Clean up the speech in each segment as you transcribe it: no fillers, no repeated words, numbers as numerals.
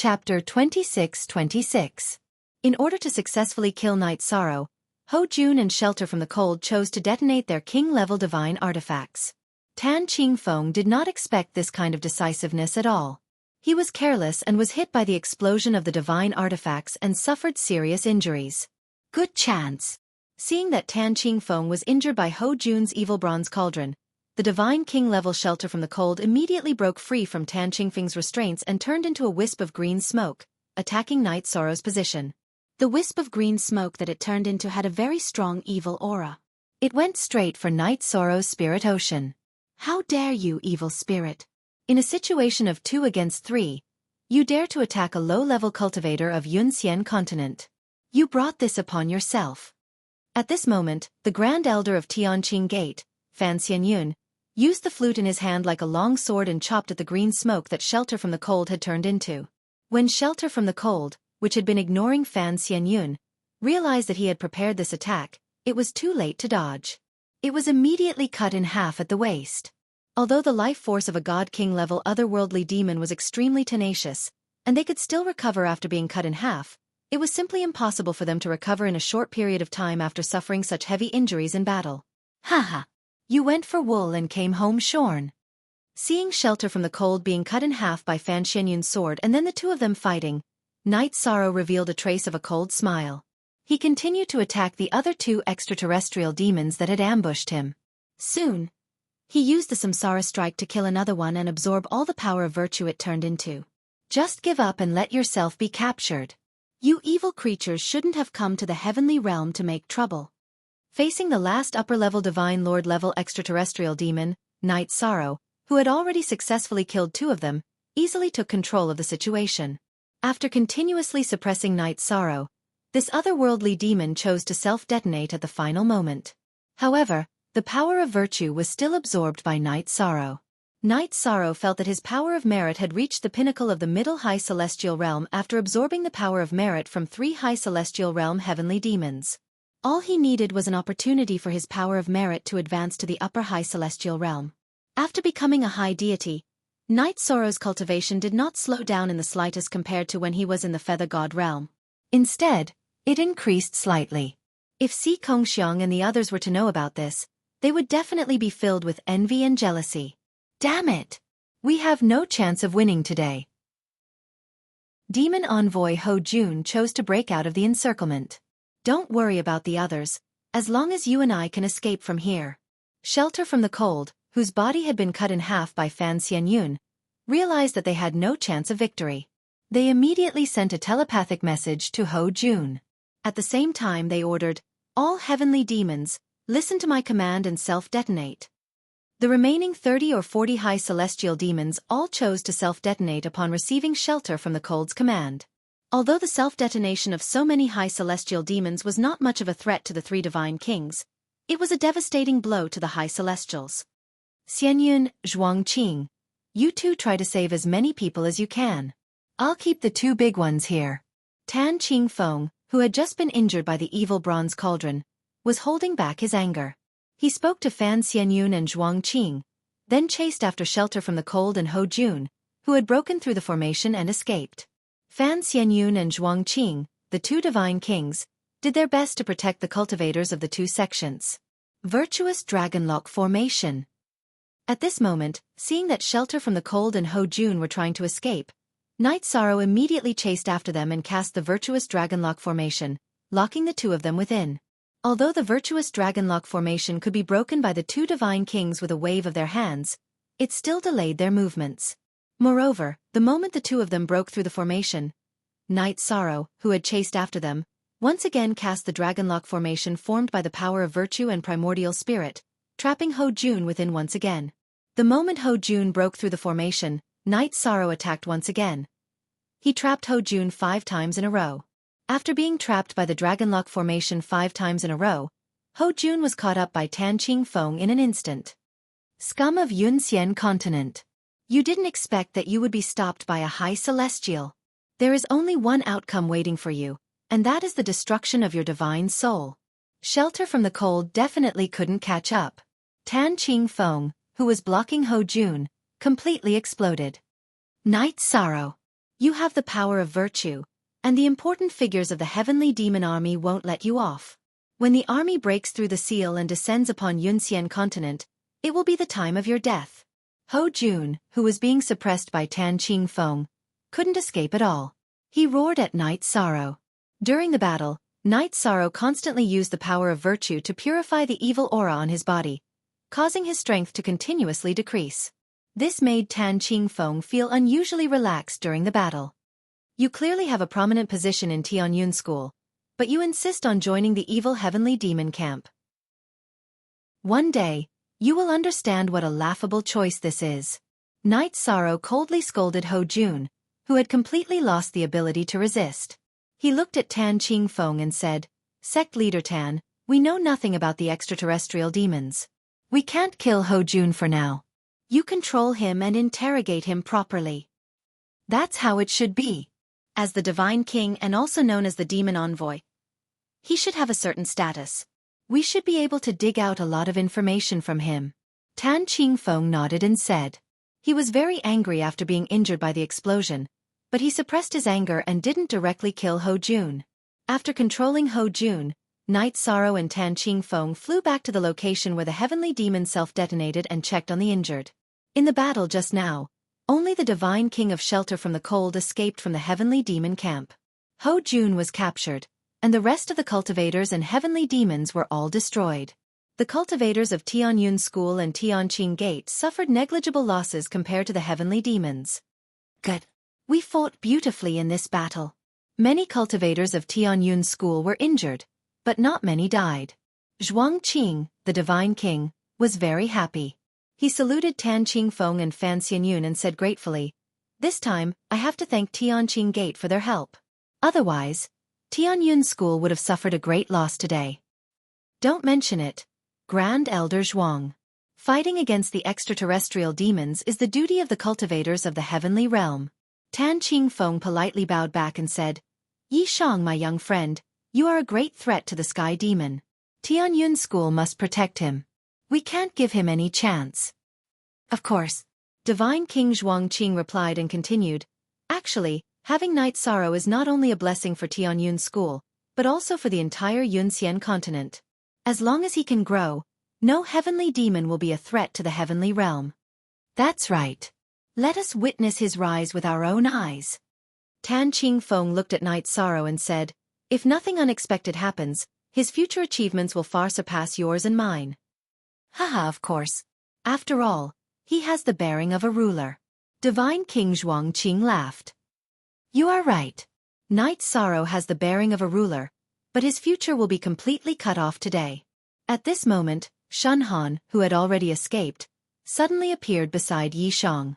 Chapter 26-26. In order to successfully kill Night Sorrow, Ho Jun and Shelter from the Cold chose to detonate their king-level divine artifacts. Tan Qingfeng did not expect this kind of decisiveness at all. He was careless and was hit by the explosion of the divine artifacts and suffered serious injuries. Good chance. Seeing that Tan Qingfeng was injured by Ho Jun's evil bronze cauldron, the divine king-level Shelter from the Cold immediately broke free from Tan Qingfeng's restraints and turned into a wisp of green smoke, attacking Night Sorrow's position. The wisp of green smoke that it turned into had a very strong evil aura. It went straight for Night Sorrow's spirit ocean. How dare you, evil spirit! In a situation of 2 against 3, you dare to attack a low-level cultivator of Yunxian continent. You brought this upon yourself. At this moment, the Grand Elder of Tianqing Gate, Fan Xianyun, used the flute in his hand like a long sword and chopped at the green smoke that Shelter from the Cold had turned into. When Shelter from the Cold, which had been ignoring Fan Xianyun, realized that he had prepared this attack, it was too late to dodge. It was immediately cut in half at the waist. Although the life force of a God King-level otherworldly demon was extremely tenacious, and they could still recover after being cut in half, it was simply impossible for them to recover in a short period of time after suffering such heavy injuries in battle. Haha! You went for wool and came home shorn. Seeing Shelter from the Cold being cut in half by Fan Xianyun's sword and then the two of them fighting, Night Sorrow revealed a trace of a cold smile. He continued to attack the other 2 extraterrestrial demons that had ambushed him. Soon, he used the Samsara Strike to kill another one and absorb all the power of virtue it turned into. Just give up and let yourself be captured. You evil creatures shouldn't have come to the heavenly realm to make trouble. Facing the last upper-level Divine Lord-level extraterrestrial demon, Night Sorrow, who had already successfully killed 2 of them, easily took control of the situation. After continuously suppressing Night Sorrow, this otherworldly demon chose to self-detonate at the final moment. However, the power of virtue was still absorbed by Night Sorrow. Night Sorrow felt that his power of merit had reached the pinnacle of the middle high celestial realm after absorbing the power of merit from 3 high celestial realm heavenly demons. All he needed was an opportunity for his power of merit to advance to the upper high celestial realm. After becoming a high deity, Night Sorrow's cultivation did not slow down in the slightest compared to when he was in the Feather God realm. Instead, it increased slightly. If Si Kongxiang and the others were to know about this, they would definitely be filled with envy and jealousy. Damn it! We have no chance of winning today. Demon Envoy Ho Jun chose to break out of the encirclement. Don't worry about the others, as long as you and I can escape from here. Shelter from the Cold, whose body had been cut in half by Fan Xianyun, realized that they had no chance of victory. They immediately sent a telepathic message to Ho Jun. At the same time they ordered, all heavenly demons, listen to my command and self-detonate. The remaining 30 or 40 high celestial demons all chose to self-detonate upon receiving Shelter from the Cold's command. Although the self-detonation of so many high celestial demons was not much of a threat to the 3 divine kings, it was a devastating blow to the high celestials. Xianyun, Zhuangqing, you 2 try to save as many people as you can. I'll keep the 2 big ones here. Tan Qingfeng, who had just been injured by the evil bronze cauldron, was holding back his anger. He spoke to Fan Xianyun and Zhuangqing, then chased after Shelter from the Cold and Ho Jun, who had broken through the formation and escaped. Fan Xianyun and Zhuangqing, the 2 divine kings, did their best to protect the cultivators of the 2 sections. Virtuous Dragonlock Formation. At this moment, seeing that Shelter from the Cold and Ho Jun were trying to escape, Night Sorrow immediately chased after them and cast the Virtuous Dragonlock Formation, locking the 2 of them within. Although the Virtuous Dragonlock Formation could be broken by the 2 divine kings with a wave of their hands, it still delayed their movements. Moreover, the moment the 2 of them broke through the formation, Night Sorrow, who had chased after them, once again cast the Dragonlock Formation formed by the power of virtue and primordial spirit, trapping Ho Jun within once again. The moment Ho Jun broke through the formation, Night Sorrow attacked once again. He trapped Ho Jun 5 times in a row. After being trapped by the Dragonlock Formation 5 times in a row, Ho Jun was caught up by Tan Qingfeng in an instant. Scum of Yunxian continent. You didn't expect that you would be stopped by a high celestial. There is only one outcome waiting for you, and that is the destruction of your divine soul. Shelter from the Cold definitely couldn't catch up. Tan Qingfeng, who was blocking Ho Jun, completely exploded. Night Sorrow. You have the power of virtue, and the important figures of the heavenly demon army won't let you off. When the army breaks through the seal and descends upon Yunxian continent, it will be the time of your death. Ho Jun, who was being suppressed by Tan Qingfeng, couldn't escape at all. He roared at Night Sorrow. During the battle, Night Sorrow constantly used the power of virtue to purify the evil aura on his body, causing his strength to continuously decrease. This made Tan Qingfeng feel unusually relaxed during the battle. You clearly have a prominent position in Tianyun School, but you insist on joining the evil heavenly demon camp. One day, you will understand what a laughable choice this is. Night Sorrow coldly scolded Ho Jun, who had completely lost the ability to resist. He looked at Tan Qingfeng and said, "Sect leader Tan, we know nothing about the extraterrestrial demons. We can't kill Ho Jun for now. You control him and interrogate him properly. That's how it should be. As the Divine King and also known as the Demon Envoy, he should have a certain status. We should be able to dig out a lot of information from him." Tan Qingfeng nodded and said. He was very angry after being injured by the explosion, but he suppressed his anger and didn't directly kill Ho Jun. After controlling Ho Jun, Night Sorrow and Tan Qingfeng flew back to the location where the heavenly demon self-detonated and checked on the injured. In the battle just now, only the Divine King of Shelter from the Cold escaped from the heavenly demon camp. Ho Jun was captured, and the rest of the cultivators and heavenly demons were all destroyed. The cultivators of Tianyun School and Tianqing Gate suffered negligible losses compared to the heavenly demons. Good. We fought beautifully in this battle. Many cultivators of Tianyun School were injured, but not many died. Zhuang Qing, the Divine King, was very happy. He saluted Tan Qingfeng and Fan Xianyun and said gratefully, "This time, I have to thank Tianqing Gate for their help. Otherwise, Tianyun School would have suffered a great loss today." "Don't mention it, Grand Elder Zhuang. Fighting against the extraterrestrial demons is the duty of the cultivators of the heavenly realm." Tan Qingfeng politely bowed back and said, "Yi Shang, my young friend, you are a great threat to the sky demon. Tianyun School must protect him. We can't give him any chance." "Of course." Divine King Zhuang Qing replied and continued, "Actually, having Night Sorrow is not only a blessing for Tianyun School, but also for the entire Yunxian continent. As long as he can grow, no heavenly demon will be a threat to the heavenly realm." "That's right. Let us witness his rise with our own eyes." Tan Qingfeng looked at Night Sorrow and said, "If nothing unexpected happens, his future achievements will far surpass yours and mine." "Haha, of course. After all, he has the bearing of a ruler." Divine King Zhuang Qing laughed. "You are right. Night Sorrow has the bearing of a ruler, but his future will be completely cut off today." At this moment, Shun Han, who had already escaped, suddenly appeared beside Yi Shang.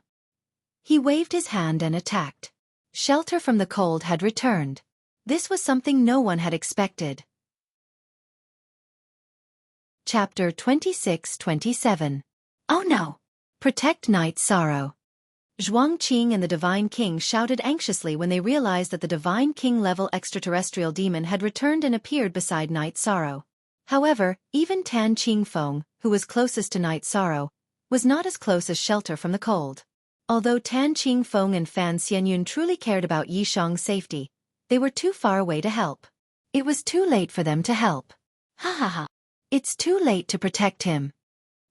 He waved his hand and attacked. Shelter from the Cold had returned. This was something no one had expected. Chapter 26-27. Oh no! Protect Night Sorrow. Zhuang Qing and the Divine King shouted anxiously when they realized that the Divine King-level extraterrestrial demon had returned and appeared beside Night Sorrow. However, even Tan Qingfeng, who was closest to Night Sorrow, was not as close as Shelter from the Cold. Although Tan Qingfeng and Fan Xianyun truly cared about Yi Shang's safety, they were too far away to help. It was too late for them to help. Ha ha ha. It's too late to protect him.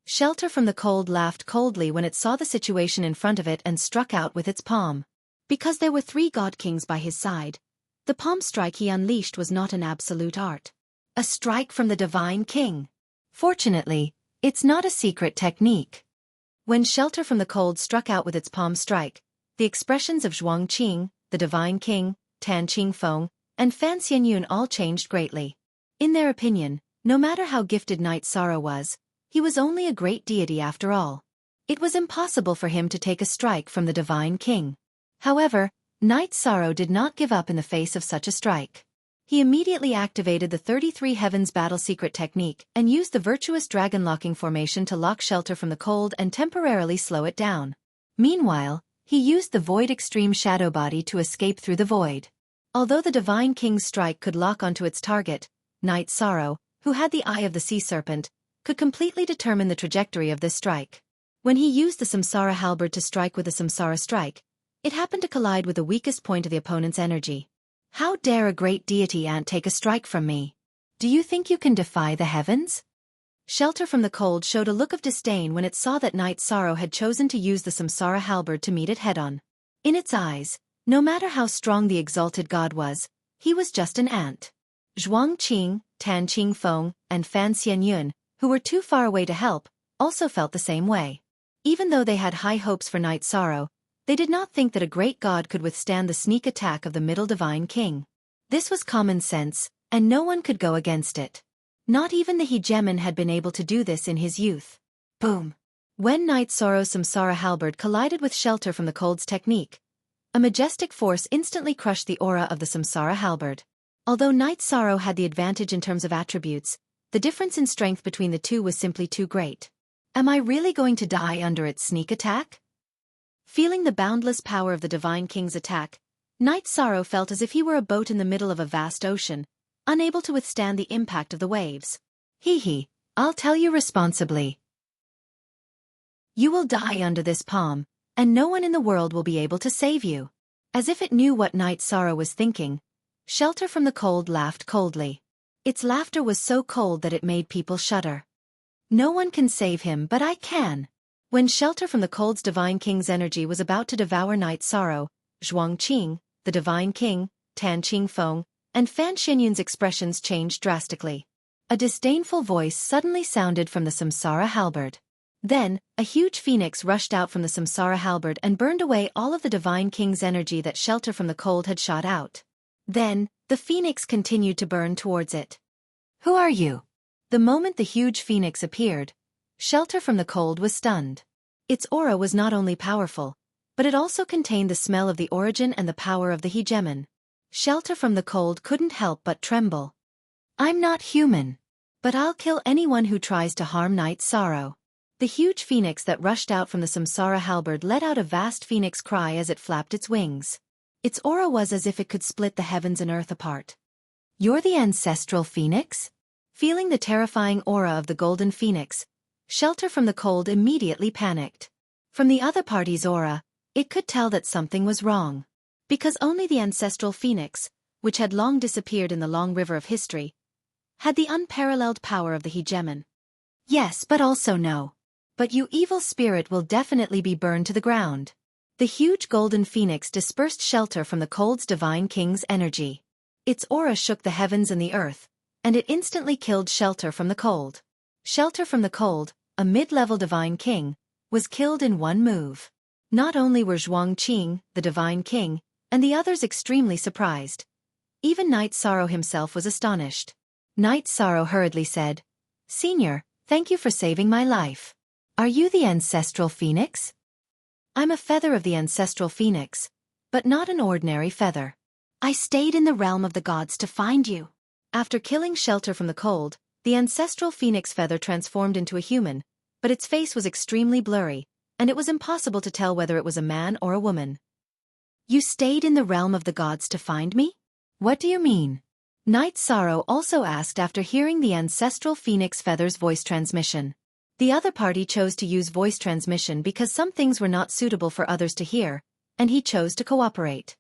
Shelter from the Cold laughed coldly when it saw the situation in front of it and struck out with its palm. Because there were 3 God Kings by his side, the palm strike he unleashed was not an absolute art. A strike from the Divine King. Fortunately, it's not a secret technique. When Shelter from the Cold struck out with its palm strike, the expressions of Zhuang Qing, the Divine King, Tan Qingfeng, and Fan Xianyun all changed greatly. In their opinion, no matter how gifted Night Sorrow was, he was only a great deity after all. It was impossible for him to take a strike from the Divine King. However, Night Sorrow did not give up in the face of such a strike. He immediately activated the 33 Heavens Battle Secret technique and used the virtuous dragon locking formation to lock Shelter from the Cold and temporarily slow it down. Meanwhile, he used the Void Extreme Shadow Body to escape through the void. Although the Divine King's strike could lock onto its target, Night Sorrow, who had the Eye of the Sea Serpent, could completely determine the trajectory of this strike. When he used the Samsara Halberd to strike with the Samsara Strike, It happened to collide with the weakest point of the opponent's energy. How dare a great deity ant take a strike from me? Do you think you can defy the heavens? Shelter from the Cold showed a look of disdain when it saw that Night Sorrow had chosen to use the Samsara halberd to meet it head-on. In its eyes, no matter how strong the exalted god was, he was just an ant. Zhuang Qing, Tan Qingfeng, and Fan Xianyun, who were too far away to help, also felt the same way. Even though they had high hopes for Night Sorrow, they did not think that a great god could withstand the sneak attack of the Middle Divine King. This was common sense, and no one could go against it. Not even the hegemon had been able to do this in his youth. Boom! When Night Sorrow's Samsara halberd collided with Shelter from the Cold's technique, a majestic force instantly crushed the aura of the Samsara halberd. Although Night Sorrow had the advantage in terms of attributes, the difference in strength between the two was simply too great. Am I really going to die under its sneak attack? Feeling the boundless power of the Divine King's attack, Night Sorrow felt as if he were a boat in the middle of a vast ocean, unable to withstand the impact of the waves. Hee, I'll tell you responsibly. You will die under this palm, and no one in the world will be able to save you. As if it knew what Night Sorrow was thinking, Shelter from the Cold laughed coldly. Its laughter was so cold that it made people shudder. No one can save him, but I can. When Shelter from the Cold's Divine King's energy was about to devour Night Sorrow, Zhuang Qing, the Divine King, Tan Qingfeng, and Fan Xianyun's expressions changed drastically. A disdainful voice suddenly sounded from the Samsara halberd. Then, a huge phoenix rushed out from the Samsara halberd and burned away all of the Divine King's energy that Shelter from the Cold had shot out. Then, the phoenix continued to burn towards it. Who are you? The moment the huge phoenix appeared, Shelter from the Cold was stunned. Its aura was not only powerful, but it also contained the smell of the origin and the power of the hegemon. Shelter from the Cold couldn't help but tremble. I'm not human. But I'll kill anyone who tries to harm Night Sorrow. The huge phoenix that rushed out from the Samsara halberd let out a vast phoenix cry as it flapped its wings. Its aura was as if it could split the heavens and earth apart. You're the ancestral phoenix? Feeling the terrifying aura of the golden phoenix, Shelter from the Cold immediately panicked. From the other party's aura, it could tell that something was wrong. Because only the ancestral phoenix, which had long disappeared in the long river of history, had the unparalleled power of the hegemon. Yes, but also no. But you evil spirit will definitely be burned to the ground. The huge golden phoenix dispersed Shelter from the Cold's Divine King's energy. Its aura shook the heavens and the earth, and it instantly killed Shelter from the Cold. Shelter from the Cold, a mid-level Divine King, was killed in one move. Not only were Zhuang Qing, the Divine King, and the others extremely surprised. Even Night Sorrow himself was astonished. Night Sorrow hurriedly said, Senior, thank you for saving my life. Are you the ancestral phoenix? I'm a feather of the ancestral phoenix, but not an ordinary feather. I stayed in the realm of the gods to find you. After killing Shelter from the Cold, the ancestral phoenix feather transformed into a human, but its face was extremely blurry, and it was impossible to tell whether it was a man or a woman. You stayed in the realm of the gods to find me? What do you mean? Night Sorrow also asked after hearing the ancestral phoenix feather's voice transmission. The other party chose to use voice transmission because some things were not suitable for others to hear, and he chose to cooperate.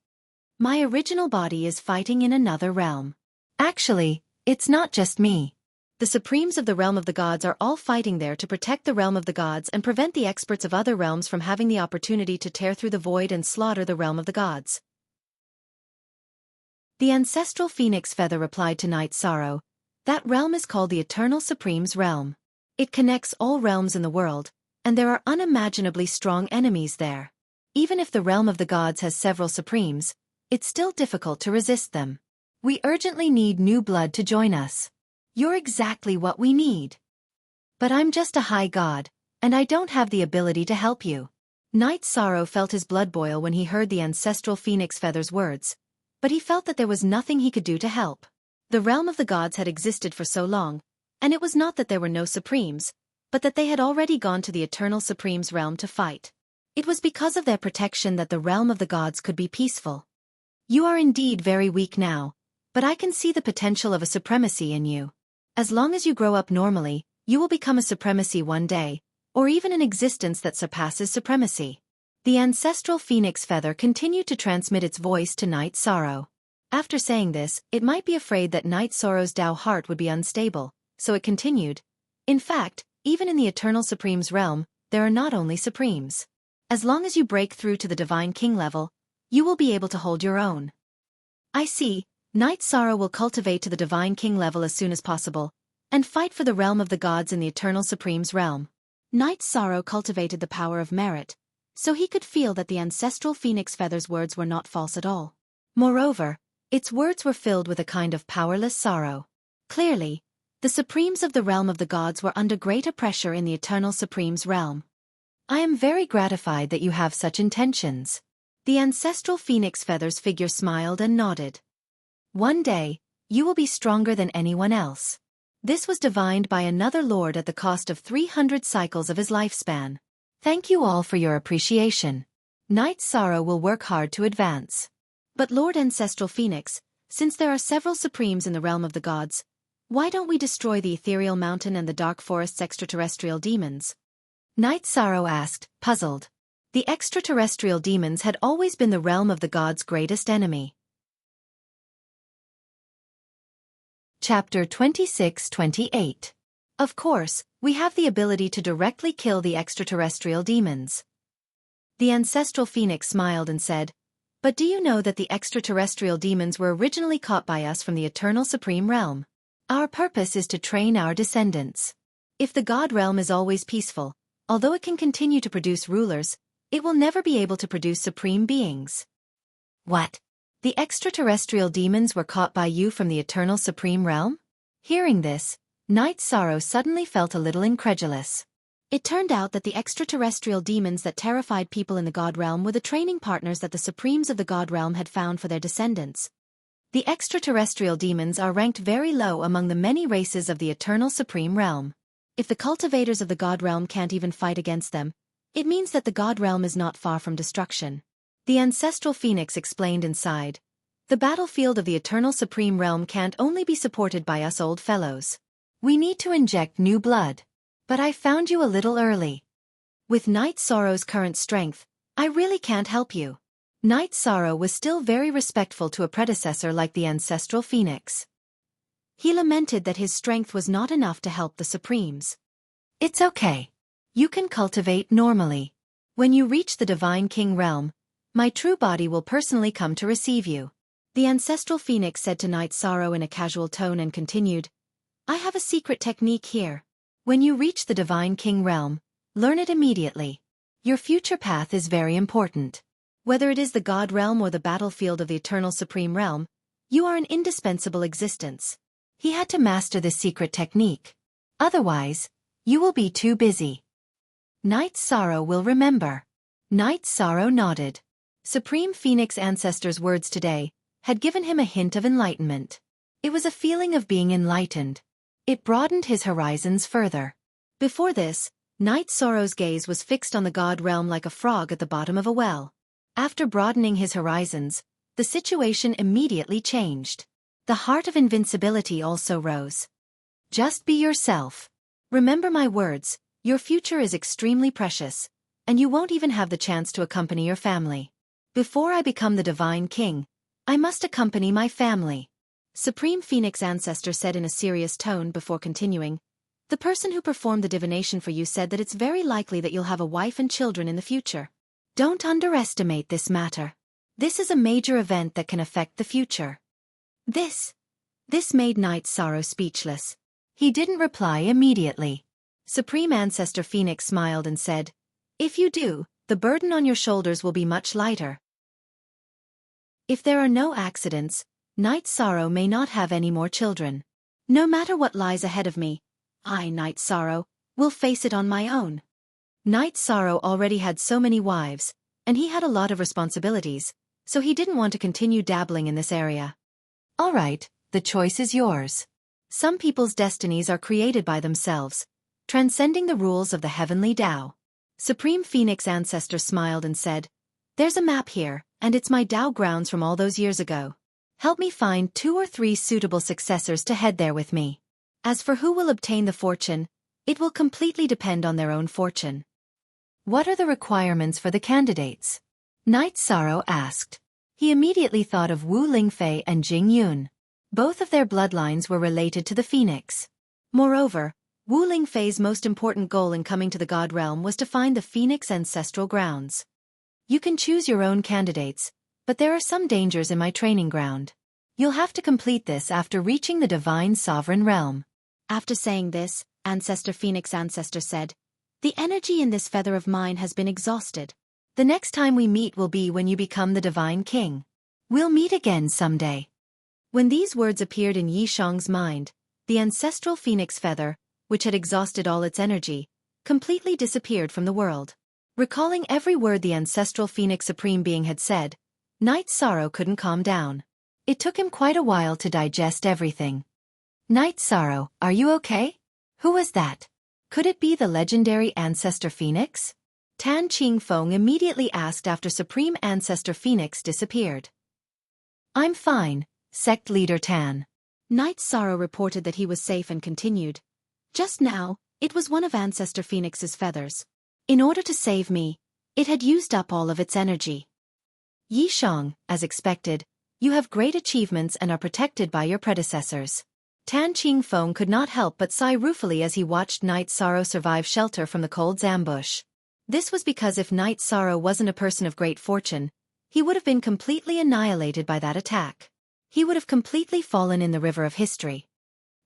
My original body is fighting in another realm. Actually, it's not just me. The supremes of the realm of the gods are all fighting there to protect the realm of the gods and prevent the experts of other realms from having the opportunity to tear through the void and slaughter the realm of the gods. The ancestral phoenix feather replied to Night Sorrow, that realm is called the Eternal Supreme's realm. It connects all realms in the world, and there are unimaginably strong enemies there. Even if the realm of the gods has several supremes, it's still difficult to resist them. We urgently need new blood to join us. You're exactly what we need. But I'm just a high god, and I don't have the ability to help you. Night Sorrow felt his blood boil when he heard the ancestral phoenix feather's words, but he felt that there was nothing he could do to help. The realm of the gods had existed for so long, and it was not that there were no supremes, but that they had already gone to the Eternal Supreme's realm to fight. It was because of their protection that the realm of the gods could be peaceful. You are indeed very weak now, but I can see the potential of a supremacy in you. As long as you grow up normally, you will become a supremacy one day, or even an existence that surpasses supremacy. The ancestral phoenix feather continued to transmit its voice to Night Sorrow. After saying this, it might be afraid that Night Sorrow's Tao heart would be unstable, so it continued. In fact, even in the Eternal Supreme's realm, there are not only Supremes. As long as you break through to the Divine King level, you will be able to hold your own. I see, Night Sorrow will cultivate to the Divine King level as soon as possible, and fight for the realm of the gods in the Eternal Supreme's realm. Night Sorrow cultivated the power of merit, so he could feel that the ancestral phoenix feather's words were not false at all. Moreover, its words were filled with a kind of powerless sorrow. Clearly, the Supremes of the realm of the gods were under greater pressure in the Eternal Supreme's realm. I am very gratified that you have such intentions. The ancestral phoenix feathers figure smiled and nodded. One day, you will be stronger than anyone else. This was divined by another lord at the cost of 300 cycles of his lifespan. Thank you all for your appreciation. Night Sorrow will work hard to advance. But Lord Ancestral Phoenix, since there are several Supremes in the realm of the gods, why don't we destroy the Ethereal Mountain and the Dark Forest's extraterrestrial demons? Night Sorrow asked, puzzled. The extraterrestrial demons had always been the realm of the gods' greatest enemy. Chapter 26-28. Of course, we have the ability to directly kill the extraterrestrial demons. The ancestral phoenix smiled and said, but do you know that the extraterrestrial demons were originally caught by us from the Eternal Supreme Realm? Our purpose is to train our descendants. If the God realm is always peaceful, although it can continue to produce rulers, it will never be able to produce supreme beings. What? The extraterrestrial demons were caught by you from the Eternal Supreme Realm? Hearing this, Night Sorrow suddenly felt a little incredulous. It turned out that the extraterrestrial demons that terrified people in the God realm were the training partners that the Supremes of the God realm had found for their descendants. The extraterrestrial demons are ranked very low among the many races of the Eternal Supreme Realm. If the cultivators of the God realm can't even fight against them, it means that the God realm is not far from destruction. The ancestral phoenix explained inside. The battlefield of the Eternal Supreme Realm can't only be supported by us old fellows. We need to inject new blood. But I found you a little early. With Night Sorrow's current strength, I really can't help you. Night Sorrow was still very respectful to a predecessor like the ancestral phoenix. He lamented that his strength was not enough to help the Supremes. It's okay. You can cultivate normally. When you reach the Divine King realm, my true body will personally come to receive you. The ancestral phoenix said to Night Sorrow in a casual tone and continued, I have a secret technique here. When you reach the Divine King realm, learn it immediately. Your future path is very important. Whether it is the God realm or the battlefield of the Eternal Supreme Realm, you are an indispensable existence. He had to master this secret technique. Otherwise, you will be too busy. Night Sorrow will remember. Night Sorrow nodded. Supreme Phoenix Ancestor's words today had given him a hint of enlightenment. It was a feeling of being enlightened. It broadened his horizons further. Before this, Night Sorrow's gaze was fixed on the God realm like a frog at the bottom of a well. After broadening his horizons, the situation immediately changed. The heart of invincibility also rose. Just be yourself. Remember my words, your future is extremely precious, and you won't even have the chance to accompany your family. Before I become the Divine King, I must accompany my family. Supreme Phoenix Ancestor said in a serious tone before continuing, the person who performed the divination for you said that it's very likely that you'll have a wife and children in the future. Don't underestimate this matter. This is a major event that can affect the future. This made Night Sorrow speechless. He didn't reply immediately. Supreme Ancestor Phoenix smiled and said, if you do, the burden on your shoulders will be much lighter. If there are no accidents, Night Sorrow may not have any more children. No matter what lies ahead of me, I, Night Sorrow, will face it on my own. Night Sorrow already had so many wives, and he had a lot of responsibilities, so he didn't want to continue dabbling in this area. All right, the choice is yours. Some people's destinies are created by themselves, transcending the rules of the heavenly Tao. Supreme Phoenix Ancestor smiled and said, there's a map here, and it's my Tao grounds from all those years ago. Help me find 2 or 3 suitable successors to head there with me. As for who will obtain the fortune, it will completely depend on their own fortune. What are the requirements for the candidates? Knight Sorrow asked. He immediately thought of Wu Lingfei and Jing Yun. Both of their bloodlines were related to the Phoenix. Moreover, Wu Lingfei's most important goal in coming to the God Realm was to find the Phoenix ancestral grounds. You can choose your own candidates, but there are some dangers in my training ground. You'll have to complete this after reaching the Divine Sovereign Realm. After saying this, Ancestor Phoenix Ancestor said, "The energy in this feather of mine has been exhausted. The next time we meet will be when you become the Divine King. We'll meet again someday." When these words appeared in Yi Shang's mind, the ancestral phoenix feather, which had exhausted all its energy, completely disappeared from the world. Recalling every word the ancestral phoenix supreme being had said, Knight Sorrow couldn't calm down. It took him quite a while to digest everything. "Knight Sorrow, are you okay? Who was that? Could it be the legendary Ancestor Phoenix?" Tan Qingfeng immediately asked after Supreme Ancestor Phoenix disappeared. "I'm fine, Sect Leader Tan." Knight Sorrow reported that he was safe and continued, "Just now, it was one of Ancestor Phoenix's feathers. In order to save me, it had used up all of its energy." "Yi Shang, as expected, you have great achievements and are protected by your predecessors." Tan Qingfeng could not help but sigh ruefully as he watched Knight Sorrow survive shelter from the cold's ambush. This was because if Knight Sorrow wasn't a person of great fortune, he would have been completely annihilated by that attack. He would have completely fallen in the river of history.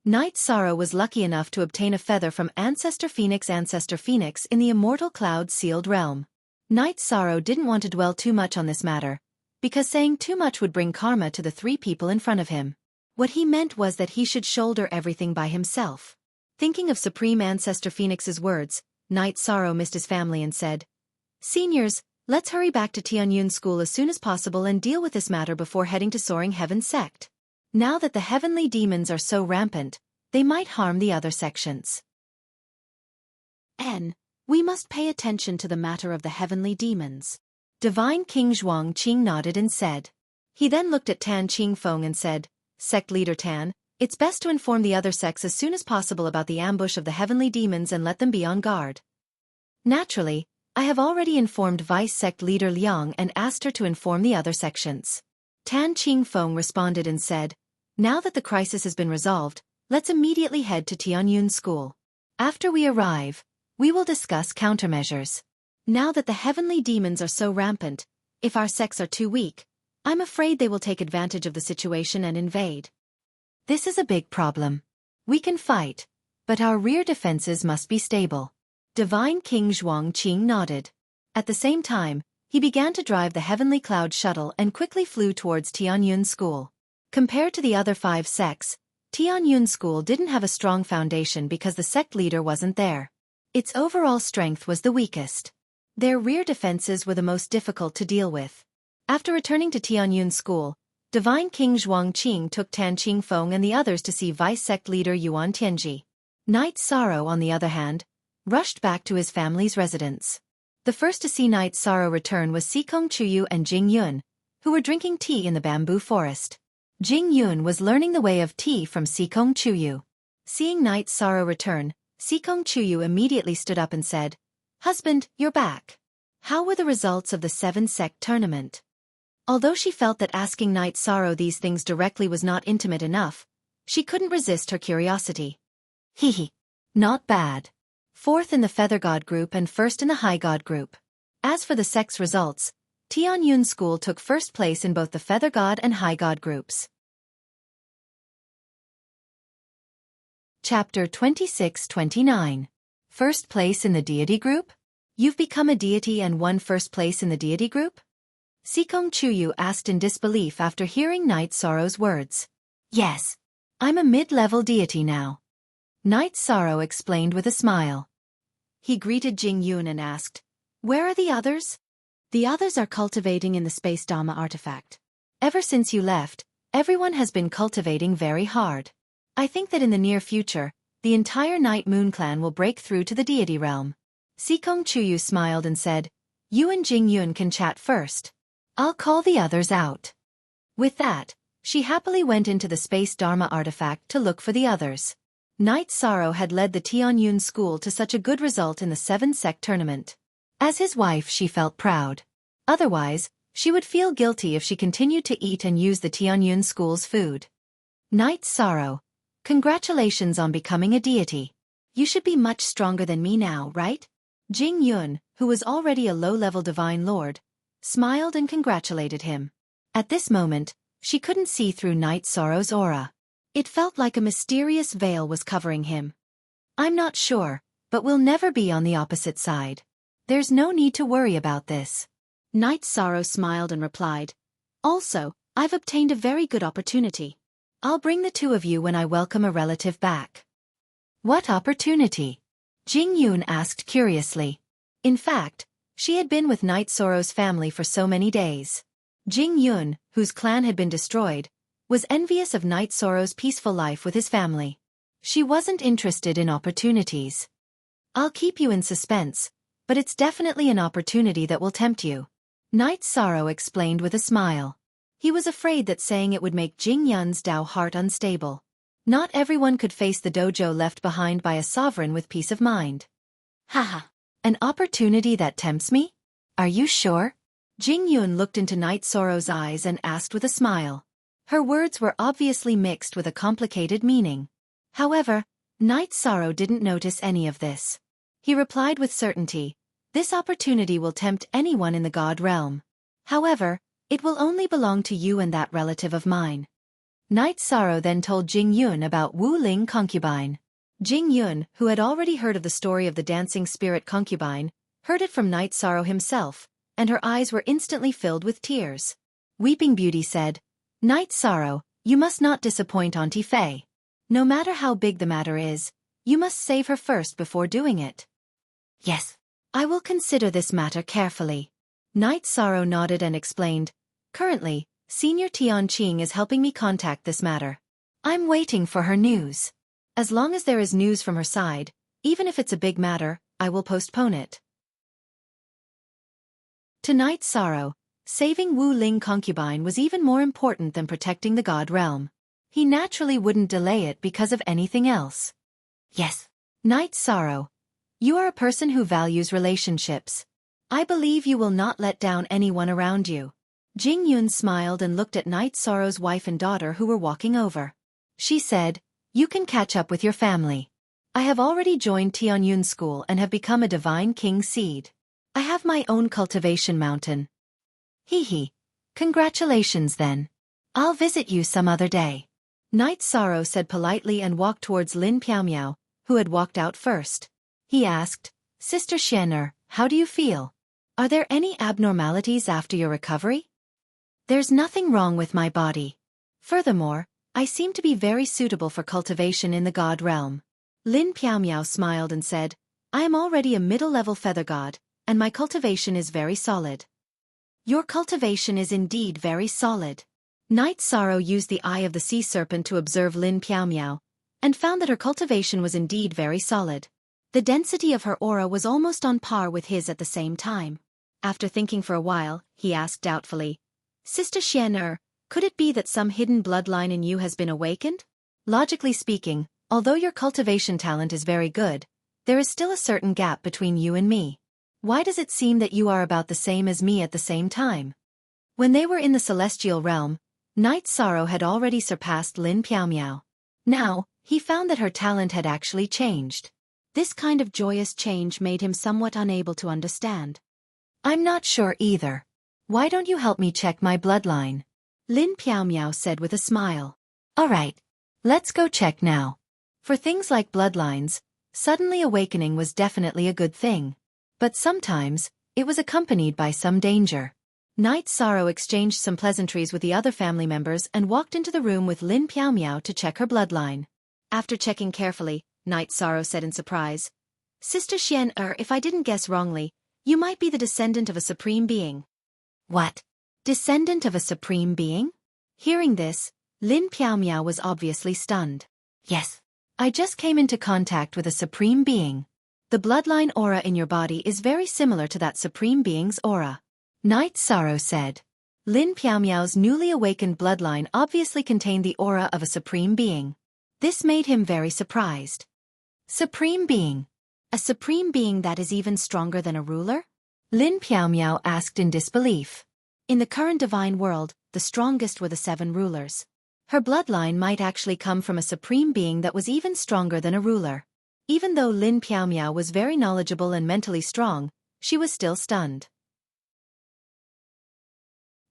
Knight Sorrow was lucky enough to obtain a feather from Ancestor Phoenix in the immortal cloud-sealed realm. Knight Sorrow didn't want to dwell too much on this matter, because saying too much would bring karma to the three people in front of him. What he meant was that he should shoulder everything by himself. Thinking of Supreme Ancestor Phoenix's words, Knight Sorrow missed his family and said, "Seniors, let's hurry back to Tianyun School as soon as possible and deal with this matter before heading to Soaring Heaven Sect. Now that the heavenly demons are so rampant, they might harm the other sections. We must pay attention to the matter of the heavenly demons." Divine King Zhuang Qing nodded and said. He then looked at Tan Qingfeng and said, "Sect Leader Tan, it's best to inform the other sects as soon as possible about the ambush of the heavenly demons and let them be on guard." "Naturally, I have already informed Vice Sect Leader Liang and asked her to inform the other sections." Tan Qingfeng responded and said, "Now that the crisis has been resolved, let's immediately head to Tianyun School. After we arrive, we will discuss countermeasures. Now that the heavenly demons are so rampant, if our sects are too weak, I'm afraid they will take advantage of the situation and invade. This is a big problem. We can fight, but our rear defenses must be stable." Divine King Zhuang Qing nodded. At the same time, he began to drive the Heavenly Cloud shuttle and quickly flew towards Tianyun School. Compared to the other 5 sects, Tianyun School didn't have a strong foundation because the sect leader wasn't there. Its overall strength was the weakest. Their rear defenses were the most difficult to deal with. After returning to Tianyun School, Divine King Zhuang Qing took Tan Qingfeng and the others to see Vice Sect Leader Yuan Tianji. Knight Sorrow, on the other hand, rushed back to his family's residence. The first to see Knight Sorrow return was Sikong Chuyu and Jing Yun, who were drinking tea in the bamboo forest. Jing Yun was learning the way of tea from Sikong Chuyu. Seeing Knight Sorrow return, Sikong Chuyu immediately stood up and said, "Husband, you're back. How were the results of the 7-sect tournament?" Although she felt that asking Knight Sorrow these things directly was not intimate enough, she couldn't resist her curiosity. "Hehe. Not bad. 4th in the Feather God group and 1st in the High God group." As for the sect's results, Tianyun School took 1st place in both the Feather God and High God groups. Chapter 26-29. 1st place in the Deity group? You've become a deity and won 1st place in the Deity group? Sikong Chuyu asked in disbelief after hearing Knight Sorrow's words. "Yes. I'm a mid-level deity now." Knight Sorrow explained with a smile. He greeted Jing Yun and asked, "Where are the others?" "The others are cultivating in the Space Dharma artifact. Ever since you left, everyone has been cultivating very hard. I think that in the near future, the entire Night Moon clan will break through to the deity realm." Sikong Chuyu smiled and said, "You and Jing Yun can chat first. I'll call the others out." With that, she happily went into the Space Dharma artifact to look for the others. Knight Sorrow had led the Tianyun School to such a good result in the 7-sect tournament. As his wife, she felt proud. Otherwise, she would feel guilty if she continued to eat and use the Tianyun school's food. Night Sorrow. Congratulations on becoming a deity. You should be much stronger than me now, right? Jing Yun, who was already a low-level divine lord, smiled and congratulated him. At this moment, she couldn't see through Night Sorrow's aura. It felt like a mysterious veil was covering him. I'm not sure, but we'll never be on the opposite side. There's no need to worry about this. Night Sorrow smiled and replied, Also, I've obtained a very good opportunity. I'll bring the two of you when I welcome a relative back. What opportunity? Jing Yun asked curiously. In fact, she had been with Night Sorrow's family for so many days. Jing Yun, whose clan had been destroyed, was envious of Night Sorrow's peaceful life with his family. She wasn't interested in opportunities. I'll keep you in suspense, but it's definitely an opportunity that will tempt you. Night Sorrow explained with a smile. He was afraid that saying it would make Jing Yun's Dao heart unstable. Not everyone could face the dojo left behind by a sovereign with peace of mind. Haha. An opportunity that tempts me? Are you sure? Jing Yun looked into Night Sorrow's eyes and asked with a smile. Her words were obviously mixed with a complicated meaning. However, Night Sorrow didn't notice any of this. He replied with certainty, This opportunity will tempt anyone in the god realm. However, it will only belong to you and that relative of mine. Night Sorrow then told Jing Yun about Wu Ling concubine. Jing Yun, who had already heard of the story of the dancing spirit concubine, heard it from Night Sorrow himself, and her eyes were instantly filled with tears. Weeping Beauty said, Night Sorrow, you must not disappoint Auntie Fei. No matter how big the matter is, you must save her first before doing it. Yes, I will consider this matter carefully. Night Sorrow nodded and explained, Currently, Senior Tianqing is helping me contact this matter. I'm waiting for her news. As long as there is news from her side, even if it's a big matter, I will postpone it. To Night Sorrow, saving Wu Ling concubine was even more important than protecting the god realm. He naturally wouldn't delay it because of anything else. Yes. Night Sorrow. You are a person who values relationships. I believe you will not let down anyone around you. Jing Yun smiled and looked at Night Sorrow's wife and daughter who were walking over. She said, You can catch up with your family. I have already joined Tianyun school and have become a divine king seed. I have my own cultivation mountain. Hee hee. Congratulations then. I'll visit you some other day. Night Sorrow said politely and walked towards Lin Piaomiao, who had walked out first. He asked, Sister Xianer, how do you feel? Are there any abnormalities after your recovery? There's nothing wrong with my body. Furthermore, I seem to be very suitable for cultivation in the god realm. Lin Piaomiao smiled and said, I am already a middle-level feather god, and my cultivation is very solid. Your cultivation is indeed very solid. Night Sorrow used the eye of the sea serpent to observe Lin Piaomiao, and found that her cultivation was indeed very solid. The density of her aura was almost on par with his at the same time. After thinking for a while, he asked doubtfully, Sister Xianer, could it be that some hidden bloodline in you has been awakened? Logically speaking, although your cultivation talent is very good, there is still a certain gap between you and me. Why does it seem that you are about the same as me at the same time? When they were in the celestial realm, Night Sorrow had already surpassed Lin Piaomiao. Now, he found that her talent had actually changed. This kind of joyous change made him somewhat unable to understand. I'm not sure either. Why don't you help me check my bloodline? Lin Piaomiao said with a smile. Alright. Let's go check now. For things like bloodlines, suddenly awakening was definitely a good thing. But sometimes, it was accompanied by some danger. Night Sorrow exchanged some pleasantries with the other family members and walked into the room with Lin Piaomiao to check her bloodline. After checking carefully, Night Sorrow said in surprise, Sister Xianer, if I didn't guess wrongly, you might be the descendant of a supreme being. What? Descendant of a supreme being? Hearing this, Lin Piaomiao was obviously stunned. Yes. I just came into contact with a supreme being. The bloodline aura in your body is very similar to that supreme being's aura. Night Sorrow said. Lin Piaomiao's newly awakened bloodline obviously contained the aura of a supreme being. This made him very surprised. Supreme being. A supreme being that is even stronger than a ruler? Lin Piaomiao asked in disbelief. In the current divine world, the strongest were the 7 rulers. Her bloodline might actually come from a supreme being that was even stronger than a ruler. Even though Lin Piaomiao was very knowledgeable and mentally strong, she was still stunned.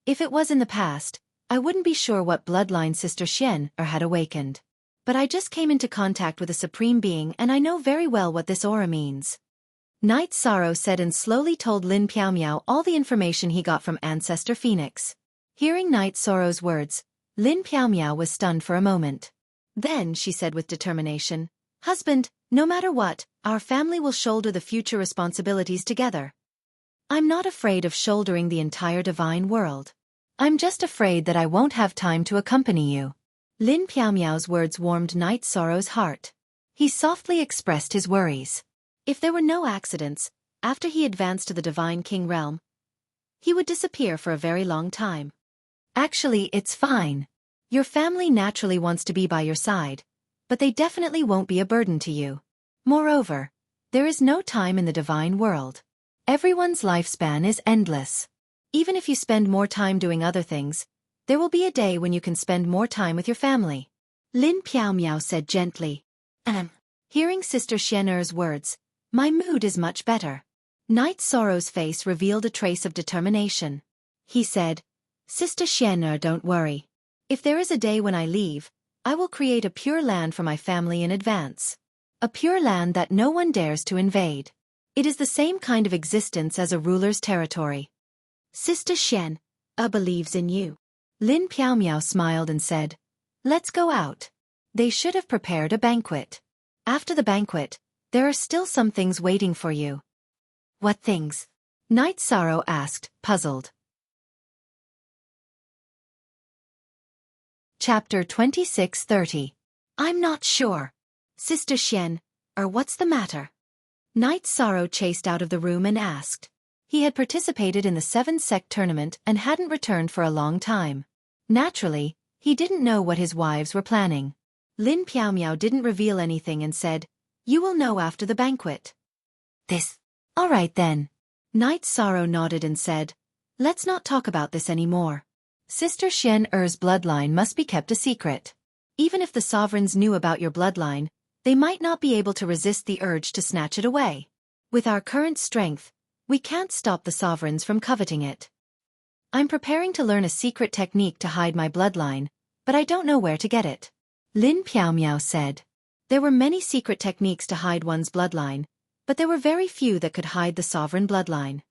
If it was in the past, I wouldn't be sure what bloodline Sister Xian had awakened. But I just came into contact with a supreme being and I know very well what this aura means. Night Sorrow said and slowly told Lin Piaomiao all the information he got from Ancestor Phoenix. Hearing Night Sorrow's words, Lin Piaomiao was stunned for a moment. Then she said with determination, "Husband, no matter what, our family will shoulder the future responsibilities together. I'm not afraid of shouldering the entire divine world. I'm just afraid that I won't have time to accompany you." Lin Piaomiao's words warmed Night Sorrow's heart. He softly expressed his worries. If there were no accidents, after he advanced to the Divine King realm, he would disappear for a very long time. "Actually, it's fine. Your family naturally wants to be by your side, but they definitely won't be a burden to you. Moreover, there is no time in the divine world. Everyone's lifespan is endless. Even if you spend more time doing other things, there will be a day when you can spend more time with your family." Lin Piaomiao said gently. Hearing Sister Xian'er's words, my mood is much better. Night Sorrow's face revealed a trace of determination. He said, "Sister Xian'er, don't worry. If there is a day when I leave, I will create a pure land for my family in advance. A pure land that no one dares to invade. It is the same kind of existence as a ruler's territory." "Sister Xian, believes in you." Lin Piaomiao smiled and said, "Let's go out. They should have prepared a banquet. After the banquet, there are still some things waiting for you." "What things?" Night Sorrow asked, puzzled. Chapter 26:30. "I'm not sure. Sister Xian, what's the matter?" Night Sorrow chased out of the room and asked. He had participated in the 7-sect tournament and hadn't returned for a long time. Naturally, he didn't know what his wives were planning. Lin Piaomiao didn't reveal anything and said, "You will know after the banquet." "This. All right then." Night Sorrow nodded and said, "Let's not talk about this anymore. Sister Xian'er's bloodline must be kept a secret. Even if the sovereigns knew about your bloodline, they might not be able to resist the urge to snatch it away. With our current strength, we can't stop the sovereigns from coveting it. I'm preparing to learn a secret technique to hide my bloodline, but I don't know where to get it." Lin Piaomiao said. There were many secret techniques to hide one's bloodline, but there were very few that could hide the sovereign bloodline.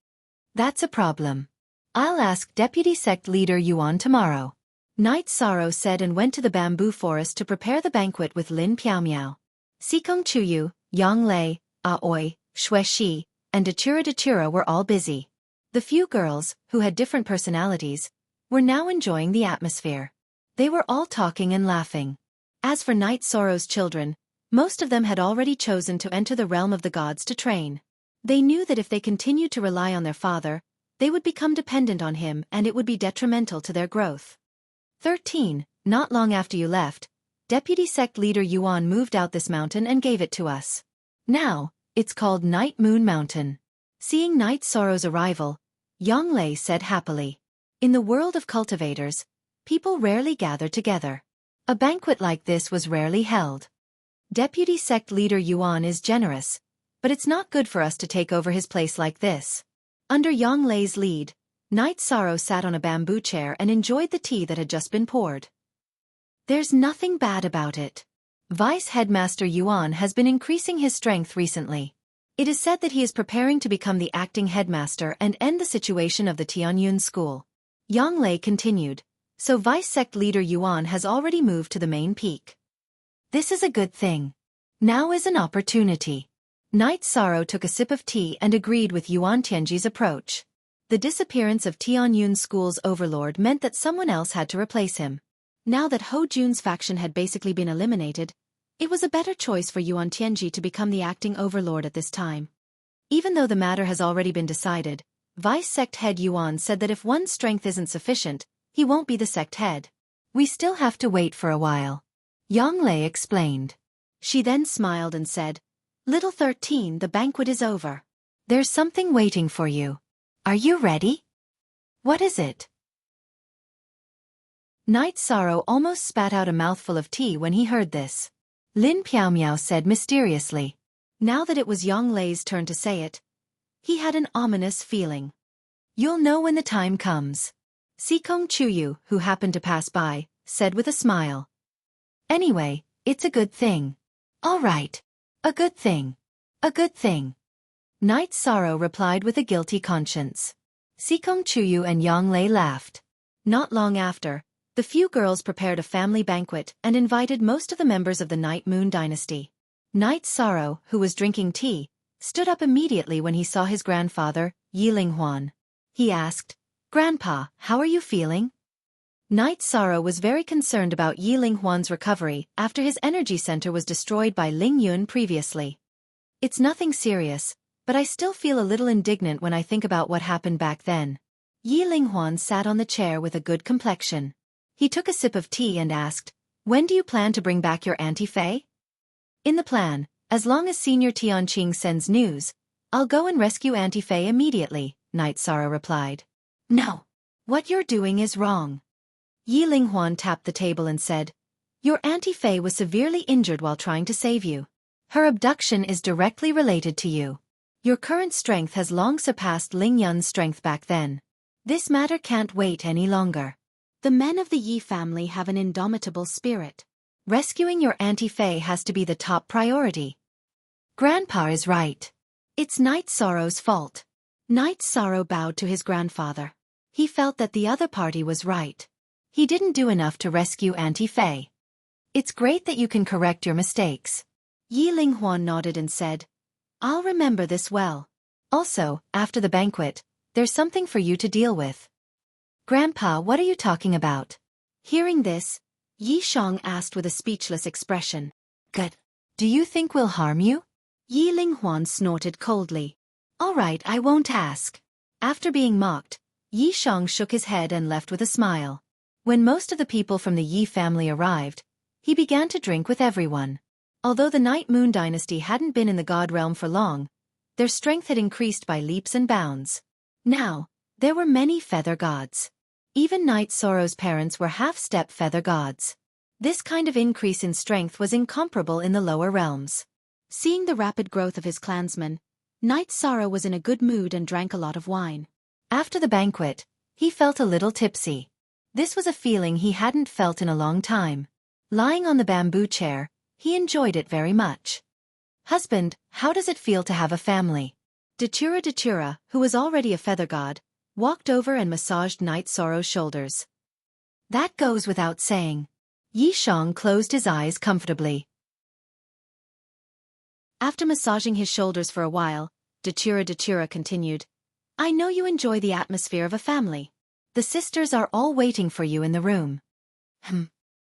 "That's a problem. I'll ask Deputy Sect Leader Yuan tomorrow." Night Sorrow said and went to the bamboo forest to prepare the banquet with Lin Piaomiao. Sikong Chuyu, Yang Lei, Aoi, Shui Shi, and Datura were all busy. The few girls, who had different personalities, were now enjoying the atmosphere. They were all talking and laughing. As for Night Sorrow's children, most of them had already chosen to enter the realm of the gods to train. They knew that if they continued to rely on their father, they would become dependent on him and it would be detrimental to their growth. 13. Not long after you left, Deputy Sect Leader Yuan moved out this mountain and gave it to us. Now, it's called Night Moon Mountain. Seeing Night Sorrow's arrival, Yang Lei said happily. In the world of cultivators, people rarely gather together. A banquet like this was rarely held. Deputy Sect Leader Yuan is generous, but it's not good for us to take over his place like this. Under Yang Lei's lead, Night Sorrow sat on a bamboo chair and enjoyed the tea that had just been poured. There's nothing bad about it. Vice Headmaster Yuan has been increasing his strength recently. It is said that he is preparing to become the acting headmaster and end the situation of the Tianyun school. Yang Lei continued, so Vice Sect Leader Yuan has already moved to the main peak. This is a good thing. Now is an opportunity. Night Sorrow took a sip of tea and agreed with Yuan Tianji's approach. The disappearance of Tianyun school's overlord meant that someone else had to replace him. Now that Ho Jun's faction had basically been eliminated, it was a better choice for Yuan Tianji to become the acting overlord at this time. Even though the matter has already been decided, Vice Sect Head Yuan said that if one's strength isn't sufficient, he won't be the sect head. We still have to wait for a while. Yang Lei explained. She then smiled and said, Little 13, the banquet is over. There's something waiting for you. Are you ready? What is it? Night Sorrow almost spat out a mouthful of tea when he heard this. Lin Piao said mysteriously. Now that it was Yang Lei's turn to say it, he had an ominous feeling. You'll know when the time comes. Sikong Chuyu, who happened to pass by, said with a smile. Anyway, it's a good thing. All right. A good thing. A good thing. Night Sorrow replied with a guilty conscience. Sikong Chuyu and Yang Lei laughed. Not long after, the few girls prepared a family banquet and invited most of the members of the Night Moon dynasty. Night Sorrow, who was drinking tea, stood up immediately when he saw his grandfather, Yi Linghuan. He asked, "Grandpa, how are you feeling?" Night Sorrow was very concerned about Yi Linghuan's recovery after his energy center was destroyed by Ling Yun previously. It's nothing serious, but I still feel a little indignant when I think about what happened back then. Yi Linghuan sat on the chair with a good complexion. He took a sip of tea and asked, "When do you plan to bring back your Auntie Fei?" "In the plan, as long as Senior Tianqing sends news, I'll go and rescue Auntie Fei immediately," Night Sorrow replied. "No. What you're doing is wrong." Yi Linghuan tapped the table and said, "Your Auntie Fei was severely injured while trying to save you. Her abduction is directly related to you. Your current strength has long surpassed Ling Yun's strength back then. This matter can't wait any longer. The men of the Yi family have an indomitable spirit. Rescuing your Auntie Fei has to be the top priority." Grandpa is right. It's Night Sorrow's fault. Night Sorrow bowed to his grandfather. He felt that the other party was right. He didn't do enough to rescue Auntie Fei. "It's great that you can correct your mistakes." Yi Linghuan nodded and said, "I'll remember this well. Also, after the banquet, there's something for you to deal with." "Grandpa, what are you talking about?" Hearing this, Yi Shang asked with a speechless expression. "Good. Do you think we'll harm you?" Yi Linghuan snorted coldly. "All right, I won't ask." After being mocked, Yi Shang shook his head and left with a smile. When most of the people from the Yi family arrived, he began to drink with everyone. Although the Night Moon dynasty hadn't been in the God realm for long, their strength had increased by leaps and bounds. Now, there were many feather gods. Even Night Sorrow's parents were half-step feather gods. This kind of increase in strength was incomparable in the lower realms. Seeing the rapid growth of his clansmen, Night Sorrow was in a good mood and drank a lot of wine. After the banquet, he felt a little tipsy. This was a feeling he hadn't felt in a long time. Lying on the bamboo chair, he enjoyed it very much. "Husband, how does it feel to have a family?" Datura, who was already a feather god, walked over and massaged Night Sorrow's shoulders. "That goes without saying." Yi Shang closed his eyes comfortably. After massaging his shoulders for a while, Datura continued, "I know you enjoy the atmosphere of a family. The sisters are all waiting for you in the room."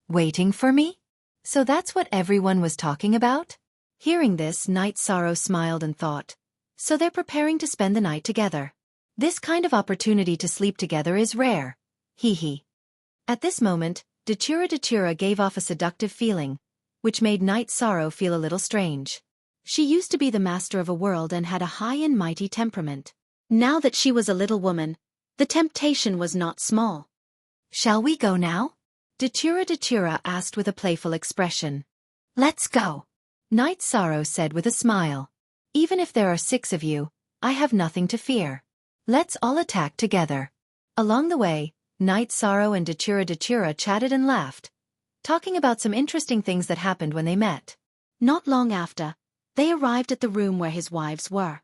Waiting for me? So that's what everyone was talking about? Hearing this, Night Sorrow smiled and thought, so they're preparing to spend the night together. This kind of opportunity to sleep together is rare. Hee. At this moment, Datura gave off a seductive feeling, which made Night Sorrow feel a little strange. She used to be the master of a world and had a high and mighty temperament. Now that she was a little woman, the temptation was not small. "Shall we go now?" Datura asked with a playful expression. "Let's go," Night Sorrow said with a smile. "Even if there are 6 of you, I have nothing to fear. Let's all attack together." Along the way, Night Sorrow and Datura chatted and laughed, talking about some interesting things that happened when they met. Not long after, they arrived at the room where his wives were.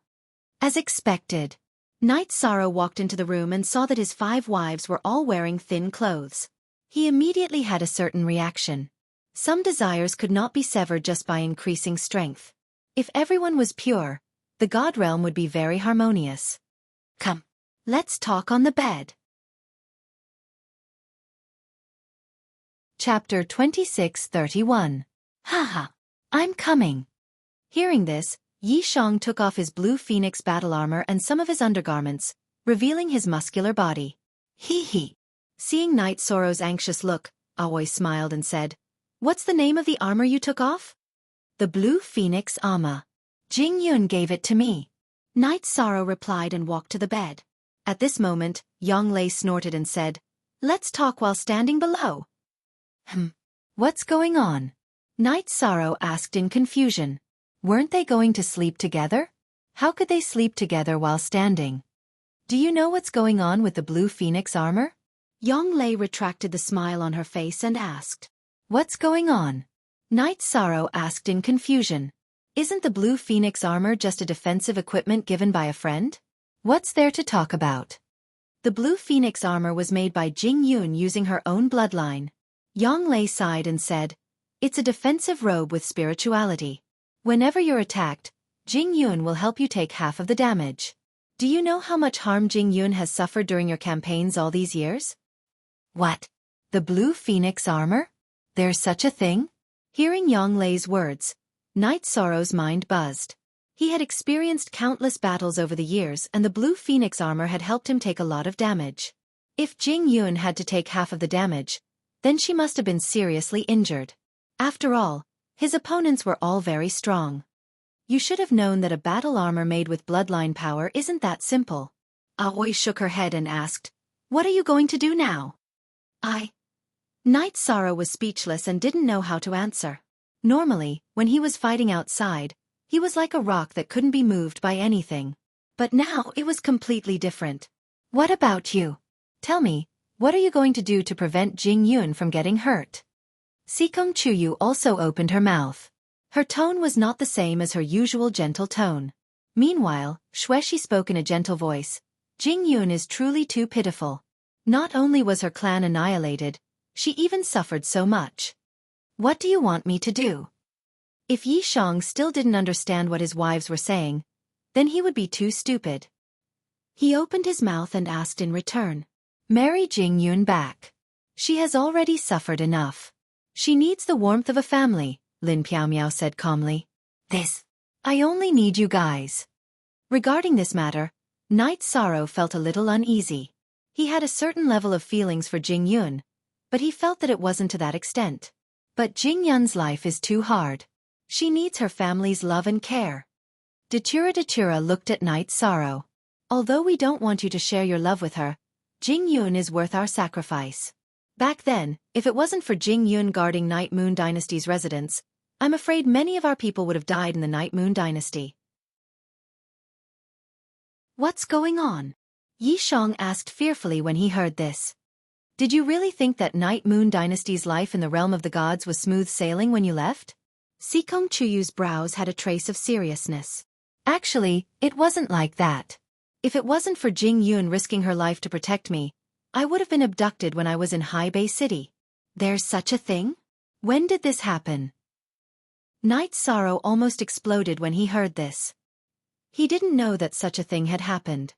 As expected, Night Sorrow walked into the room and saw that his 5 wives were all wearing thin clothes. He immediately had a certain reaction. Some desires could not be severed just by increasing strength. If everyone was pure, the God realm would be very harmonious. "Come, let's talk on the bed." Chapter 26:31. Haha, I'm coming. Hearing this, Yi Shang took off his blue phoenix battle armor and some of his undergarments, revealing his muscular body. Hee. Seeing Night Sorrow's anxious look, Aoi smiled and said, "What's the name of the armor you took off?" "The blue phoenix armor. Jing Yun gave it to me." Night Sorrow replied and walked to the bed. At this moment, Yang Lei snorted and said, "Let's talk while standing below." What's going on? Night Sorrow asked in confusion. Weren't they going to sleep together? How could they sleep together while standing? Do you know what's going on with the blue phoenix armor? Yang Lei retracted the smile on her face and asked, "What's going on?" Night Sorrow asked in confusion. Isn't the blue phoenix armor just a defensive equipment given by a friend? What's there to talk about? The blue phoenix armor was made by Jing Yun using her own bloodline. Yang Lei sighed and said, "It's a defensive robe with spirituality. Whenever you're attacked, Jing Yun will help you take half of the damage. Do you know how much harm Jing Yun has suffered during your campaigns all these years?" What? The blue phoenix armor? There's such a thing? Hearing Yang Lei's words, Night Sorrow's mind buzzed. He had experienced countless battles over the years and the blue phoenix armor had helped him take a lot of damage. If Jing Yun had to take half of the damage, then she must have been seriously injured. After all, his opponents were all very strong. You should have known that a battle armor made with bloodline power isn't that simple. Aoi shook her head and asked, "What are you going to do now?" Night Sorrow was speechless and didn't know how to answer. Normally, when he was fighting outside, he was like a rock that couldn't be moved by anything. But now it was completely different. "What about you? Tell me, what are you going to do to prevent Jing Yun from getting hurt?" Sikong Chuyu also opened her mouth. Her tone was not the same as her usual gentle tone. Meanwhile, Xueshi spoke in a gentle voice. "Jing Yun is truly too pitiful. Not only was her clan annihilated, she even suffered so much. What do you want me to do?" If Yi Shang still didn't understand what his wives were saying, then he would be too stupid. He opened his mouth and asked in return, "Marry Jing Yun back. She has already suffered enough. She needs the warmth of a family," Lin Piaomiao said calmly. I only need you guys." Regarding this matter, Night Sorrow felt a little uneasy. He had a certain level of feelings for Jing Yun, but he felt that it wasn't to that extent. But Jing Yun's life is too hard. She needs her family's love and care. Datura looked at Night Sorrow. "Although we don't want you to share your love with her, Jing Yun is worth our sacrifice. Back then, if it wasn't for Jing Yun guarding Night Moon Dynasty's residence, I'm afraid many of our people would have died in the Night Moon Dynasty." "What's going on?" Yi Shang asked fearfully when he heard this. "Did you really think that Night Moon Dynasty's life in the realm of the gods was smooth sailing when you left?" Sikong Chuyu's brows had a trace of seriousness. "Actually, it wasn't like that. If it wasn't for Jing Yun risking her life to protect me, I would have been abducted when I was in High Bay City." "There's such a thing? When did this happen?" Night Sorrow almost exploded when he heard this. He didn't know that such a thing had happened.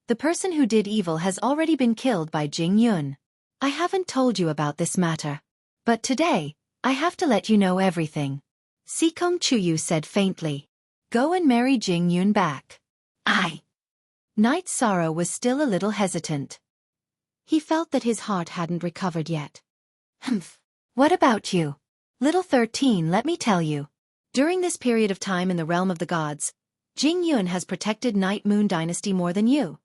The person who did evil has already been killed by Jing Yun. "I haven't told you about this matter. But today, I have to let you know everything." Sikong Chuyu said faintly. "Go and marry Jing Yun back." Night Sorrow was still a little hesitant. He felt that his heart hadn't recovered yet. What about you? Little 13, let me tell you. During this period of time in the realm of the gods, Jing Yun has protected Night Moon Dynasty more than you."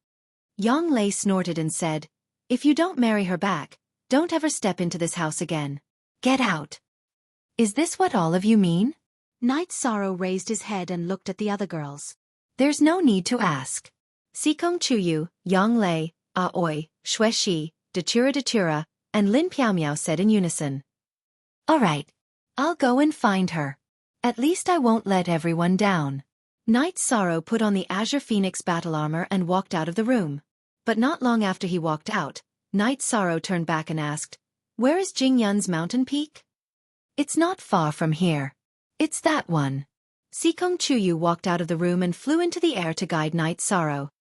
Yang Lei snorted and said, "If you don't marry her back, don't ever step into this house again. Get out." "Is this what all of you mean?" Night Sorrow raised his head and looked at the other girls. "There's no need to ask." Sikong Chuyu, Yang Lei, Aoi, Xueshi, Datura, and Lin Piaomiao said in unison. "All right. I'll go and find her. At least I won't let everyone down." Night Sorrow put on the Azure Phoenix battle armor and walked out of the room. But not long after he walked out, Night Sorrow turned back and asked, "Where is Jing Yun's mountain peak?" "It's not far from here. It's that one." Sikong Chuyu walked out of the room and flew into the air to guide Night Sorrow.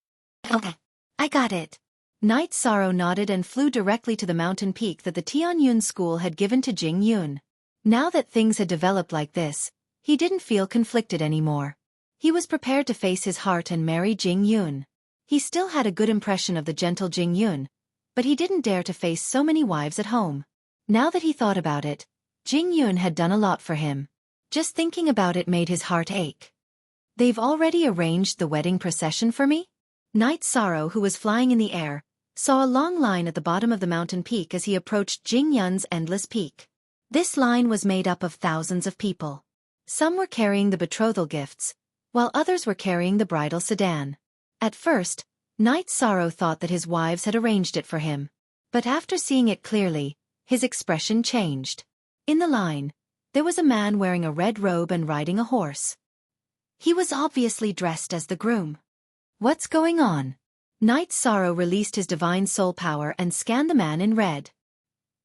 "Okay, I got it." Night Sorrow nodded and flew directly to the mountain peak that the Tianyun school had given to Jing Yun. Now that things had developed like this, he didn't feel conflicted anymore. He was prepared to face his heart and marry Jing Yun. He still had a good impression of the gentle Jing Yun, but he didn't dare to face so many wives at home. Now that he thought about it, Jing Yun had done a lot for him. Just thinking about it made his heart ache. "They've already arranged the wedding procession for me?" Night Sorrow, who was flying in the air, saw a long line at the bottom of the mountain peak as he approached Jing Yun's endless peak. This line was made up of thousands of people. Some were carrying the betrothal gifts, while others were carrying the bridal sedan. At first, Night Sorrow thought that his wives had arranged it for him. But after seeing it clearly, his expression changed. In the line, there was a man wearing a red robe and riding a horse. He was obviously dressed as the groom. What's going on? Night Sorrow released his divine soul power and scanned the man in red.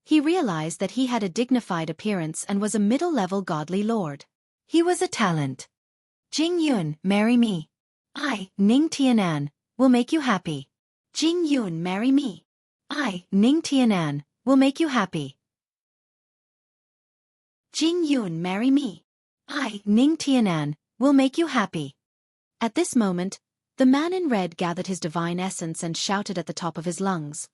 He realized that he had a dignified appearance and was a middle-level godly lord. He was a talent. Jing Yun, marry me. I, Ning Tianan, will make you happy. Jing Yun, marry me. I, Ning Tianan, will make you happy. Jing Yun, marry me. I, Ning Tianan, will make you happy. At this moment, the man in red gathered his divine essence and shouted at the top of his lungs.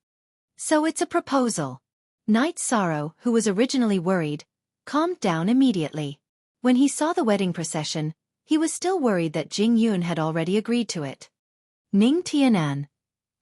So it's a proposal. Night Sorrow, who was originally worried, calmed down immediately. When he saw the wedding procession, he was still worried that Jing Yun had already agreed to it. Ning Tianan.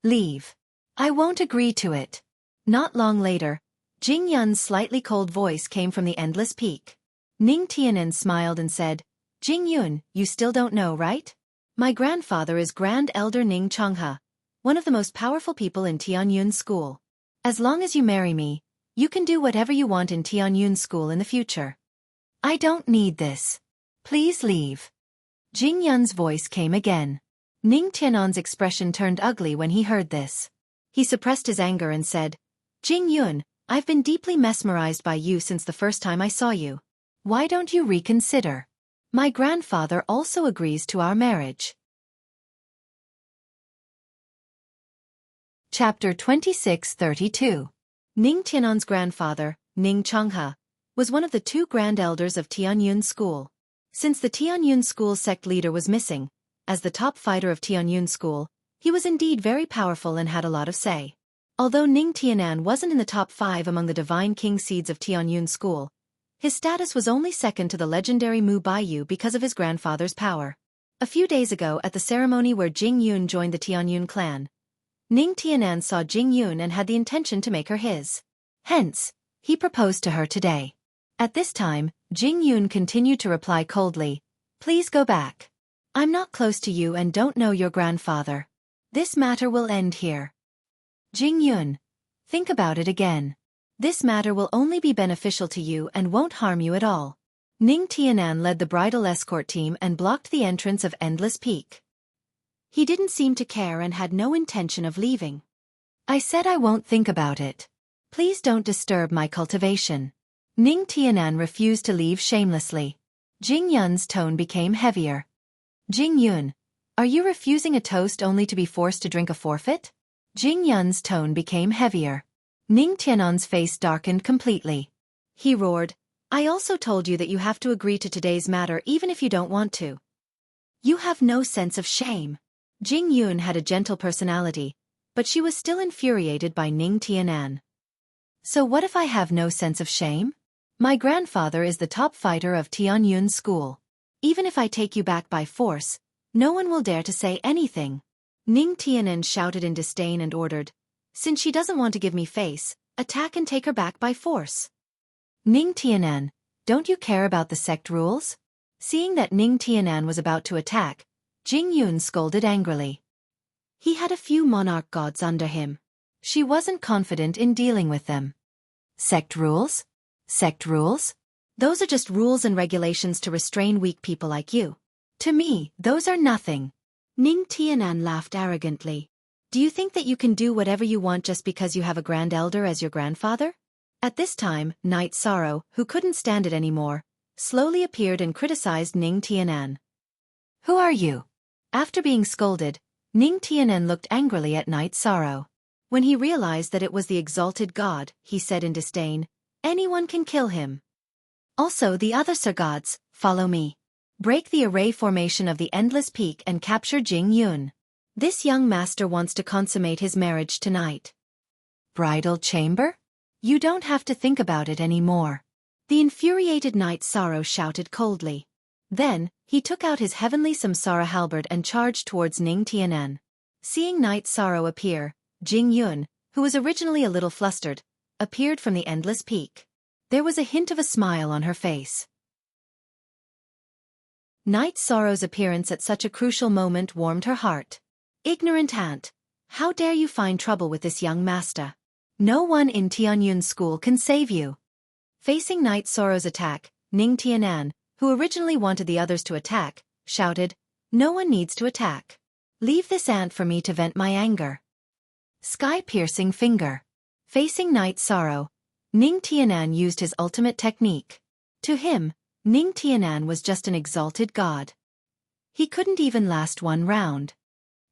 Leave. I won't agree to it. Not long later, Jing Yun's slightly cold voice came from the endless peak. Ning Tianan smiled and said, Jing Yun, you still don't know, right? My grandfather is Grand Elder Ning Changhe, one of the most powerful people in Tianyun School. As long as you marry me, you can do whatever you want in Tianyun School in the future. I don't need this. Please leave. Jing Yun's voice came again. Ning Tianan's expression turned ugly when he heard this. He suppressed his anger and said, Jing Yun, I've been deeply mesmerized by you since the first time I saw you. Why don't you reconsider? My grandfather also agrees to our marriage. Chapter 26:32. Ning Tianan's grandfather, Ning Changhe, was one of the two grand elders of Tianyun School. Since the Tianyun School sect leader was missing, as the top fighter of Tianyun School, he was indeed very powerful and had a lot of say. Although Ning Tianan wasn't in the top 5 among the divine king seeds of Tianyun School, his status was only second to the legendary Mu Baiyu because of his grandfather's power. A few days ago at the ceremony where Jing Yun joined the Tianyun clan, Ning Tianan saw Jing Yun and had the intention to make her his. Hence, he proposed to her today. At this time, Jing Yun continued to reply coldly, Please go back. I'm not close to you and don't know your grandfather. This matter will end here. Jing Yun, think about it again. This matter will only be beneficial to you and won't harm you at all. Ning Tianan led the bridal escort team and blocked the entrance of Endless Peak. He didn't seem to care and had no intention of leaving. I said I won't think about it. Please don't disturb my cultivation. Ning Tianan refused to leave shamelessly. Jing Yun's tone became heavier. Jing Yun, are you refusing a toast only to be forced to drink a forfeit? Jing Yun's tone became heavier. Ning Tianan's face darkened completely. He roared, I also told you that you have to agree to today's matter even if you don't want to. You have no sense of shame. Jing Yun had a gentle personality, but she was still infuriated by Ning Tianan. So what if I have no sense of shame? My grandfather is the top fighter of Tianyun School. Even if I take you back by force, no one will dare to say anything. Ning Tianan shouted in disdain and ordered, Since she doesn't want to give me face, attack and take her back by force. Ning Tianan, don't you care about the sect rules? Seeing that Ning Tianan was about to attack, Jing Yun scolded angrily. He had a few monarch gods under him. She wasn't confident in dealing with them. Sect rules? Sect rules? Those are just rules and regulations to restrain weak people like you. To me, those are nothing. Ning Tianan laughed arrogantly. Do you think that you can do whatever you want just because you have a grand elder as your grandfather? At this time, Night Sorrow, who couldn't stand it anymore, slowly appeared and criticized Ning Tianan. Who are you? After being scolded, Ning Tianan looked angrily at Night Sorrow. When he realized that it was the exalted god, he said in disdain, Anyone can kill him. Also the other Sir gods, follow me. Break the array formation of the Endless Peak and capture Jing Yun. This young master wants to consummate his marriage tonight. Bridal chamber? You don't have to think about it anymore. The infuriated Night Sorrow shouted coldly. Then, he took out his heavenly Samsara halberd and charged towards Ning Tianan. Seeing Night Sorrow appear, Jing Yun, who was originally a little flustered, appeared from the endless peak. There was a hint of a smile on her face. Night Sorrow's appearance at such a crucial moment warmed her heart. Ignorant ant, how dare you find trouble with this young master? No one in Tianyun's school can save you. Facing Night Sorrow's attack, Ning Tianan, who originally wanted the others to attack, shouted, "No one needs to attack. Leave this ant for me to vent my anger." Sky-piercing finger. Facing Night Sorrow, Ning Tianan used his ultimate technique. To him, Ning Tianan was just an exalted god. He couldn't even last one round.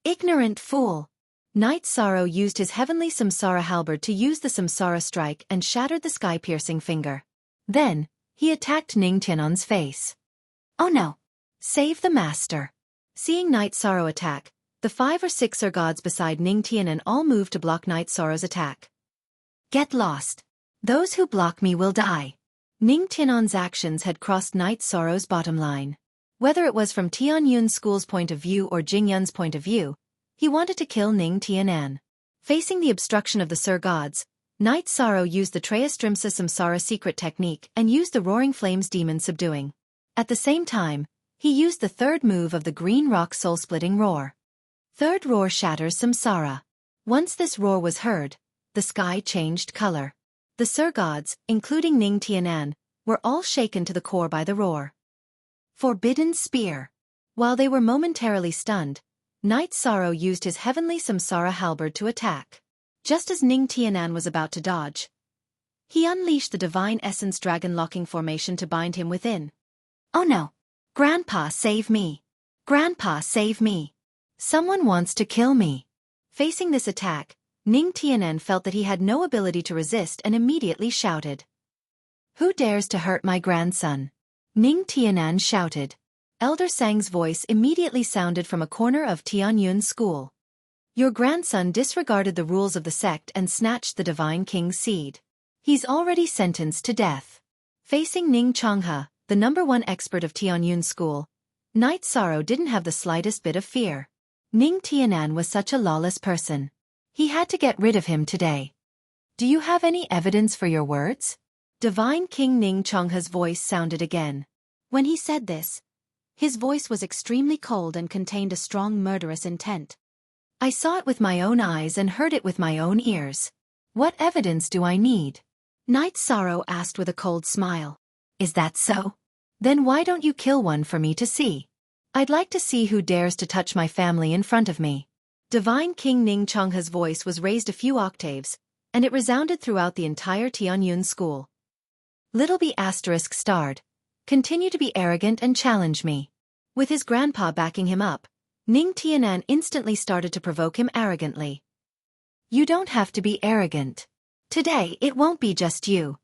Ignorant fool! Night Sorrow used his heavenly Samsara halberd to use the Samsara strike and shattered the sky-piercing finger. Then, he attacked Ning Tianan's face. Oh no! Save the master! Seeing Night Sorrow attack, the 5 or 6 gods beside Ning Tianan all moved to block Night Sorrow's attack. Get lost! Those who block me will die. Ning Tianan's actions had crossed Night Sorrow's bottom line. Whether it was from Tianyun's school's point of view or Jing Yun's point of view, he wanted to kill Ning Tianan. Facing the obstruction of the Sir Gods, Night Sorrow used the Trayastrimsa Samsara secret technique and used the Roaring Flames demon subduing. At the same time, he used the third move of the Green Rock soul-splitting roar. Third roar shatters Samsara. Once this roar was heard, the sky changed color. The Sir Gods, including Ning Tianan, were all shaken to the core by the roar. Forbidden Spear. While they were momentarily stunned, Night Sorrow used his heavenly Samsara halberd to attack. Just as Ning Tianan was about to dodge, he unleashed the Divine Essence Dragon Locking Formation to bind him within. Oh no! Grandpa, save me! Grandpa, save me! Someone wants to kill me! Facing this attack, Ning Tianan felt that he had no ability to resist and immediately shouted. Who dares to hurt my grandson? Ning Tianan shouted. Elder Sang's voice immediately sounded from a corner of Tianyun's school. Your grandson disregarded the rules of the sect and snatched the Divine King's seed. He's already sentenced to death. Facing Ning Changhe, the #1 expert of Tianyun's school, Night Sorrow didn't have the slightest bit of fear. Ning Tianan was such a lawless person. He had to get rid of him today. Do you have any evidence for your words? Divine King Ning Changhe's voice sounded again. When he said this, his voice was extremely cold and contained a strong murderous intent. I saw it with my own eyes and heard it with my own ears. What evidence do I need? Night Sorrow asked with a cold smile. Is that so? Then why don't you kill one for me to see? I'd like to see who dares to touch my family in front of me. Divine King Ning Changhe's voice was raised a few octaves, and it resounded throughout the entire Tianyun school. Little B** starred. Continue to be arrogant and challenge me. With his grandpa backing him up, Ning Tianan instantly started to provoke him arrogantly. You don't have to be arrogant. Today it won't be just you.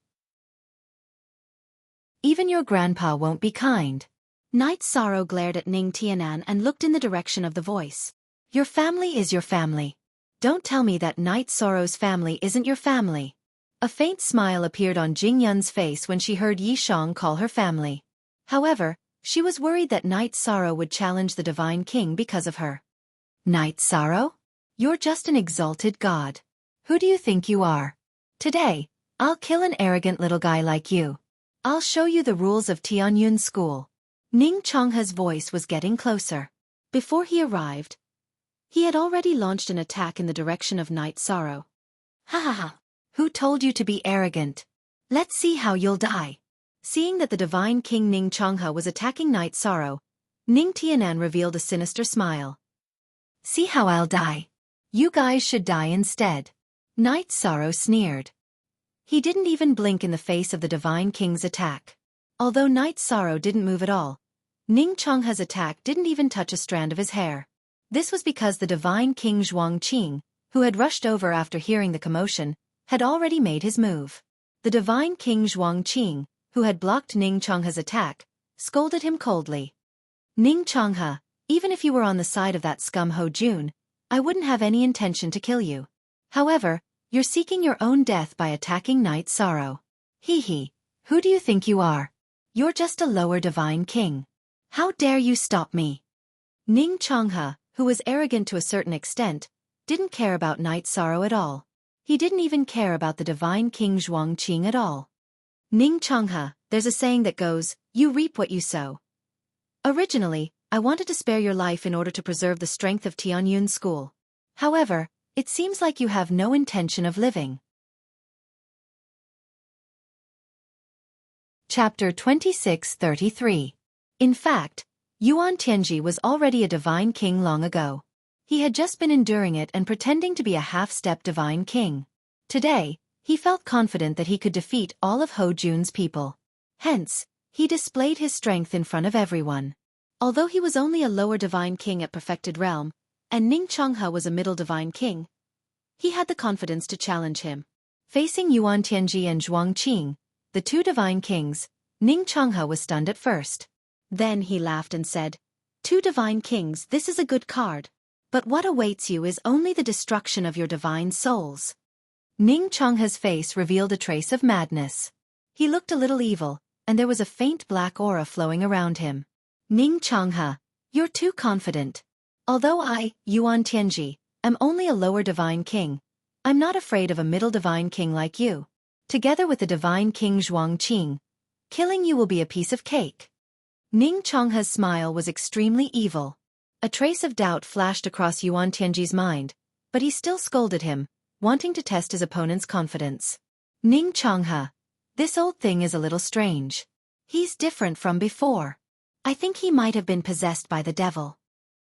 Even your grandpa won't be kind. Night Sorrow glared at Ning Tianan and looked in the direction of the voice. Your family is your family. Don't tell me that Night Sorrow's family isn't your family. A faint smile appeared on Jing Yun's face when she heard Yi Shang call her family. However, she was worried that Night Sorrow would challenge the Divine King because of her. Night Sorrow? You're just an exalted god. Who do you think you are? Today, I'll kill an arrogant little guy like you. I'll show you the rules of Tianyun School. Ning Changhe's voice was getting closer. Before he arrived, he had already launched an attack in the direction of Night Sorrow. Ha ha ha! Who told you to be arrogant? Let's see how you'll die. Seeing that the Divine King Ning Changhe was attacking Night Sorrow, Ning Tianan revealed a sinister smile. See how I'll die. You guys should die instead. Night Sorrow sneered. He didn't even blink in the face of the Divine King's attack. Although Night Sorrow didn't move at all, Ning Changhe's attack didn't even touch a strand of his hair. This was because the Divine King Zhuang Qing, who had rushed over after hearing the commotion, had already made his move. The Divine King Zhuang Qing, who had blocked Ning Changhe's attack, scolded him coldly. Ning Changhe, even if you were on the side of that scum Ho Jun, I wouldn't have any intention to kill you. However, you're seeking your own death by attacking Night Sorrow. Hee hee, who do you think you are? You're just a lower Divine King. How dare you stop me? Ning Changhe, who was arrogant to a certain extent, didn't care about Night Sorrow at all. He didn't even care about the divine king Zhuangqing at all. Ning Changhe, there's a saying that goes, you reap what you sow. Originally, I wanted to spare your life in order to preserve the strength of Tianyun School. However, it seems like you have no intention of living. Chapter 26:33. In fact, Yuan Tianji was already a divine king long ago. He had just been enduring it and pretending to be a half-step divine king. Today, he felt confident that he could defeat all of Ho Jun's people. Hence, he displayed his strength in front of everyone. Although he was only a lower divine king at perfected realm, and Ning Changhe was a middle divine king, he had the confidence to challenge him. Facing Yuan Tianji and Zhuangqing, the two divine kings, Ning Changhe was stunned at first. Then he laughed and said, "Two divine kings, this is a good card. But what awaits you is only the destruction of your divine souls." Ning Changhe's face revealed a trace of madness. He looked a little evil, and there was a faint black aura flowing around him. "Ning Changhe, you're too confident. Although I, Yuan Tianji, am only a lower divine king, I'm not afraid of a middle divine king like you. Together with the divine king Zhuangqing, killing you will be a piece of cake." Ning Changhe's smile was extremely evil. A trace of doubt flashed across Yuan Tianji's mind, but he still scolded him, wanting to test his opponent's confidence. "Ning Changhe, this old thing is a little strange. He's different from before. I think he might have been possessed by the devil."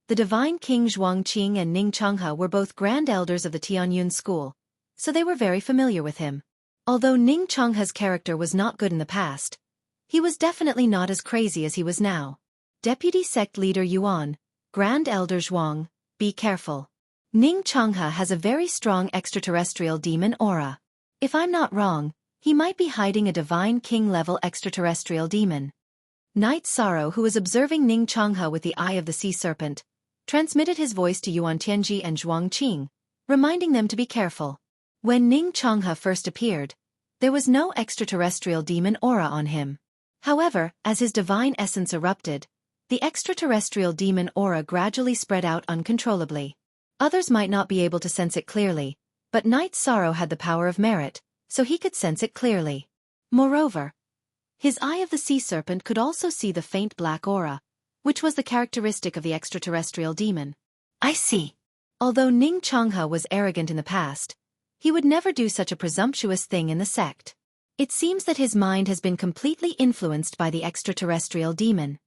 The divine king Zhuangqing and Ning Changhe were both grand elders of the Tianyun school, so they were very familiar with him. Although Ning Changhe's character was not good in the past, he was definitely not as crazy as he was now. Deputy Sect Leader Yuan, Grand Elder Zhuang, be careful. Ning Changhe has a very strong extraterrestrial demon aura. If I'm not wrong, he might be hiding a divine king-level extraterrestrial demon. Night Sorrow, who was observing Ning Changhe with the eye of the sea serpent, transmitted his voice to Yuan Tianji and Zhuangqing, reminding them to be careful. When Ning Changhe first appeared, there was no extraterrestrial demon aura on him. However, as his divine essence erupted, the extraterrestrial demon aura gradually spread out uncontrollably. Others might not be able to sense it clearly, but Night Sorrow had the power of merit, so he could sense it clearly. Moreover, his eye of the sea serpent could also see the faint black aura, which was the characteristic of the extraterrestrial demon. I see. Although Ning Changhe was arrogant in the past, he would never do such a presumptuous thing in the sect. It seems that his mind has been completely influenced by the extraterrestrial demon.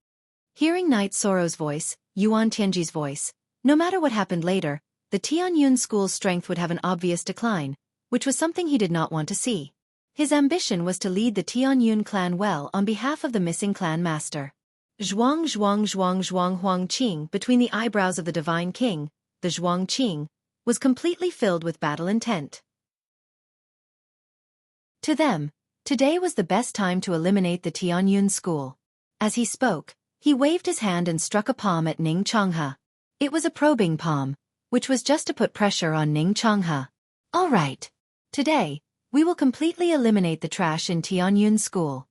Hearing Night Sorrow's voice, Yuan Tianji's voice, no matter what happened later, the Tianyun school's strength would have an obvious decline, which was something he did not want to see. His ambition was to lead the Tianyun clan well on behalf of the missing clan master. Zhuangqing, between the eyebrows of the divine king, the Zhuangqing, was completely filled with battle intent. To them, today was the best time to eliminate the Tianyun school. As he spoke, he waved his hand and struck a palm at Ning Changhe. It was a probing palm, which was just to put pressure on Ning Changhe. All right. Today, we will completely eliminate the trash in Tianyun school.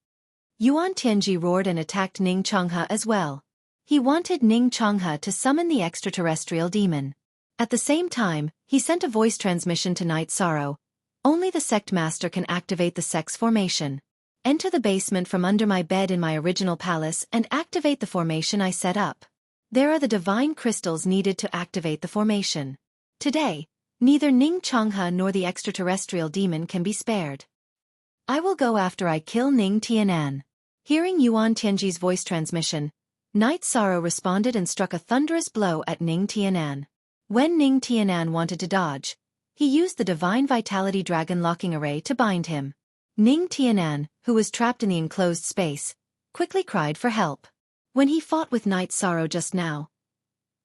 Yuan Tianji roared and attacked Ning Changhe as well. He wanted Ning Changhe to summon the extraterrestrial demon. At the same time, he sent a voice transmission to Night Sorrow. Only the sect master can activate the sect's formation. Enter the basement from under my bed in my original palace and activate the formation I set up. There are the divine crystals needed to activate the formation. Today, neither Ning Changhe nor the extraterrestrial demon can be spared. I will go after I kill Ning Tianan. Hearing Yuan Tianji's voice transmission, Night Sorrow responded and struck a thunderous blow at Ning Tianan. When Ning Tianan wanted to dodge, he used the Divine Vitality Dragon locking array to bind him. Ning Tianan, who was trapped in the enclosed space, quickly cried for help. When he fought with Night Sorrow just now,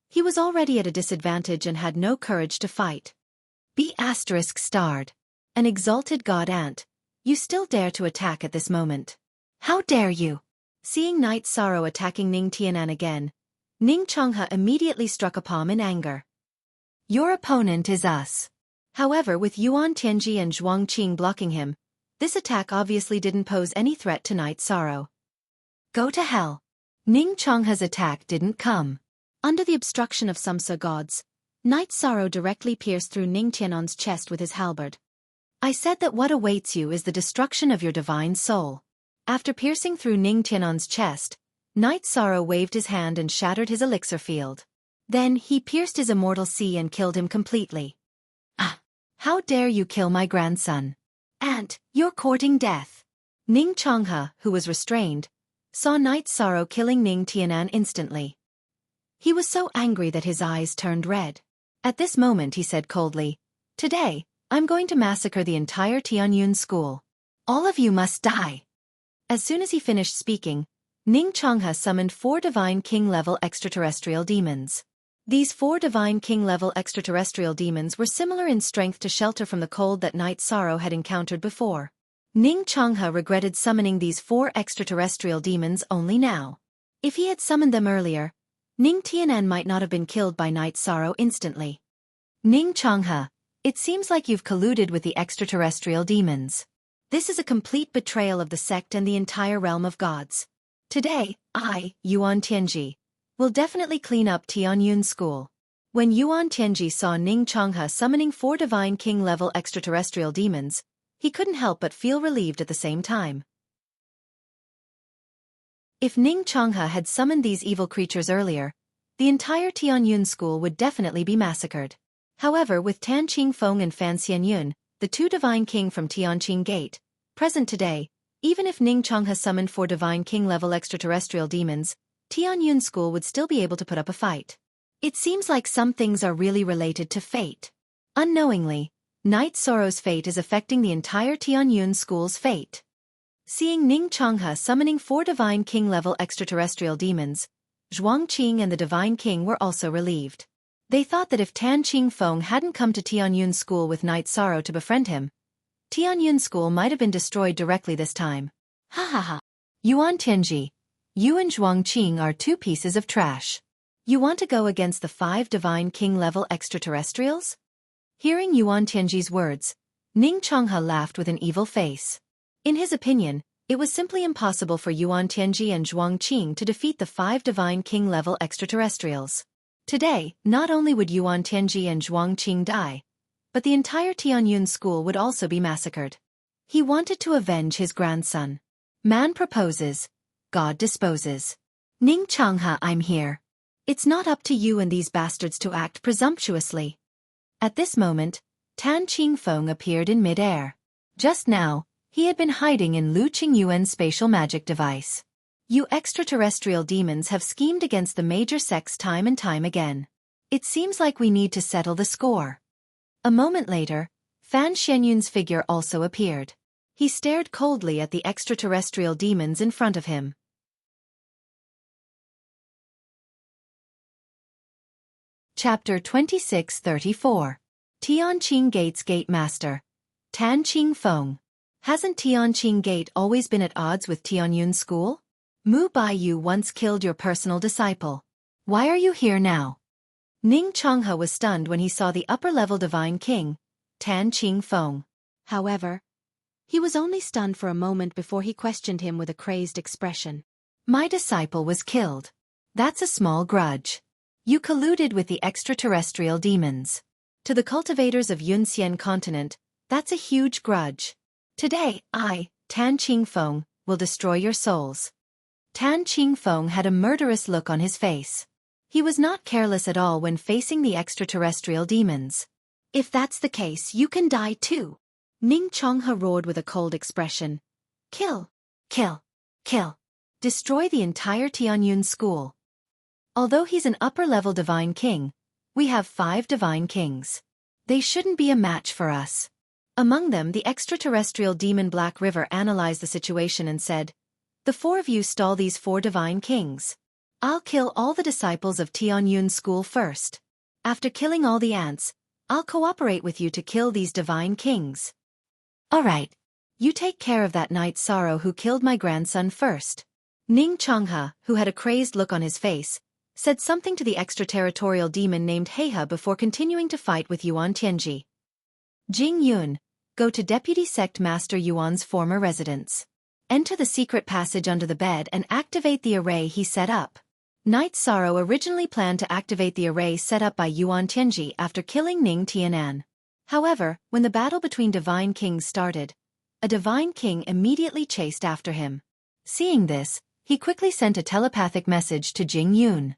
he was already at a disadvantage and had no courage to fight. ****, an exalted god ant, you still dare to attack at this moment. How dare you? Seeing Night Sorrow attacking Ning Tianan again, Ning Changhe immediately struck a palm in anger. Your opponent is us. However, with Yuan Tianji and Zhuangqing blocking him, this attack obviously didn't pose any threat to Night Sorrow. Go to hell. Ning Changhe's attack didn't come. Under the obstruction of Samsa gods, Knight Sorrow directly pierced through Ning Tianan's chest with his halberd. I said that what awaits you is the destruction of your divine soul. After piercing through Ning Tianan's chest, Knight Sorrow waved his hand and shattered his elixir field. Then he pierced his immortal sea and killed him completely. Ah! How dare you kill my grandson? Aunt, you're courting death. Ning Changhe, who was restrained, saw Knight Sorrow killing Ning Tianan instantly. He was so angry that his eyes turned red. At this moment he said coldly, "Today, I'm going to massacre the entire Tianyun school. All of you must die." As soon as he finished speaking, Ning Changhe summoned 4 Divine King-level extraterrestrial demons. These 4 Divine King-level extraterrestrial demons were similar in strength to shelter from the cold that Knight Sorrow had encountered before. Ning Changhe regretted summoning these 4 extraterrestrial demons only now. If he had summoned them earlier, Ning Tianan might not have been killed by Knight Sorrow instantly. Ning Changhe, it seems like you've colluded with the extraterrestrial demons. This is a complete betrayal of the sect and the entire realm of gods. Today, I, Yuan Tianji, will definitely clean up Tianyun School. When Yuan Tianji saw Ning Changhe summoning 4 Divine King-level extraterrestrial demons, he couldn't help but feel relieved at the same time. If Ning Changhe had summoned these evil creatures earlier, the entire Tianyun School would definitely be massacred. However, with Tan Qingfeng and Fan Xianyun, the 2 Divine King from Tianqing Gate, present today, even if Ning Changhe summoned 4 Divine King-level extraterrestrial demons, Tianyun School would still be able to put up a fight. It seems like some things are really related to fate. Unknowingly, Knight Sorrow's fate is affecting the entire Tianyun School's fate. Seeing Ning Changhe summoning 4 Divine King-level extraterrestrial demons, Zhuangqing and the Divine King were also relieved. They thought that if Tan Qingfeng hadn't come to Tianyun School with Knight Sorrow to befriend him, Tianyun School might have been destroyed directly this time. Ha ha ha. Yuan Tianji, you and Zhuangqing are 2 pieces of trash. You want to go against the 5 Divine King-level extraterrestrials? Hearing Yuan Tianji's words, Ning Changhe laughed with an evil face. In his opinion, it was simply impossible for Yuan Tianji and Zhuangqing to defeat the 5 Divine King-level extraterrestrials. Today, not only would Yuan Tianji and Zhuangqing die, but the entire Tianyun School would also be massacred. He wanted to avenge his grandson. Man proposes, God disposes. Ning Changhe, I'm here. It's not up to you and these bastards to act presumptuously. At this moment, Tan Qingfeng appeared in mid-air. Just now, he had been hiding in Lu Qingyuan's spatial magic device. You extraterrestrial demons have schemed against the major sects time and time again. It seems like we need to settle the score. A moment later, Fan Xianyun's figure also appeared. He stared coldly at the extraterrestrial demons in front of him. Chapter 26-34. Tianqing Gate's Gate Master. Tan Qingfeng. Hasn't Tianqing Gate always been at odds with Tianyun School? Mu Baiyu once killed your personal disciple. Why are you here now? Ning Changhe was stunned when he saw the upper-level Divine King, Tan Qingfeng. However, he was only stunned for a moment before he questioned him with a crazed expression. My disciple was killed. That's a small grudge. You colluded with the extraterrestrial demons. To the cultivators of Yunxian continent, that's a huge grudge. Today, I, Tan Qingfeng, will destroy your souls. Tan Qingfeng had a murderous look on his face. He was not careless at all when facing the extraterrestrial demons. If that's the case, you can die too. Ning Changhe roared with a cold expression. Kill, kill, kill. Destroy the entire Tianyun School. Although he's an upper-level Divine King, we have 5 Divine Kings. They shouldn't be a match for us. Among them, the extraterrestrial demon Black River analyzed the situation and said, the 4 of you stall these 4 Divine Kings. I'll kill all the disciples of Tianyun School first. After killing all the ants, I'll cooperate with you to kill these Divine Kings. Alright. You take care of that Knight Sorrow who killed my grandson first. Ning Changhe, who had a crazed look on his face, said something to the extraterritorial demon named Heihe before continuing to fight with Yuan Tianji. Jing Yun, go to Deputy Sect Master Yuan's former residence. Enter the secret passage under the bed and activate the array he set up. Night Sorrow originally planned to activate the array set up by Yuan Tianji after killing Ning Tianan. However, when the battle between Divine Kings started, a Divine King immediately chased after him. Seeing this, he quickly sent a telepathic message to Jing Yun.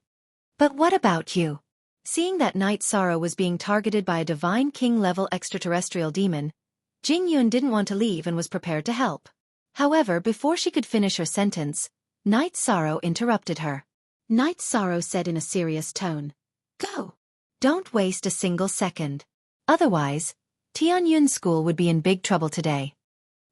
But what about you? Seeing that Night Sorrow was being targeted by a Divine King-level extraterrestrial demon, Jing Yun didn't want to leave and was prepared to help. However, before she could finish her sentence, Night Sorrow interrupted her. Night Sorrow said in a serious tone, "Go! Don't waste a single second. Otherwise, Tianyun School would be in big trouble today."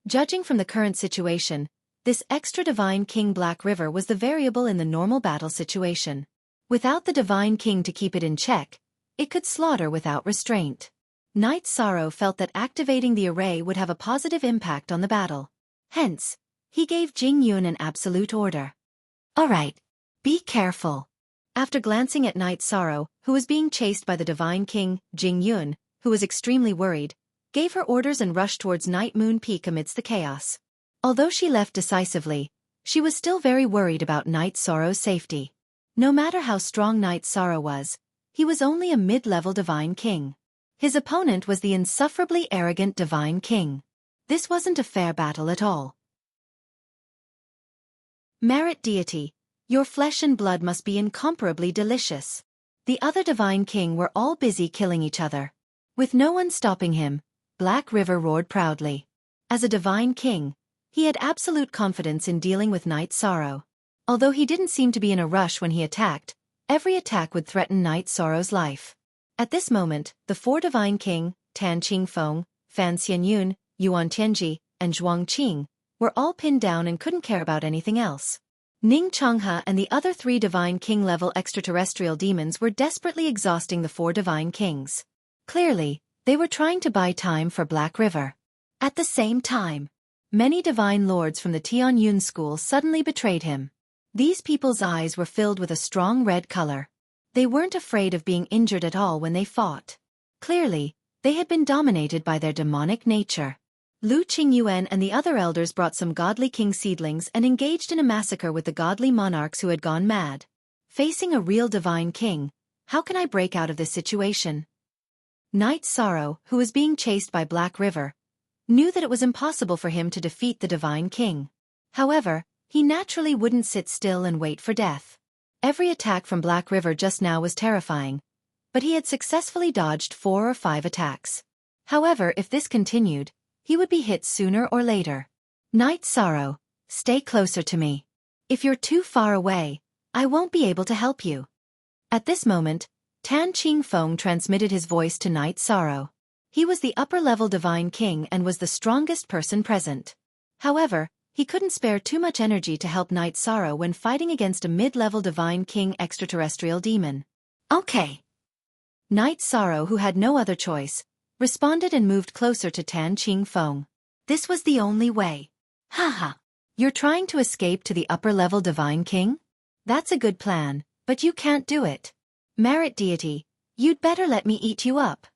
Judging from the current situation, this extra Divine King Black River was the variable in the normal battle situation. Without the Divine King to keep it in check, it could slaughter without restraint. Night Sorrow felt that activating the array would have a positive impact on the battle. Hence, he gave Jing Yun an absolute order. "Alright, be careful." After glancing at Night Sorrow, who was being chased by the Divine King, Jing Yun, who was extremely worried, gave her orders and rushed towards Night Moon Peak amidst the chaos. Although she left decisively, she was still very worried about Night Sorrow's safety. No matter how strong Night Sorrow was, he was only a mid-level Divine King. His opponent was the insufferably arrogant Divine King. This wasn't a fair battle at all. Merit Deity, your flesh and blood must be incomparably delicious. The other Divine King were all busy killing each other. With no one stopping him, Black River roared proudly. As a Divine King, he had absolute confidence in dealing with Night Sorrow. Although he didn't seem to be in a rush when he attacked, every attack would threaten Night Sorrow's life. At this moment, the four Divine King, Tan Qingfeng, Fan Xianyun, Yuan Tianji, and Zhuang Qing, were all pinned down and couldn't care about anything else. Ning Changhe and the other three Divine King-level extraterrestrial demons were desperately exhausting the four Divine Kings. Clearly, they were trying to buy time for Black River. At the same time, many Divine Lords from the Tianyun School suddenly betrayed him. These people's eyes were filled with a strong red color. They weren't afraid of being injured at all when they fought. Clearly, they had been dominated by their demonic nature. Lu Qingyuan and the other elders brought some godly king seedlings and engaged in a massacre with the godly monarchs who had gone mad. Facing a real Divine King, how can I break out of this situation? Night Sorrow, who was being chased by Black River, knew that it was impossible for him to defeat the Divine King. However, he naturally wouldn't sit still and wait for death. Every attack from Black River just now was terrifying, but he had successfully dodged 4 or 5 attacks. However, if this continued, he would be hit sooner or later. Night Sorrow, stay closer to me. If you're too far away, I won't be able to help you. At this moment, Tan Qingfeng transmitted his voice to Night Sorrow. He was the upper-level Divine King and was the strongest person present. However, he couldn't spare too much energy to help Night Sorrow when fighting against a mid-level Divine King extraterrestrial demon. Okay. Night Sorrow, who had no other choice, responded and moved closer to Tan Qingfeng. This was the only way. Haha. You're trying to escape to the upper-level Divine King? That's a good plan, but you can't do it. Merit Deity, you'd better let me eat you up.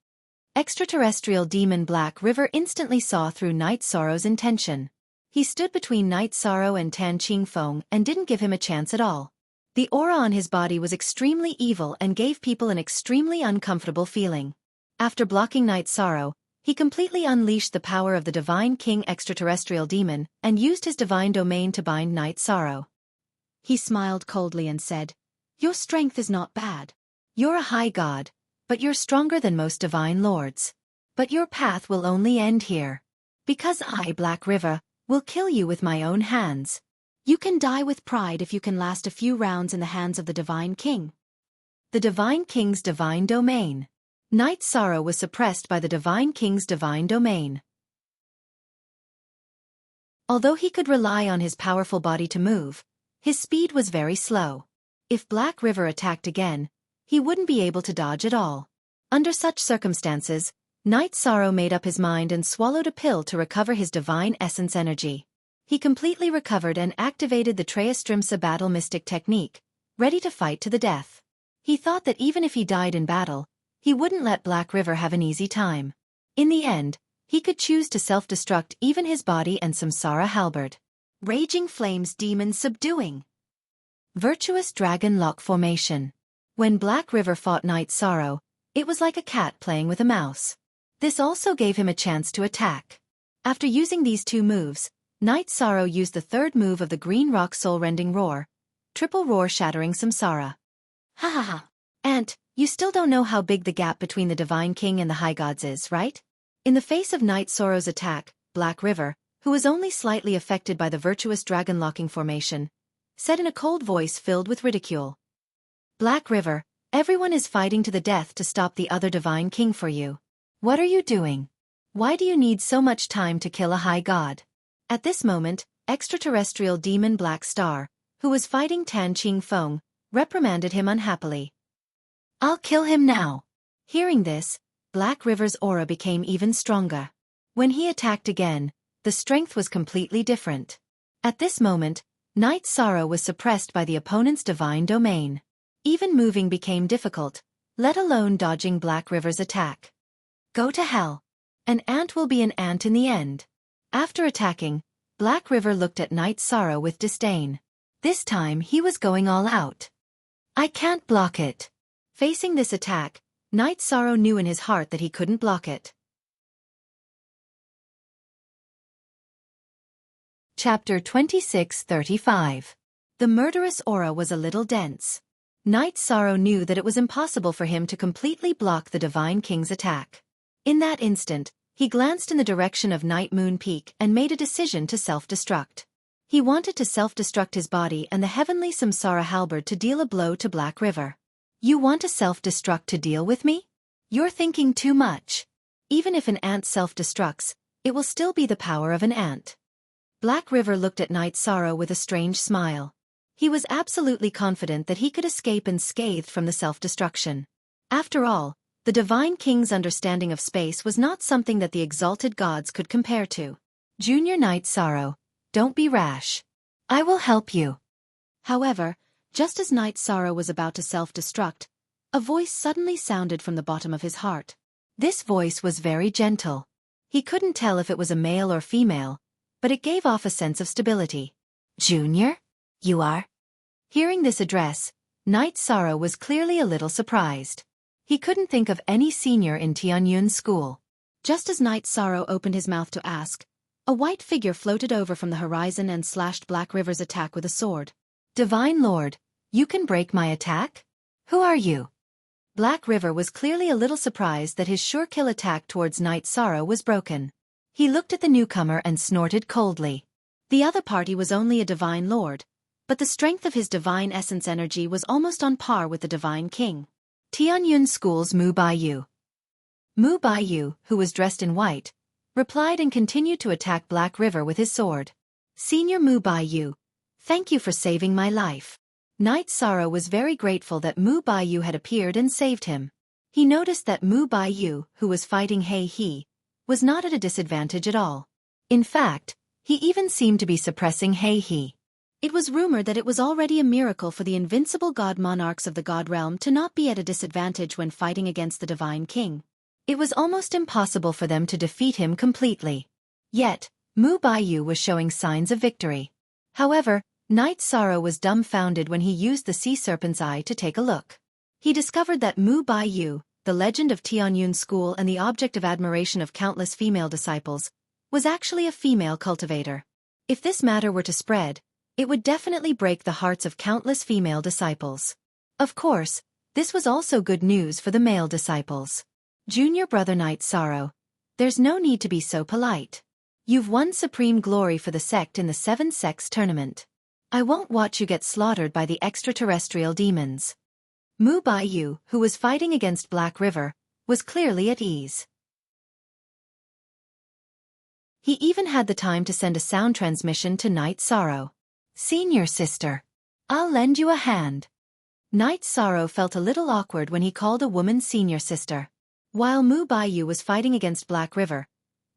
Extraterrestrial demon Black River instantly saw through Night Sorrow's intention. He stood between Night Sorrow and Tan Qingfeng and didn't give him a chance at all. The aura on his body was extremely evil and gave people an extremely uncomfortable feeling. After blocking Night Sorrow, he completely unleashed the power of the Divine King extraterrestrial demon and used his divine domain to bind Night Sorrow. He smiled coldly and said, "Your strength is not bad. You're a high god, but you're stronger than most divine lords. But your path will only end here. Because I, Black River, will kill you with my own hands. You can die with pride if you can last a few rounds in the hands of the Divine King." The Divine King's divine domain. Night Sorrow was suppressed by the Divine King's divine domain. Although he could rely on his powerful body to move, his speed was very slow. If Black River attacked again, he wouldn't be able to dodge at all. Under such circumstances, Night Sorrow made up his mind and swallowed a pill to recover his divine essence energy. He completely recovered and activated the Treastrimsa battle mystic technique, ready to fight to the death. He thought that even if he died in battle, he wouldn't let Black River have an easy time. In the end, he could choose to self-destruct even his body and Samsara halberd. Raging flames demon subduing. Virtuous Dragon Lock Formation. When Black River fought Night Sorrow, it was like a cat playing with a mouse. This also gave him a chance to attack. After using these two moves, Night Sorrow used the third move of the Green Rock Soul-Rending Roar, Triple Roar Shattering Samsara. Ha ha ha. Ant, you still don't know how big the gap between the Divine King and the High Gods is, right? In the face of Night Sorrow's attack, Black River, who was only slightly affected by the Virtuous Dragon Locking Formation, said in a cold voice filled with ridicule. Black River, everyone is fighting to the death to stop the other Divine King for you. What are you doing? Why do you need so much time to kill a High God? At this moment, extraterrestrial demon Black Star, who was fighting Tan Ching Feng, reprimanded him unhappily. I'll kill him now. Hearing this, Black River's aura became even stronger. When he attacked again, the strength was completely different. At this moment, Night Sorrow was suppressed by the opponent's divine domain. Even moving became difficult, let alone dodging Black River's attack. Go to hell. An ant will be an ant in the end. After attacking, Black River looked at Night Sorrow with disdain. This time he was going all out. I can't block it. Facing this attack, Night Sorrow knew in his heart that he couldn't block it. Chapter 26:35. The murderous aura was a little dense. Night Sorrow knew that it was impossible for him to completely block the Divine King's attack. In that instant, he glanced in the direction of Night Moon Peak and made a decision to self-destruct. He wanted to self-destruct his body and the heavenly Samsara halberd to deal a blow to Black River. You want to self-destruct to deal with me? You're thinking too much. Even if an ant self-destructs, it will still be the power of an ant. Black River looked at Night Sorrow with a strange smile. He was absolutely confident that he could escape unscathed from the self-destruction. After all, the Divine King's understanding of space was not something that the exalted gods could compare to. Junior Night Sorrow, don't be rash. I will help you. However, just as Night Sorrow was about to self-destruct, a voice suddenly sounded from the bottom of his heart. This voice was very gentle. He couldn't tell if it was a male or female, but it gave off a sense of stability. Junior? You are? Hearing this address, Night Sorrow was clearly a little surprised. He couldn't think of any senior in Tianyun's school. Just as Night Sorrow opened his mouth to ask, a white figure floated over from the horizon and slashed Black River's attack with a sword. Divine Lord, you can break my attack? Who are you? Black River was clearly a little surprised that his sure kill attack towards Night Sorrow was broken. He looked at the newcomer and snorted coldly. The other party was only a Divine Lord, but the strength of his divine essence energy was almost on par with the Divine King. Tianyun School's Mu Baiyu. Mu Baiyu, who was dressed in white, replied and continued to attack Black River with his sword. Senior Mu Baiyu, thank you for saving my life. Night Sorrow was very grateful that Mu Baiyu had appeared and saved him. He noticed that Mu Baiyu, who was fighting Hei He, was not at a disadvantage at all. In fact, he even seemed to be suppressing Hei He. It was rumored that it was already a miracle for the invincible god monarchs of the god realm to not be at a disadvantage when fighting against the Divine King. It was almost impossible for them to defeat him completely. Yet, Mu Baiyu was showing signs of victory. However, Night Sorrow was dumbfounded when he used the sea serpent's eye to take a look. He discovered that Mu Baiyu, the legend of Tianyun School and the object of admiration of countless female disciples, was actually a female cultivator. If this matter were to spread, it would definitely break the hearts of countless female disciples. Of course, this was also good news for the male disciples. Junior brother Night Sorrow, there's no need to be so polite. You've won supreme glory for the sect in the 7 Sects tournament. I won't watch you get slaughtered by the extraterrestrial demons. Mu Baiyu, who was fighting against Black River, was clearly at ease. He even had the time to send a sound transmission to Night Sorrow. Senior sister, I'll lend you a hand. Night Sorrow felt a little awkward when he called a woman senior sister. While Mu Baiyu was fighting against Black River,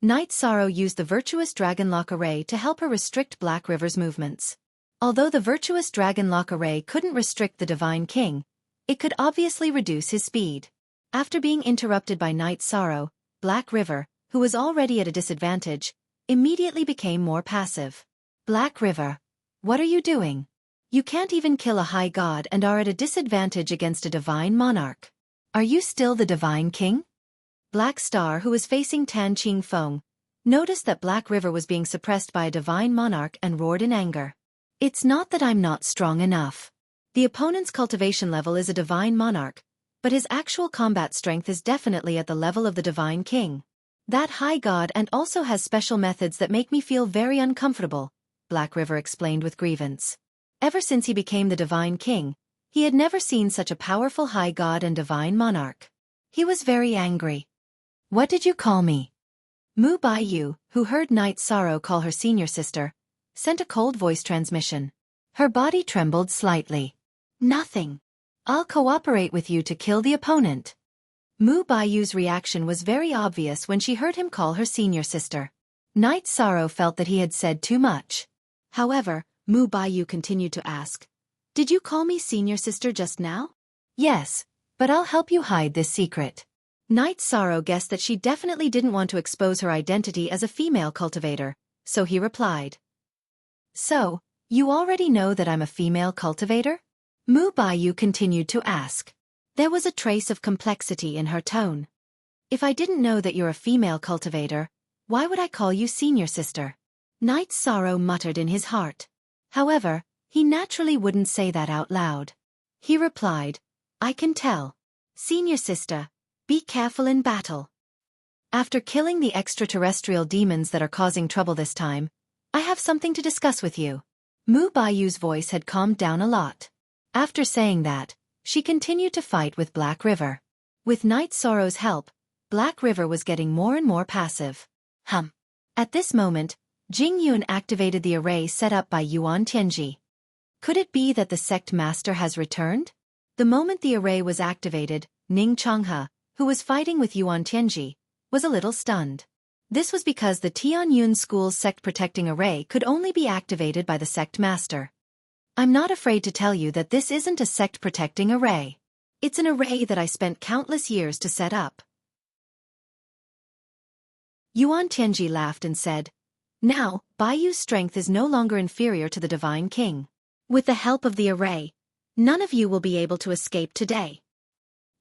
Night Sorrow used the Virtuous Dragon Lock Array to help her restrict Black River's movements. Although the Virtuous Dragon Lock Array couldn't restrict the Divine King, it could obviously reduce his speed. After being interrupted by Night Sorrow, Black River, who was already at a disadvantage, immediately became more passive. Black River, what are you doing? You can't even kill a high god and are at a disadvantage against a divine monarch. Are you still the divine king? Black Star, who was facing Tan Qingfeng, noticed that Black River was being suppressed by a divine monarch and roared in anger. It's not that I'm not strong enough. The opponent's cultivation level is a divine monarch, but his actual combat strength is definitely at the level of the divine king. That high god and also has special methods that make me feel very uncomfortable, Black River explained with grievance. Ever since he became the divine king, he had never seen such a powerful high god and divine monarch. He was very angry. What did you call me? Mu Baiyu, who heard Night Sorrow call her senior sister, sent a cold voice transmission. Her body trembled slightly. Nothing. I'll cooperate with you to kill the opponent. Mu Baiyu's reaction was very obvious when she heard him call her senior sister. Night Sorrow felt that he had said too much. However, Mu Baiyu continued to ask, "Did you call me senior sister just now?" "Yes, but I'll help you hide this secret." Night Sorrow guessed that she definitely didn't want to expose her identity as a female cultivator, so he replied. "So, you already know that I'm a female cultivator?" Mu Baiyu continued to ask. There was a trace of complexity in her tone. "If I didn't know that you're a female cultivator, why would I call you senior sister?" Night Sorrow muttered in his heart. However, he naturally wouldn't say that out loud. He replied, "I can tell. Senior sister, be careful in battle. After killing the extraterrestrial demons that are causing trouble this time, I have something to discuss with you." Mu Baiyu's voice had calmed down a lot. After saying that, she continued to fight with Black River. With Night Sorrow's help, Black River was getting more and more passive. At this moment, Jing Yun activated the array set up by Yuan Tianji. Could it be that the sect master has returned? The moment the array was activated, Ning Changhe, who was fighting with Yuan Tianji, was a little stunned. This was because the Tianyun School's sect-protecting array could only be activated by the sect master. I'm not afraid to tell you that this isn't a sect-protecting array. It's an array that I spent countless years to set up. Yuan Tianji laughed and said, "Now, Baiyu's strength is no longer inferior to the Divine King. With the help of the array, none of you will be able to escape today."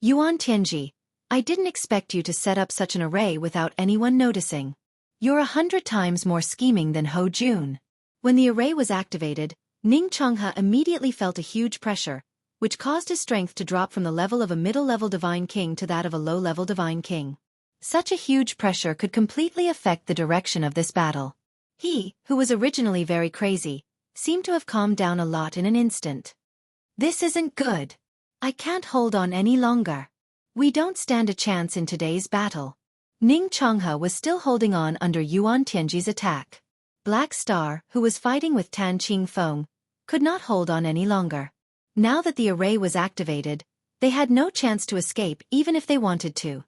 Yuan Tianji, I didn't expect you to set up such an array without anyone noticing. You're 100 times more scheming than Ho Jun. When the array was activated, Ning Changhe immediately felt a huge pressure, which caused his strength to drop from the level of a middle-level Divine King to that of a low-level Divine King. Such a huge pressure could completely affect the direction of this battle. He, who was originally very crazy, seemed to have calmed down a lot in an instant. This isn't good. I can't hold on any longer. We don't stand a chance in today's battle. Ning Changhe was still holding on under Yuan Tianji's attack. Black Star, who was fighting with Tan Qingfeng, could not hold on any longer. Now that the array was activated, they had no chance to escape even if they wanted to.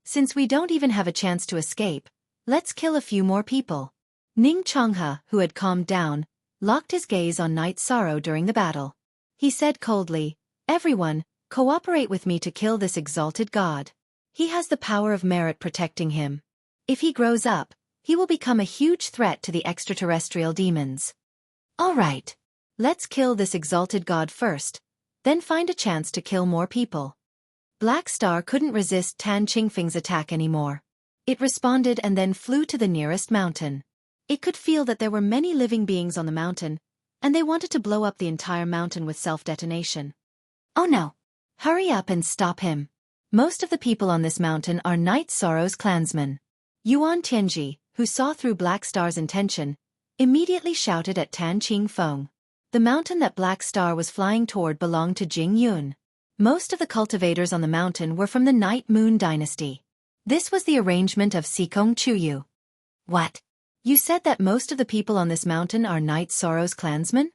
Since we don't even have a chance to escape, let's kill a few more people. Ning Changhe, who had calmed down, locked his gaze on Night Sorrow during the battle. He said coldly, "Everyone, cooperate with me to kill this exalted god. He has the power of merit protecting him. If he grows up, he will become a huge threat to the extraterrestrial demons. All right. Let's kill this exalted god first, then find a chance to kill more people." Black Star couldn't resist Tan Qingfeng's attack anymore. It responded and then flew to the nearest mountain. It could feel that there were many living beings on the mountain, and they wanted to blow up the entire mountain with self-detonation. Oh no! Hurry up and stop him. Most of the people on this mountain are Night Sorrow's clansmen. Yuan Tianji, who saw through Black Star's intention, immediately shouted at Tan Qingfeng. The mountain that Black Star was flying toward belonged to Jing Yun. Most of the cultivators on the mountain were from the Night Moon dynasty. This was the arrangement of Sikong Chuyu. What? You said that most of the people on this mountain are Night Sorrow's clansmen?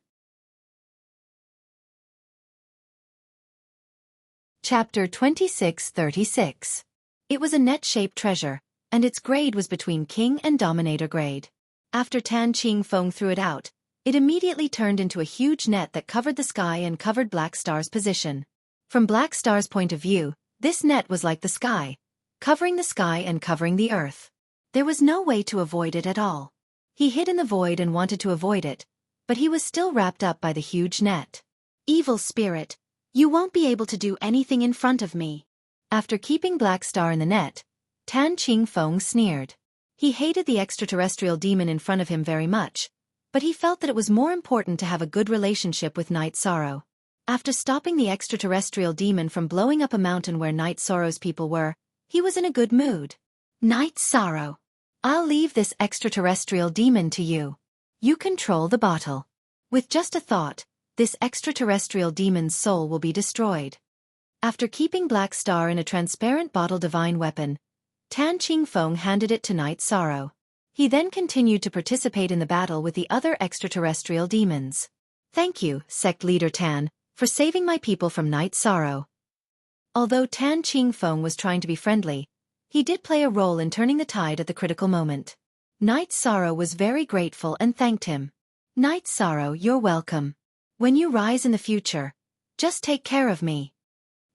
Chapter 2636. It was a net-shaped treasure, and its grade was between King and Dominator grade. After Tan Qingfeng threw it out, it immediately turned into a huge net that covered the sky and covered Black Star's position. From Black Star's point of view, this net was like the sky, covering the sky and covering the earth. There was no way to avoid it at all. He hid in the void and wanted to avoid it, but he was still wrapped up by the huge net. Evil spirit, you won't be able to do anything in front of me. After keeping Black Star in the net, Tan Qingfeng sneered. He hated the extraterrestrial demon in front of him very much, but he felt that it was more important to have a good relationship with Night Sorrow. After stopping the extraterrestrial demon from blowing up a mountain where Night Sorrow's people were, he was in a good mood. Night Sorrow, I'll leave this extraterrestrial demon to you. You control the bottle. With just a thought, this extraterrestrial demon's soul will be destroyed. After keeping Black Star in a transparent bottle divine weapon, Tan Qingfeng handed it to Night Sorrow. He then continued to participate in the battle with the other extraterrestrial demons. Thank you, Sect Leader Tan, for saving my people from Night Sorrow. Although Tan Qingfeng was trying to be friendly, he did play a role in turning the tide at the critical moment. Night Sorrow was very grateful and thanked him. Night Sorrow, you're welcome. When you rise in the future, just take care of me.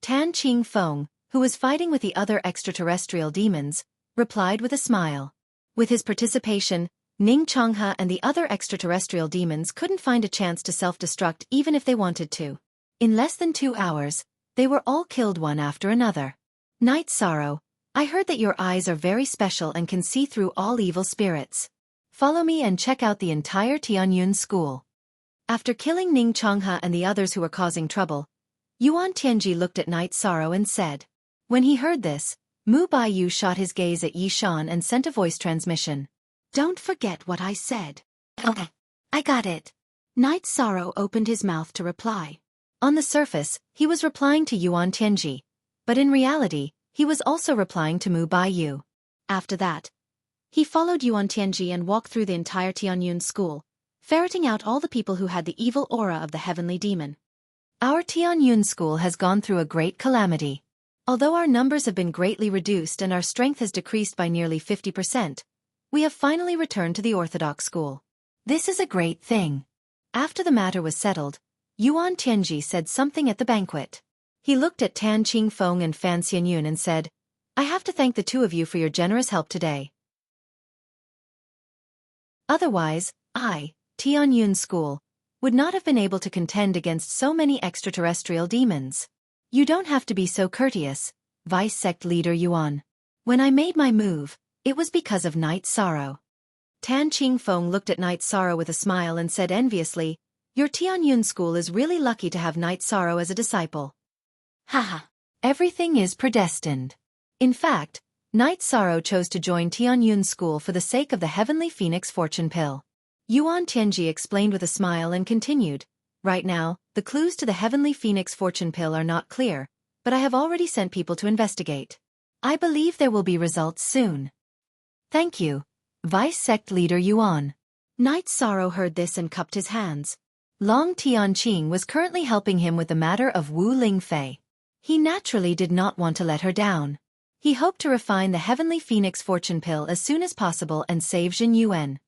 Tan Qingfeng, who was fighting with the other extraterrestrial demons, replied with a smile. With his participation, Ning Changhe and the other extraterrestrial demons couldn't find a chance to self-destruct even if they wanted to. In less than 2 hours, they were all killed one after another. Night Sorrow, I heard that your eyes are very special and can see through all evil spirits. Follow me and check out the entire Tianyun school. After killing Ning Changhe and the others who were causing trouble, Yuan Tianji looked at Night Sorrow and said. When he heard this, Mu Baiyu shot his gaze at Yi Shan and sent a voice transmission. Don't forget what I said. Okay, I got it. Night Sorrow opened his mouth to reply. On the surface, he was replying to Yuan Tianji, but in reality, he was also replying to Mu Baiyu. After that, he followed Yuan Tianji and walked through the entire Tianyun school, ferreting out all the people who had the evil aura of the heavenly demon. Our Tianyun school has gone through a great calamity. Although our numbers have been greatly reduced and our strength has decreased by nearly 50%, we have finally returned to the Orthodox school. This is a great thing. After the matter was settled, Yuan Tianji said something at the banquet. He looked at Tan Qingfeng and Fan Xianyun and said, I have to thank the two of you for your generous help today. Otherwise, Tianyun School, would not have been able to contend against so many extraterrestrial demons. You don't have to be so courteous, Vice Sect Leader Yuan. When I made my move, it was because of Night Sorrow. Tan Qingfeng looked at Night Sorrow with a smile and said enviously, Your Tianyun school is really lucky to have Night Sorrow as a disciple. Haha. Everything is predestined. In fact, Night Sorrow chose to join Tianyun school for the sake of the Heavenly Phoenix Fortune Pill. Yuan Tianji explained with a smile and continued, Right now, the clues to the Heavenly Phoenix Fortune Pill are not clear, but I have already sent people to investigate. I believe there will be results soon. Thank you, Vice Sect Leader Yuan. Night Sorrow heard this and cupped his hands. Long Tianqing was currently helping him with the matter of Wu Lingfei. He naturally did not want to let her down. He hoped to refine the Heavenly Phoenix Fortune Pill as soon as possible and save Jin Yuan.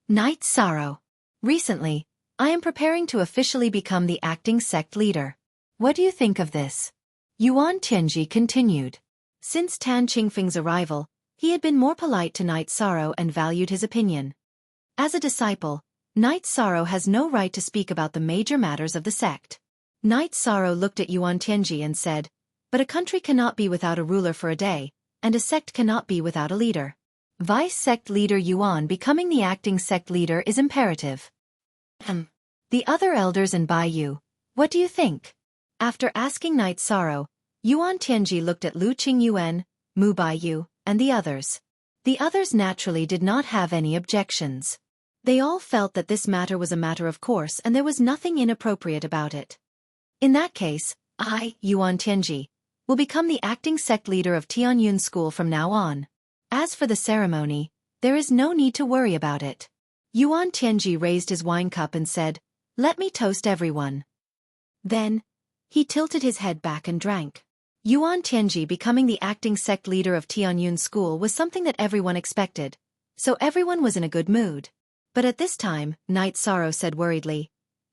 Night Sorrow. Recently, I am preparing to officially become the acting sect leader. What do you think of this? Yuan Tianji continued. Since Tan Qingfeng's arrival, he had been more polite to Night Sorrow and valued his opinion. As a disciple, Night Sorrow has no right to speak about the major matters of the sect. Night Sorrow looked at Yuan Tianji and said, But a country cannot be without a ruler for a day, and a sect cannot be without a leader. Vice Sect Leader Yuan becoming the acting sect leader is imperative. The other elders and Baiyu, what do you think? After asking Night Sorrow, Yuan Tianji looked at Lu Qingyuan, Mu Baiyu, and the others. The others naturally did not have any objections. They all felt that this matter was a matter of course and there was nothing inappropriate about it. In that case, I, Yuan Tianji, will become the acting sect leader of Tianyun School from now on. As for the ceremony, there is no need to worry about it. Yuan Tianji raised his wine cup and said, Let me toast everyone. Then, he tilted his head back and drank. Yuan Tianji becoming the acting sect leader of Tianyun School was something that everyone expected, so everyone was in a good mood. But at this time, Night Sorrow said worriedly,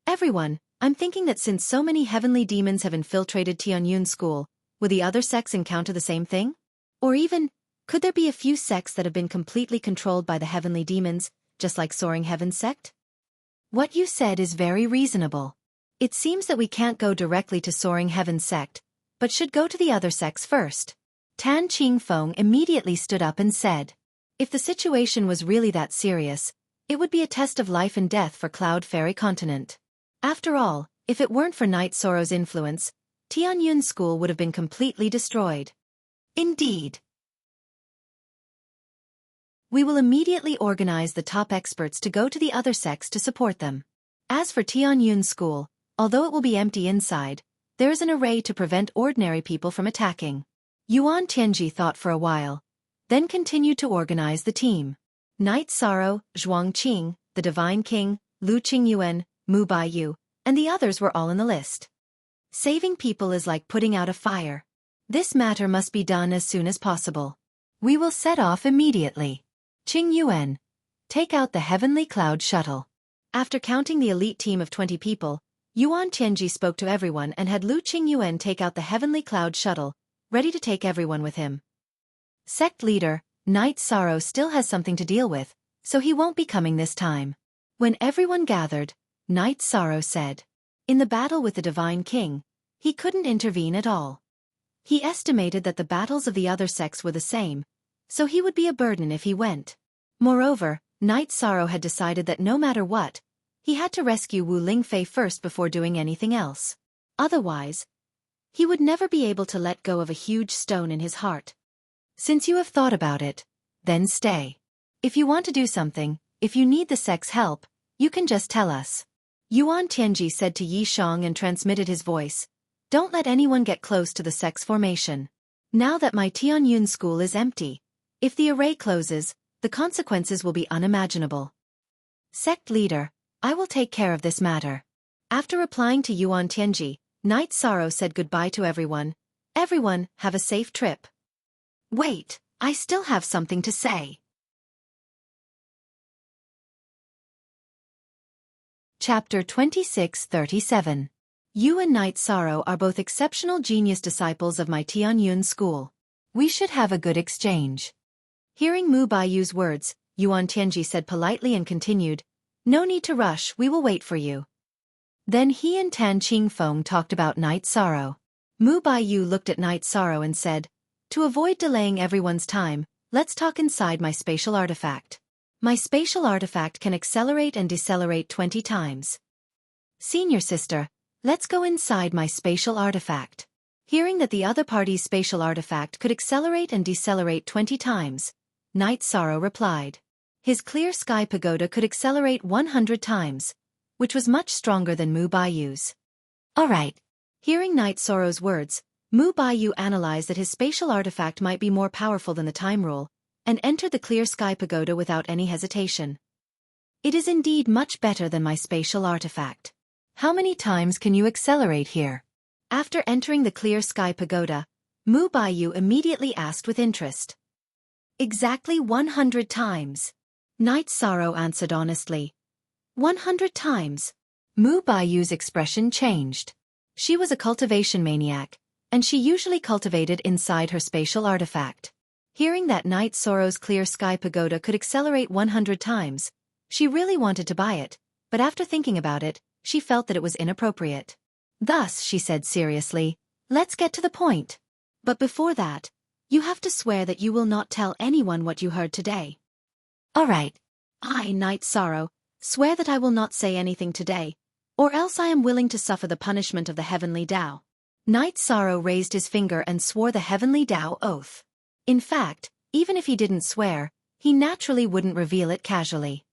Everyone, I'm thinking that since so many heavenly demons have infiltrated Tianyun School, will the other sects encounter the same thing? Or even, could there be a few sects that have been completely controlled by the heavenly demons, just like Soaring Heaven sect? What you said is very reasonable. It seems that we can't go directly to Soaring Heaven's sect, but should go to the other sects first. Tan Qingfeng immediately stood up and said, if the situation was really that serious, it would be a test of life and death for Cloud Fairy Continent. After all, if it weren't for Night Sorrow's influence, Tianyun School would have been completely destroyed. Indeed. We will immediately organize the top experts to go to the other sects to support them. As for Tianyun School, although it will be empty inside, there is an array to prevent ordinary people from attacking. Yuan Tianji thought for a while, then continued to organize the team. Night Sorrow, Zhuang Qing, the Divine King, Lu Qingyuan, Mu Baiyu, and the others were all in the list. Saving people is like putting out a fire. This matter must be done as soon as possible. We will set off immediately. Qingyuan, take out the Heavenly Cloud Shuttle. After counting the elite team of 20 people, Yuan Tianji spoke to everyone and had Lu Qingyuan take out the Heavenly Cloud Shuttle, ready to take everyone with him. Sect leader, Night Sorrow still has something to deal with, so he won't be coming this time. When everyone gathered, Night Sorrow said, in the battle with the Divine King, he couldn't intervene at all. He estimated that the battles of the other sects were the same, so he would be a burden if he went. Moreover, Night Sorrow had decided that no matter what, he had to rescue Wu Lingfei first before doing anything else. Otherwise, he would never be able to let go of a huge stone in his heart. Since you have thought about it, then stay. If you want to do something, if you need the sect's help, you can just tell us. Yuan Tianji said to Yi Shang and transmitted his voice, don't let anyone get close to the sect's formation. Now that my Tianyun school is empty, if the array closes, the consequences will be unimaginable. Sect leader, I will take care of this matter. After replying to Yuan Tianji, Night Sorrow said goodbye to everyone. Everyone, have a safe trip. Wait, I still have something to say. Chapter 26-37. You and Night Sorrow are both exceptional genius disciples of my Tianyun school. We should have a good exchange. Hearing Mu Baiyu's words, Yuan Tianji said politely and continued, no need to rush, we will wait for you. Then he and Tan Qingfeng talked about Night Sorrow. Mu Baiyu looked at Night Sorrow and said, to avoid delaying everyone's time, let's talk inside my spatial artifact. My spatial artifact can accelerate and decelerate 20 times. Senior sister, let's go inside my spatial artifact. Hearing that the other party's spatial artifact could accelerate and decelerate 20 times, Night Sorrow replied. His clear sky pagoda could accelerate 100 times, which was much stronger than Mu Baiyu's. Alright. Hearing Night Sorrow's words, Mu Baiyu analyzed that his spatial artifact might be more powerful than the time rule, and entered the clear sky pagoda without any hesitation. It is indeed much better than my spatial artifact. How many times can you accelerate here? After entering the clear sky pagoda, Mu Baiyu immediately asked with interest. Exactly 100 times. Night Sorrow answered honestly. 100 times. Mu Baiyu's expression changed. She was a cultivation maniac, and she usually cultivated inside her spatial artifact. Hearing that Night Sorrow's clear sky pagoda could accelerate 100 times, she really wanted to buy it, but after thinking about it, she felt that it was inappropriate. Thus, she said seriously, let's get to the point. But before that, you have to swear that you will not tell anyone what you heard today. Alright. I, Night Sorrow, swear that I will not say anything today, or else I am willing to suffer the punishment of the Heavenly Tao. Night Sorrow raised his finger and swore the Heavenly Tao oath. In fact, even if he didn't swear, he naturally wouldn't reveal it casually.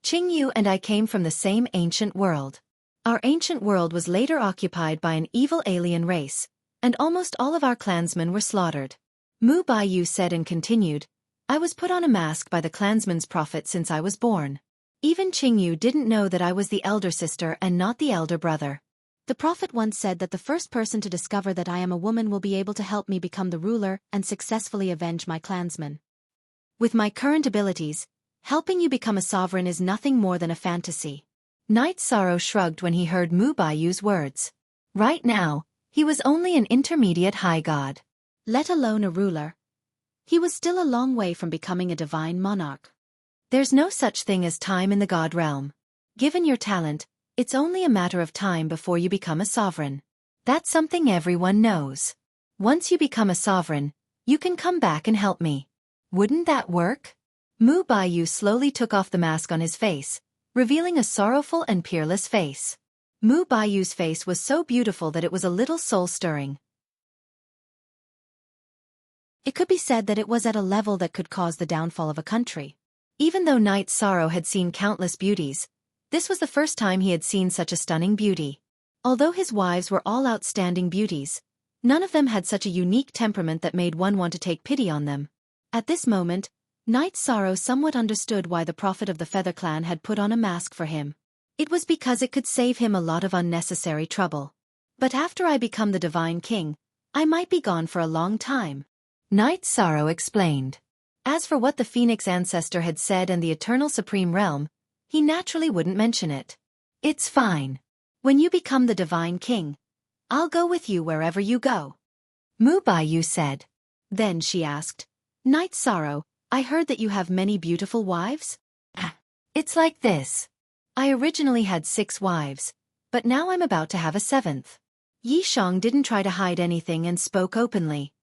Qingyu and I came from the same ancient world. Our ancient world was later occupied by an evil alien race, and almost all of our clansmen were slaughtered. Mu Baiyu said and continued, I was put on a mask by the clansman's prophet since I was born. Even Qingyu didn't know that I was the elder sister and not the elder brother. The prophet once said that the first person to discover that I am a woman will be able to help me become the ruler and successfully avenge my clansmen. With my current abilities, helping you become a sovereign is nothing more than a fantasy. Night Sorrow shrugged when he heard Mu Baiyu's words. Right now, he was only an intermediate high god. Let alone a ruler. He was still a long way from becoming a divine monarch. There's no such thing as time in the god realm. Given your talent, it's only a matter of time before you become a sovereign. That's something everyone knows. Once you become a sovereign, you can come back and help me. Wouldn't that work? Mu Baiyu slowly took off the mask on his face, revealing a sorrowful and peerless face. Mu Baiyu's face was so beautiful that it was a little soul-stirring. It could be said that it was at a level that could cause the downfall of a country. Even though Knight Sorrow had seen countless beauties, this was the first time he had seen such a stunning beauty. Although his wives were all outstanding beauties, none of them had such a unique temperament that made one want to take pity on them. At this moment, Knight Sorrow somewhat understood why the prophet of the Feather Clan had put on a mask for him. It was because it could save him a lot of unnecessary trouble. But after I become the Divine King, I might be gone for a long time, Knight Sorrow explained. As for what the Phoenix Ancestor had said and the Eternal Supreme Realm, he naturally wouldn't mention it. It's fine. When you become the Divine King, I'll go with you wherever you go, Mu Baiyu said. Then she asked, Knight Sorrow, I heard that you have many beautiful wives? It's like this. I originally had 6 wives, but now I'm about to have a 7th. Yi Shang didn't try to hide anything and spoke openly.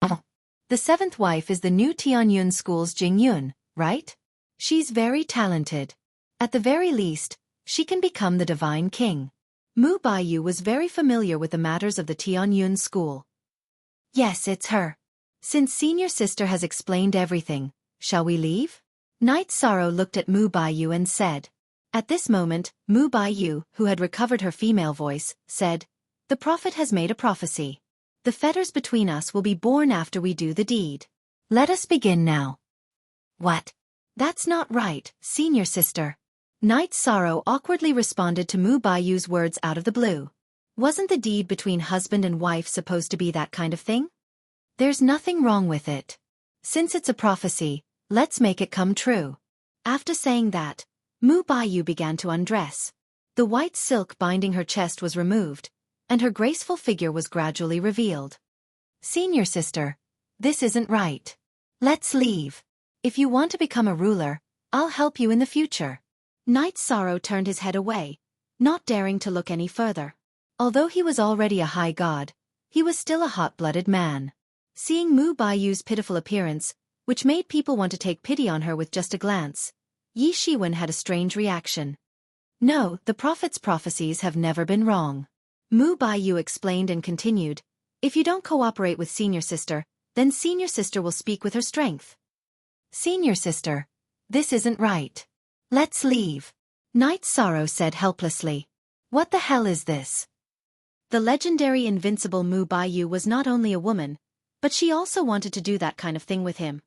The 7th wife is the new Tianyun School's Jingyun, right? She's very talented. At the very least, she can become the Divine King. Mu Baiyu was very familiar with the matters of the Tianyun School. Yes, it's her. Since senior sister has explained everything, shall we leave? Knight Sorrow looked at Mu Baiyu and said. At this moment, Mu Baiyu, who had recovered her female voice, said, The prophet has made a prophecy. The fetters between us will be born after we do the deed. Let us begin now. What? That's not right, senior sister. Knight Sorrow awkwardly responded to Mu Baiyu's words out of the blue. Wasn't the deed between husband and wife supposed to be that kind of thing? There's nothing wrong with it. Since it's a prophecy, let's make it come true. After saying that, Mu Baiyu began to undress. The white silk binding her chest was removed, and her graceful figure was gradually revealed. Senior sister, this isn't right. Let's leave. If you want to become a ruler, I'll help you in the future. Knight Sorrow turned his head away, not daring to look any further. Although he was already a high god, he was still a hot-blooded man. Seeing Mu Baiyu's pitiful appearance, which made people want to take pity on her with just a glance, Yi Shiwen had a strange reaction. No, the prophet's prophecies have never been wrong. Mu Baiyu explained and continued, If you don't cooperate with senior sister, then senior sister will speak with her strength. Senior sister, this isn't right. Let's leave. Knight Sorrow said helplessly. What the hell is this? The legendary invincible Mu Baiyu was not only a woman, but she also wanted to do that kind of thing with him.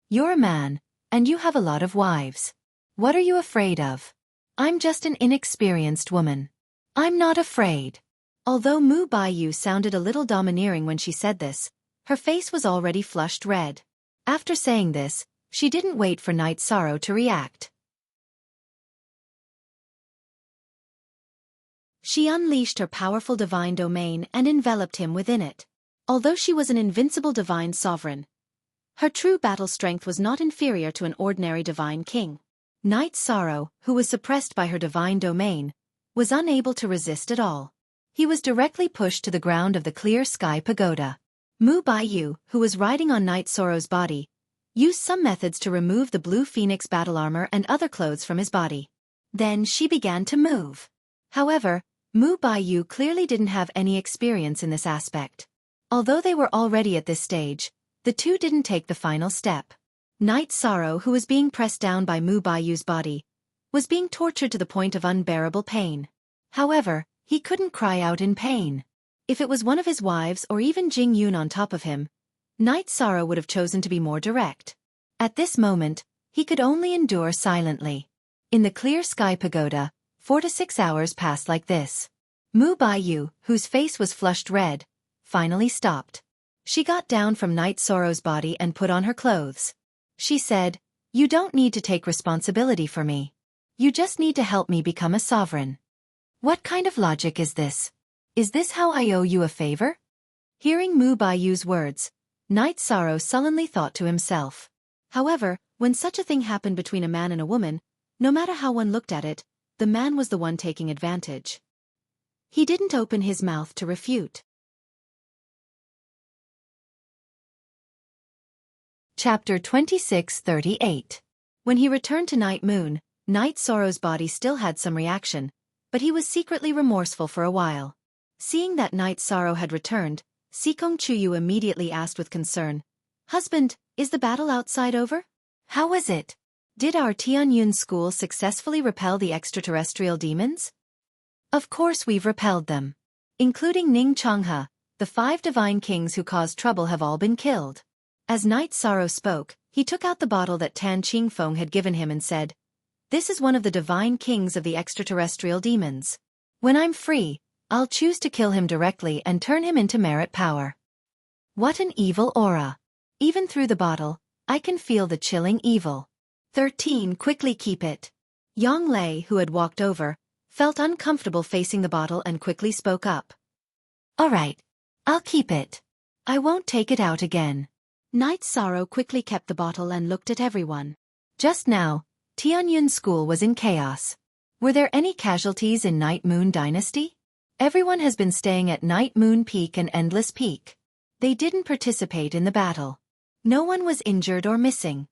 You're a man, and you have a lot of wives. What are you afraid of? I'm just an inexperienced woman. I'm not afraid. Although Mu Baiyu sounded a little domineering when she said this, her face was already flushed red. After saying this, she didn't wait for Knight Sorrow to react. She unleashed her powerful divine domain and enveloped him within it. Although she was an invincible divine sovereign, her true battle strength was not inferior to an ordinary divine king. Knight Sorrow, who was suppressed by her divine domain, was unable to resist at all. He was directly pushed to the ground of the clear sky pagoda. Mu Baiyu, who was riding on Knight Sorrow's body, used some methods to remove the blue phoenix battle armor and other clothes from his body. Then she began to move. However, Mu Baiyu clearly didn't have any experience in this aspect. Although they were already at this stage, the two didn't take the final step. Knight Sorrow, who was being pressed down by Mu Baiyu's body, was being tortured to the point of unbearable pain. However, he couldn't cry out in pain. If it was one of his wives or even Jing Yun on top of him, Knight Sorrow would have chosen to be more direct. At this moment, he could only endure silently. In the clear sky pagoda, 4 to 6 hours passed like this. Mu Baiyu, whose face was flushed red, finally stopped. She got down from Knight Sorrow's body and put on her clothes. She said, You don't need to take responsibility for me. You just need to help me become a sovereign. What kind of logic is this? Is this how I owe you a favor? Hearing Mu Baiyu's words, Knight Sorrow sullenly thought to himself. However, when such a thing happened between a man and a woman, no matter how one looked at it, the man was the one taking advantage. He didn't open his mouth to refute. Chapter 26:38. When he returned to Night Moon, Night Sorrow's body still had some reaction, but he was secretly remorseful for a while. Seeing that Night Sorrow had returned, Sikong Chuyu immediately asked with concern, "Husband, is the battle outside over? How was it? Did our Tianyun school successfully repel the extraterrestrial demons?" "Of course we've repelled them. Including Ning Changhe, the 5 divine kings who caused trouble have all been killed." As Night Sorrow spoke, he took out the bottle that Tan Qingfeng had given him and said, "This is one of the divine kings of the extraterrestrial demons. When I'm free, I'll choose to kill him directly and turn him into merit power." What an evil aura. Even through the bottle, I can feel the chilling evil. 13. Quickly keep it. Yang Lei, who had walked over, felt uncomfortable facing the bottle and quickly spoke up. "All right. I'll keep it. I won't take it out again." Night Sorrow quickly kept the bottle and looked at everyone. Just now, Tianyun School was in chaos. Were there any casualties in Night Moon Dynasty? Everyone has been staying at Night Moon Peak and Endless Peak. They didn't participate in the battle. No one was injured or missing.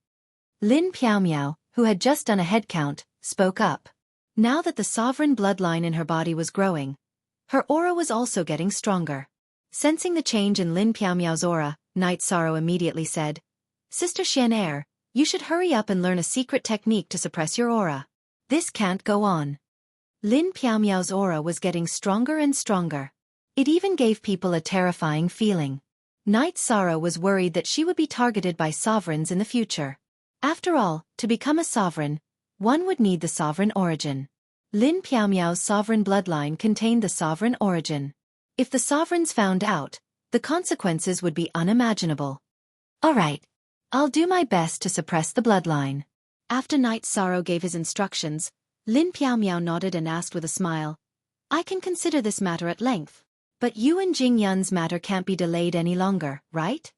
Lin Piaomiao, who had just done a head count, spoke up. Now that the sovereign bloodline in her body was growing, her aura was also getting stronger. Sensing the change in Lin Piaomiao's aura, Night Sorrow immediately said, "Sister Xianer, you should hurry up and learn a secret technique to suppress your aura. This can't go on." Lin Piaomiao's aura was getting stronger and stronger. It even gave people a terrifying feeling. Night Sorrow was worried that she would be targeted by sovereigns in the future. After all, to become a sovereign, one would need the sovereign origin. Lin Piaomiao's sovereign bloodline contained the sovereign origin. If the sovereigns found out, the consequences would be unimaginable. "All right. I'll do my best to suppress the bloodline." After Night Sorrow gave his instructions, Lin Piaomiao nodded and asked with a smile, "I can consider this matter at length. But you and Jing Yun's matter can't be delayed any longer, right?"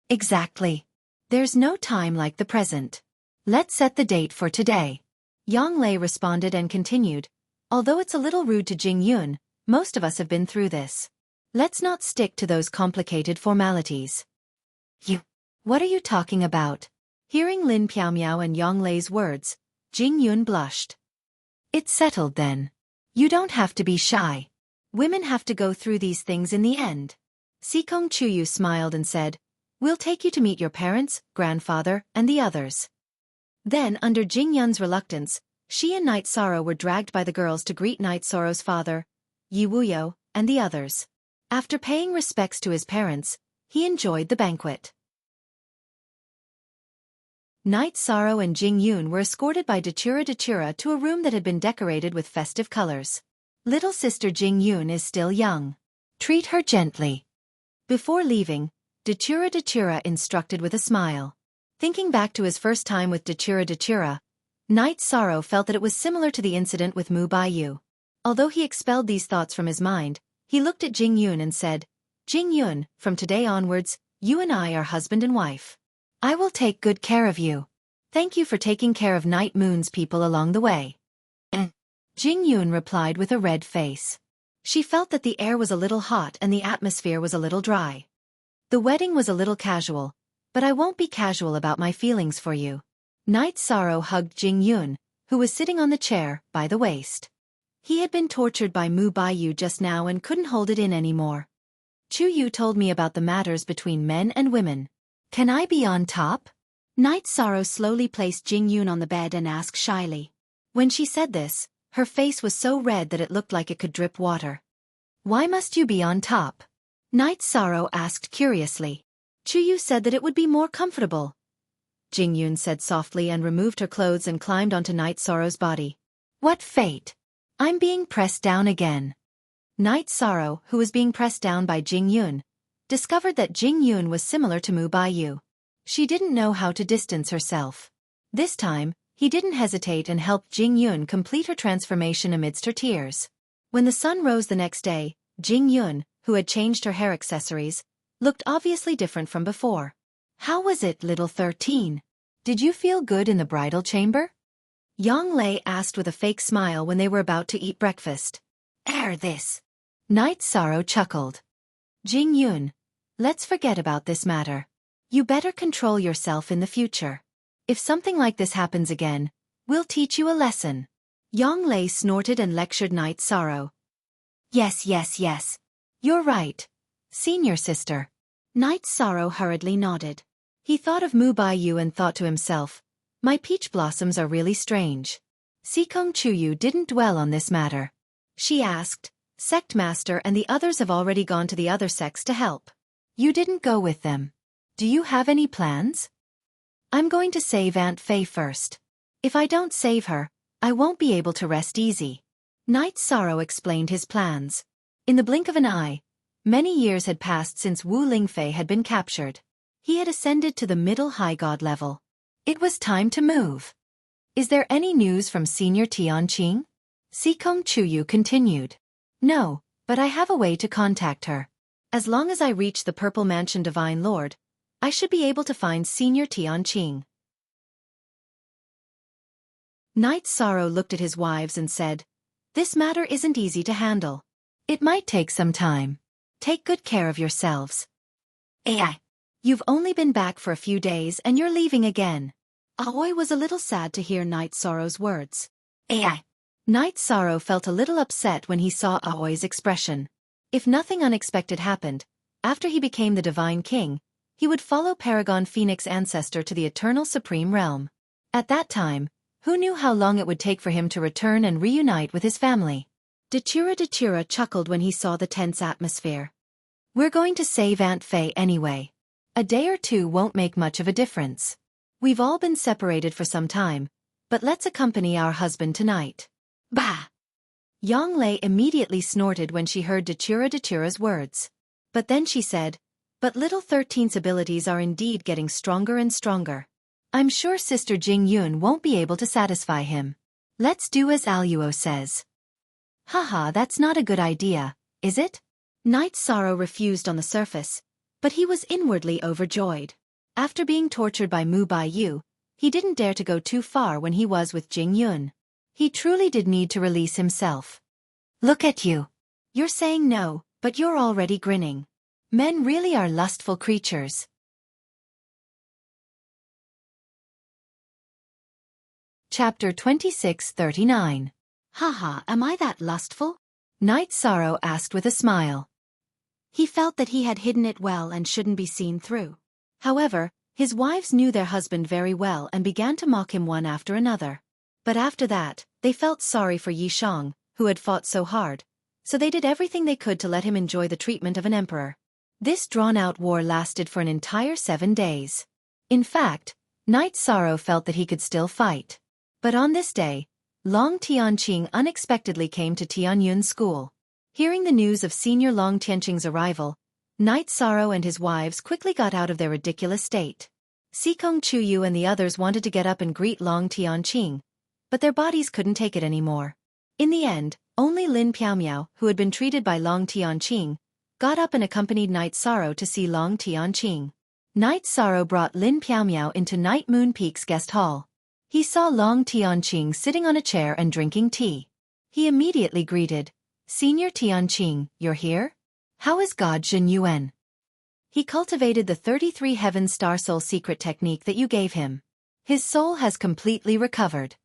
"Exactly. There's no time like the present. Let's set the date for today." Yang Lei responded and continued, "Although it's a little rude to Jing Yun, most of us have been through this. Let's not stick to those complicated formalities." What are you talking about?" Hearing Lin Piaomiao and Yang Lei's words, Jing Yun blushed. "It's settled then. You don't have to be shy. Women have to go through these things in the end." Sikong Chuyu smiled and said, "We'll take you to meet your parents, grandfather, and the others." Then, under Jing Yun's reluctance, she and Night Sorrow were dragged by the girls to greet Night Sorrow's father, Yi Wuyo, and the others. After paying respects to his parents, he enjoyed the banquet. Night Sorrow and Jing Yun were escorted by Datura to a room that had been decorated with festive colors. "Little sister Jing Yun is still young. Treat her gently." Before leaving, Datura instructed with a smile. Thinking back to his first time with Datura, Night Sorrow felt that it was similar to the incident with Mu Baiyu. Although he expelled these thoughts from his mind, he looked at Jing Yun and said, "Jing Yun, from today onwards, you and I are husband and wife. I will take good care of you. Thank you for taking care of Night Moon's people along the way." Jing Yun replied with a red face. She felt that the air was a little hot and the atmosphere was a little dry. "The wedding was a little casual, but I won't be casual about my feelings for you." Night Sorrow hugged Jing Yun, who was sitting on the chair, by the waist. He had been tortured by Mu Baiyu just now and couldn't hold it in anymore. "Chu Yu told me about the matters between men and women. Can I be on top?" Night Sorrow slowly placed Jing Yun on the bed and asked shyly. When she said this, her face was so red that it looked like it could drip water. "Why must you be on top?" Night Sorrow asked curiously. "Chu Yu said that it would be more comfortable." Jing Yun said softly and removed her clothes and climbed onto Night Sorrow's body. "What fate! I'm being pressed down again." Night Sorrow, who was being pressed down by Jing Yun, discovered that Jing Yun was similar to Mu Baiyu. She didn't know how to distance herself. This time, he didn't hesitate and helped Jing Yun complete her transformation amidst her tears. When the sun rose the next day, Jing Yun, who had changed her hair accessories, looked obviously different from before. "How was it, little 13? Did you feel good in the bridal chamber?" Yang Lei asked with a fake smile when they were about to eat breakfast. This. Night Sorrow chuckled. Jing Yun, let's forget about this matter. You better control yourself in the future. If something like this happens again, we'll teach you a lesson. Yang Lei snorted and lectured Night Sorrow. Yes. You're right. Senior sister. Night Sorrow hurriedly nodded. He thought of Mu Baiyu and thought to himself, my peach blossoms are really strange. Sikong Chuyu didn't dwell on this matter. She asked, Sect Master and the others have already gone to the other sects to help. You didn't go with them. Do you have any plans? I'm going to save Aunt Fei first. If I don't save her, I won't be able to rest easy. Night Sorrow explained his plans. In the blink of an eye, many years had passed since Wu Lingfei had been captured. He had ascended to the middle high god level. It was time to move. Is there any news from Senior Tianqing? Sikong Chuyu continued. No, but I have a way to contact her. As long as I reach the Purple Mansion Divine Lord, I should be able to find Senior Tianqing. Night Sorrow looked at his wives and said, this matter isn't easy to handle. It might take some time. Take good care of yourselves. You've only been back for a few days and you're leaving again. Aoi was a little sad to hear Night Sorrow's words. Night Sorrow felt a little upset when he saw Aoi's expression. If nothing unexpected happened, after he became the Divine King, he would follow Paragon Phoenix Ancestor to the Eternal Supreme Realm. At that time, who knew how long it would take for him to return and reunite with his family? Dachira chuckled when he saw the tense atmosphere. We're going to save Aunt Fei anyway. A day or two won't make much of a difference. We've all been separated for some time, but let's accompany our husband tonight. Bah! Yang Lei immediately snorted when she heard Dachira's words. But then she said, but little 13's abilities are indeed getting stronger and stronger. I'm sure Sister Jing Yun won't be able to satisfy him. Let's do as Aluo says. Haha, that's not a good idea, is it? Night Sorrow refused on the surface, but he was inwardly overjoyed. After being tortured by Mu Baiyu, he didn't dare to go too far when he was with Jing Yun. He truly did need to release himself. Look at you. You're saying no, but you're already grinning. Men really are lustful creatures. Chapter 26:39. Haha, am I that lustful? Night Sorrow asked with a smile. He felt that he had hidden it well and shouldn't be seen through. However, his wives knew their husband very well and began to mock him one after another. But after that, they felt sorry for Yi Shang, who had fought so hard, so they did everything they could to let him enjoy the treatment of an emperor. This drawn-out war lasted for an entire 7 days. In fact, Night Sorrow felt that he could still fight. But on this day, Long Tianqing unexpectedly came to Tianyun's school. Hearing the news of Senior Long Tianqing's arrival, Night Sorrow and his wives quickly got out of their ridiculous state. Sikong Chuyu and the others wanted to get up and greet Long Tianqing, but their bodies couldn't take it anymore. In the end, only Lin Piaomiao, who had been treated by Long Tianqing, got up and accompanied Night Sorrow to see Long Tianqing. Night Sorrow brought Lin Piaomiao into Night Moon Peak's guest hall. He saw Long Tianqing sitting on a chair and drinking tea. He immediately greeted, Senior Tianqing, you're here? How is God Zhen Yuan? He cultivated the 33 Heaven Star Soul secret technique that you gave him. His soul has completely recovered.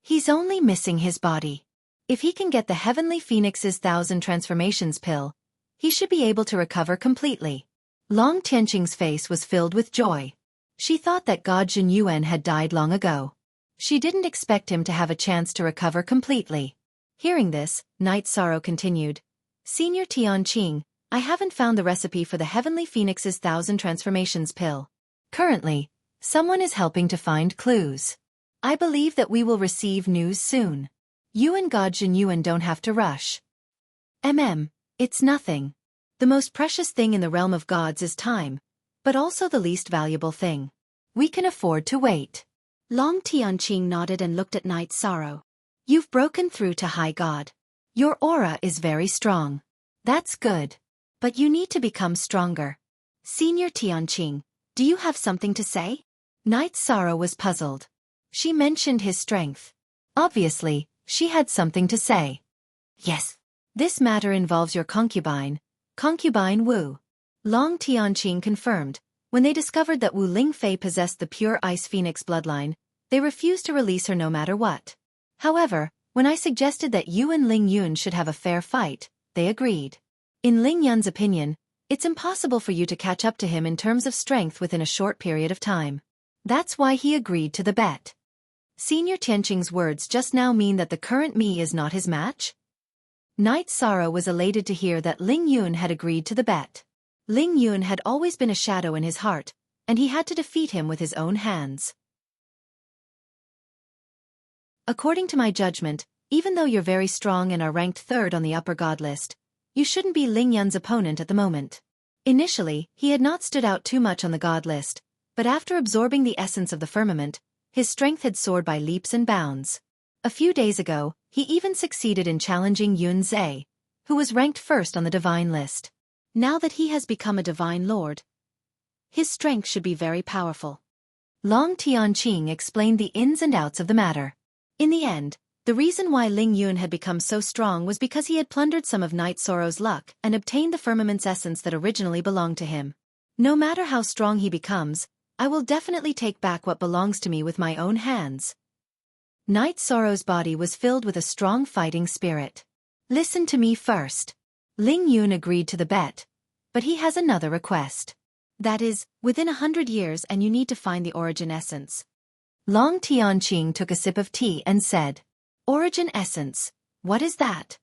He's only missing his body. If he can get the Heavenly Phoenix's 1000 transformations pill, he should be able to recover completely. Long Tianqing's face was filled with joy. She thought that God Zhen Yuan had died long ago. She didn't expect him to have a chance to recover completely. Hearing this, Night Sorrow continued, Senior Tianqing, I haven't found the recipe for the Heavenly Phoenix's 1000 transformations pill. Currently, someone is helping to find clues. I believe that we will receive news soon. You and God Zhen Yuan don't have to rush. It's nothing. The most precious thing in the realm of gods is time, but also the least valuable thing. We can afford to wait. Long Tianqing nodded and looked at Night Sorrow. You've broken through to High God. Your aura is very strong. That's good. But you need to become stronger. Senior Tianqing, do you have something to say? Night Sorrow was puzzled. She mentioned his strength. Obviously, she had something to say. Yes. This matter involves your concubine Wu. Long Tianqing confirmed. When they discovered that Wu Lingfei possessed the pure Ice Phoenix bloodline, they refused to release her no matter what. However, when I suggested that you and Ling Yun should have a fair fight, they agreed. In Ling Yun's opinion, it's impossible for you to catch up to him in terms of strength within a short period of time. That's why he agreed to the bet. Senior Tianqing's words just now mean that the current me is not his match? Knight Sorrow was elated to hear that Ling Yun had agreed to the bet. Ling Yun had always been a shadow in his heart, and he had to defeat him with his own hands. According to my judgment, even though you're very strong and are ranked third on the upper god list, you shouldn't be Ling Yun's opponent at the moment. Initially, he had not stood out too much on the god list, but after absorbing the essence of the firmament, his strength had soared by leaps and bounds. A few days ago, he even succeeded in challenging Yun Zhe, who was ranked first on the divine list. Now that he has become a divine lord, his strength should be very powerful. Long Tianqing explained the ins and outs of the matter. In the end, the reason why Ling Yun had become so strong was because he had plundered some of Night Sorrow's luck and obtained the firmament's essence that originally belonged to him. No matter how strong he becomes, I will definitely take back what belongs to me with my own hands. Night Sorrow's body was filled with a strong fighting spirit. Listen to me first. Ling Yun agreed to the bet, but he has another request. That is, within 100 years and you need to find the origin essence. Long Tianqing took a sip of tea and said, Origin essence, what is that?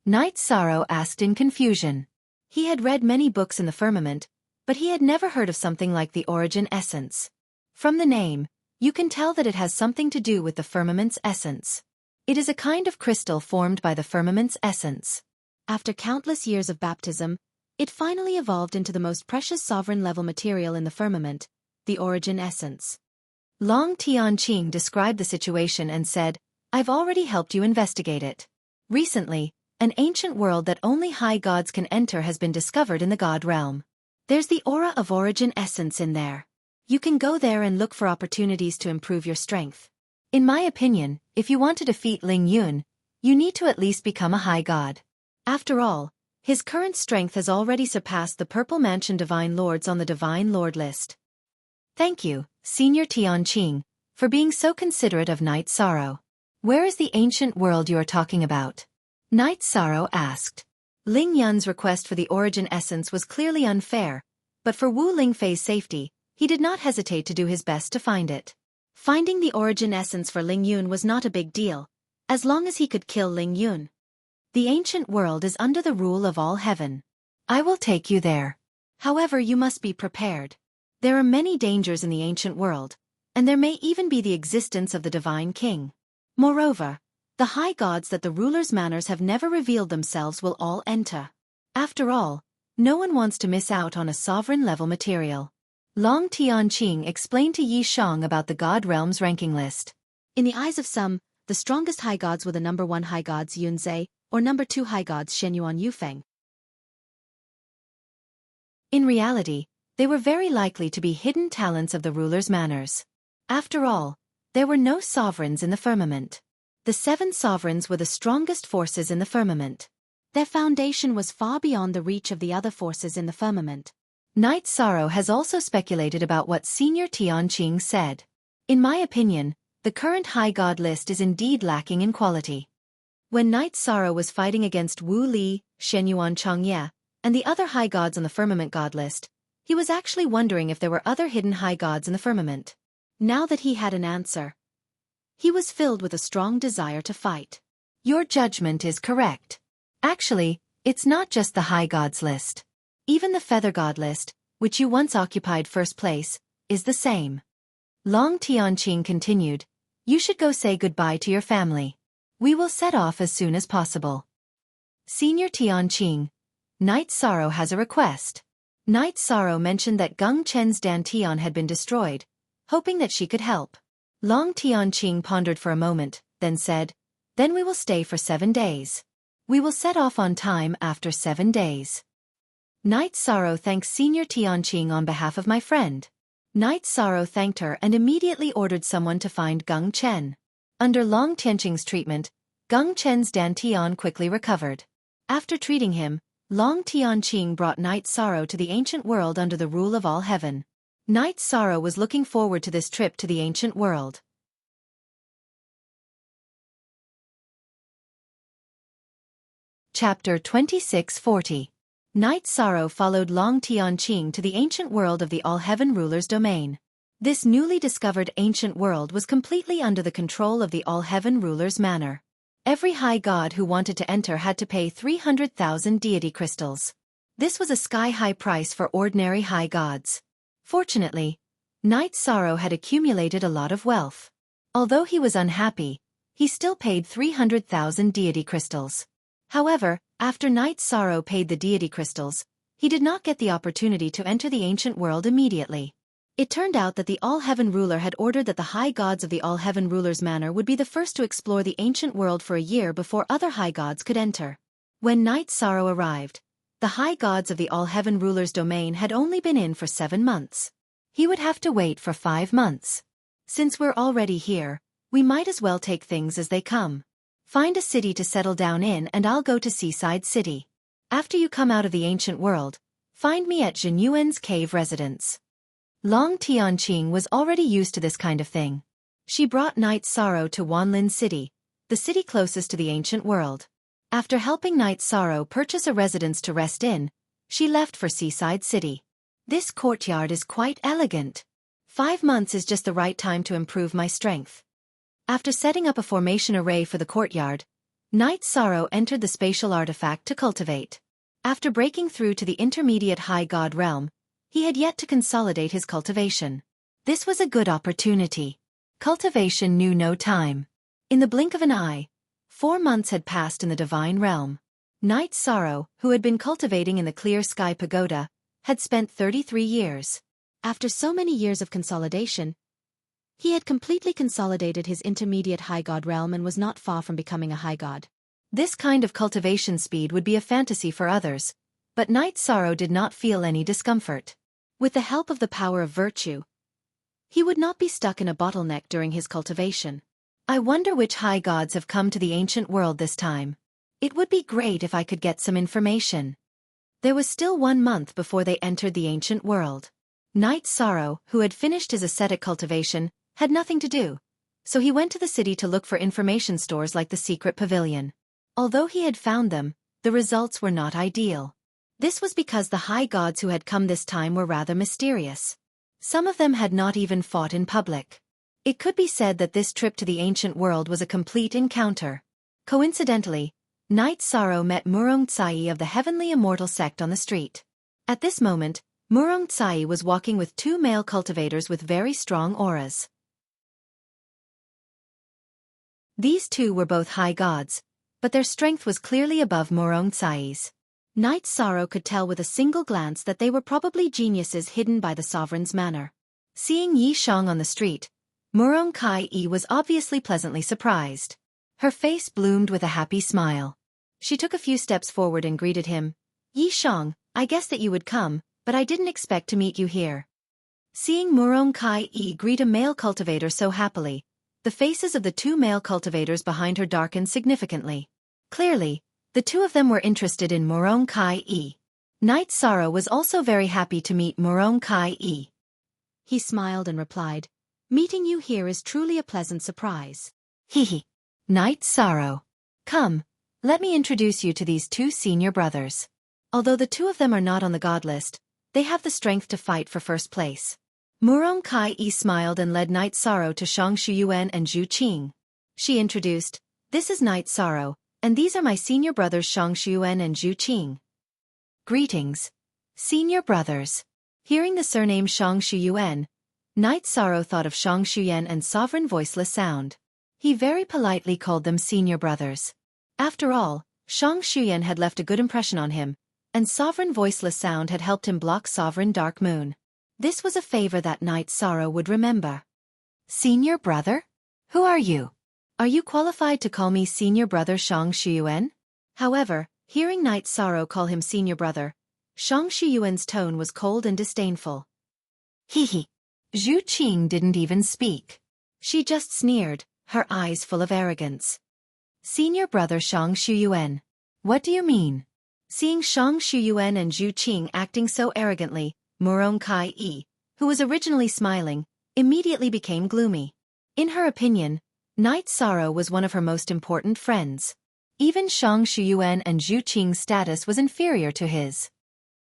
Night Sorrow asked in confusion. He had read many books in the firmament, but he had never heard of something like the origin essence. From the name, you can tell that it has something to do with the firmament's essence. It is a kind of crystal formed by the firmament's essence. After countless years of baptism, it finally evolved into the most precious sovereign-level material in the firmament, the origin essence. Long Tianqing described the situation and said, I've already helped you investigate it. Recently, an ancient world that only high gods can enter has been discovered in the god realm. There's the aura of origin essence in there. You can go there and look for opportunities to improve your strength. In my opinion, if you want to defeat Ling Yun, you need to at least become a high god. After all, his current strength has already surpassed the Purple Mansion Divine Lords on the Divine Lord list. Thank you, Senior Tianqing, for being so considerate of Night Sorrow. Where is the ancient world you are talking about? Night Sorrow asked. Ling Yun's request for the origin essence was clearly unfair, but for Wu Lingfei's safety, he did not hesitate to do his best to find it. Finding the origin essence for Ling Yun was not a big deal, as long as he could kill Ling Yun. The ancient world is under the rule of all heaven. I will take you there. However, you must be prepared. There are many dangers in the ancient world, and there may even be the existence of the Divine King. Moreover, the high gods that the ruler's manners have never revealed themselves will all enter. After all, no one wants to miss out on a sovereign-level material. Long Tianqing explained to Yi Shang about the god realm's ranking list. In the eyes of some, the strongest high gods were the number 1 high gods Yun Zhe, or number 2 high gods Shenyuan Yufeng. In reality, they were very likely to be hidden talents of the ruler's manners. After all, there were no sovereigns in the firmament. The 7 sovereigns were the strongest forces in the firmament. Their foundation was far beyond the reach of the other forces in the firmament. Night Sorrow has also speculated about what Senior Tianqing said. In my opinion, the current high god list is indeed lacking in quality. When Night Sorrow was fighting against Wu Li, Shenyuan Changye, and the other high gods on the firmament god list, he was actually wondering if there were other hidden high gods in the firmament. Now that he had an answer, he was filled with a strong desire to fight. Your judgment is correct. Actually, it's not just the high gods list. Even the feather god list, which you once occupied first place, is the same. Long Tianqing continued, you should go say goodbye to your family. We will set off as soon as possible. Senior Tianqing, Night Sorrow has a request. Night Sorrow mentioned that Gung Chen's Dantian had been destroyed, hoping that she could help. Long Tianqing pondered for a moment, then said, then we will stay for 7 days. We will set off on time after 7 days. Night Sorrow thanks Senior Tianqing on behalf of my friend. Night Sorrow thanked her and immediately ordered someone to find Gung Chen. Under Long Tianqing's treatment, Geng Chen's Dan Tian quickly recovered. After treating him, Long Tianqing brought Night Sorrow to the ancient world under the rule of all heaven. Night Sorrow was looking forward to this trip to the ancient world. Chapter 2640. Night Sorrow followed Long Tianqing to the ancient world of the all-heaven ruler's domain. This newly discovered ancient world was completely under the control of the all-heaven ruler's manor. Every high god who wanted to enter had to pay 300,000 deity crystals. This was a sky-high price for ordinary high gods. Fortunately, Night Sorrow had accumulated a lot of wealth. Although he was unhappy, he still paid 300,000 deity crystals. However, after Night Sorrow paid the deity crystals, he did not get the opportunity to enter the ancient world immediately. It turned out that the all-heaven ruler had ordered that the high gods of the all-heaven ruler's manor would be the first to explore the ancient world for a year before other high gods could enter. When Night Sorrow arrived, the high gods of the all-heaven ruler's domain had only been in for 7 months. He would have to wait for 5 months. Since we're already here, we might as well take things as they come. Find a city to settle down in and I'll go to Seaside City. After you come out of the ancient world, find me at Zhen Yuan's cave residence. Long Tianqing was already used to this kind of thing. She brought Night Sorrow to Wanlin City, the city closest to the ancient world. After helping Night Sorrow purchase a residence to rest in, she left for Seaside City. This courtyard is quite elegant. 5 months is just the right time to improve my strength. After setting up a formation array for the courtyard, Night Sorrow entered the spatial artifact to cultivate. After breaking through to the intermediate high god realm, he had yet to consolidate his cultivation. This was a good opportunity. Cultivation knew no time. In the blink of an eye, 4 months had passed in the divine realm. Night Sorrow, who had been cultivating in the clear sky pagoda, had spent 33 years. After so many years of consolidation, he had completely consolidated his intermediate high god realm and was not far from becoming a high god. This kind of cultivation speed would be a fantasy for others, but Night Sorrow did not feel any discomfort. With the help of the power of virtue, he would not be stuck in a bottleneck during his cultivation. I wonder which high gods have come to the ancient world this time. It would be great if I could get some information. There was still 1 month before they entered the ancient world. Night Sorrow, who had finished his ascetic cultivation, had nothing to do, so he went to the city to look for information stores like the secret pavilion. Although he had found them, the results were not ideal. This was because the high gods who had come this time were rather mysterious. Some of them had not even fought in public. It could be said that this trip to the ancient world was a complete encounter. Coincidentally, Night Sorrow met Murong Tsai of the Heavenly Immortal Sect on the street. At this moment, Murong Tsai was walking with 2 male cultivators with very strong auras. These 2 were both high gods, but their strength was clearly above Murong Tsai's. Night Sorrow could tell with a single glance that they were probably geniuses hidden by the sovereign's manor. Seeing Yi Shang on the street, Murong Kai-yi was obviously pleasantly surprised. Her face bloomed with a happy smile. She took a few steps forward and greeted him. Yi Shang, I guessed that you would come, but I didn't expect to meet you here. Seeing Murong Kai-yi greet a male cultivator so happily, the faces of the 2 male cultivators behind her darkened significantly. Clearly, the 2 of them were interested in Murong Kai-yi. Night Sorrow was also very happy to meet Murong Kai-yi. He smiled and replied, "Meeting you here is truly a pleasant surprise." Hehe. Night Sorrow. Come, let me introduce you to these 2 senior brothers. Although the 2 of them are not on the god list, they have the strength to fight for first place. Murong Kai-yi smiled and led Night Sorrow to Shang Shuyuan and Zhu Qing. She introduced, "This is Night Sorrow, and these are my senior brothers Shang Shuyuan and Zhu Qing." Greetings, senior brothers. Hearing the surname Shang Shuyuan, Night Sorrow thought of Shang Shuyan and Sovereign Voiceless Sound. He very politely called them senior brothers. After all, Shang Shuyan had left a good impression on him, and Sovereign Voiceless Sound had helped him block Sovereign Dark Moon. This was a favor that Night Sorrow would remember. Senior brother? Who are you? Are you qualified to call me senior brother Shang Shuyuan? However, hearing Night Sorrow call him senior brother, Shang Shuyuan's tone was cold and disdainful. Hehe. Zhu Qing didn't even speak. She just sneered, her eyes full of arrogance. Senior brother Shang Shuyuan. What do you mean? Seeing Shang Shuyuan and Zhu Qing acting so arrogantly, Murong Kai-yi, who was originally smiling, immediately became gloomy. In her opinion, Night Sorrow was one of her most important friends. Even Shang Shuyuan and Zhu Qing's status was inferior to his.